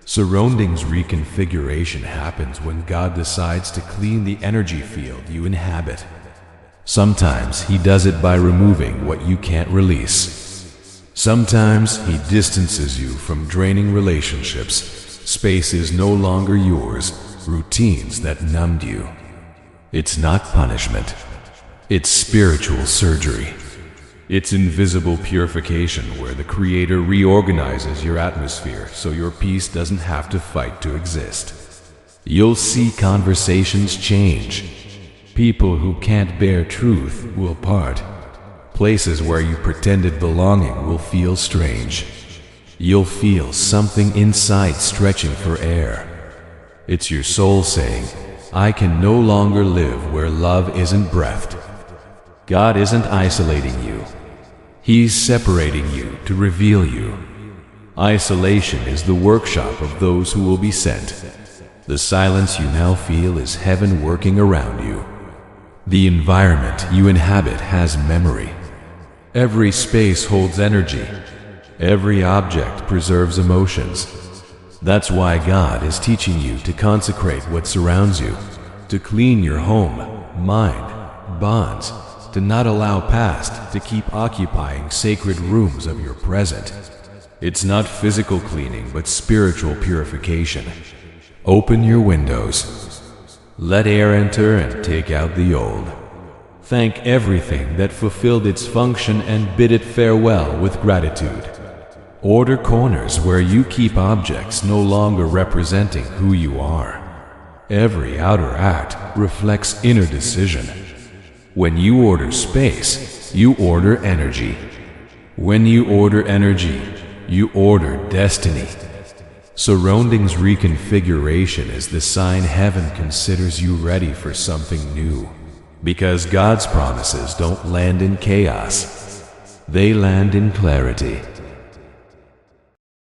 Speaker 1: Surroundings reconfiguration happens when God decides to clean the energy field you inhabit. Sometimes He does it by removing what you can't release. Sometimes He distances you from draining relationships Space is no longer yours, routines that numbed you. It's not punishment. It's spiritual surgery. It's invisible purification where the Creator reorganizes your atmosphere so your peace doesn't have to fight to exist. You'll see conversations change. People who can't bear truth will part. Places where you pretended belonging will feel strange. You'll feel something inside stretching for air. It's your soul saying, I can no longer live where love isn't breathed. God isn't isolating you. He's separating you to reveal you. Isolation is the workshop of those who will be sent. The silence you now feel is heaven working around you. The environment you inhabit has memory. Every space holds energy. Every object preserves emotions. That's why God is teaching you to consecrate what surrounds you, to clean your home, mind, bonds, to not allow past to keep occupying sacred rooms of your present. It's not physical cleaning, but spiritual purification. Open your windows. Let air enter and take out the old. Thank everything that fulfilled its function and bid it farewell with gratitude. Order corners where you keep objects no longer representing who you are. Every outer act reflects inner decision. When you order space, you order energy. When you order energy, you order destiny. Surroundings reconfiguration is the sign heaven considers you ready for something new. Because God's promises don't land in chaos. They land in clarity.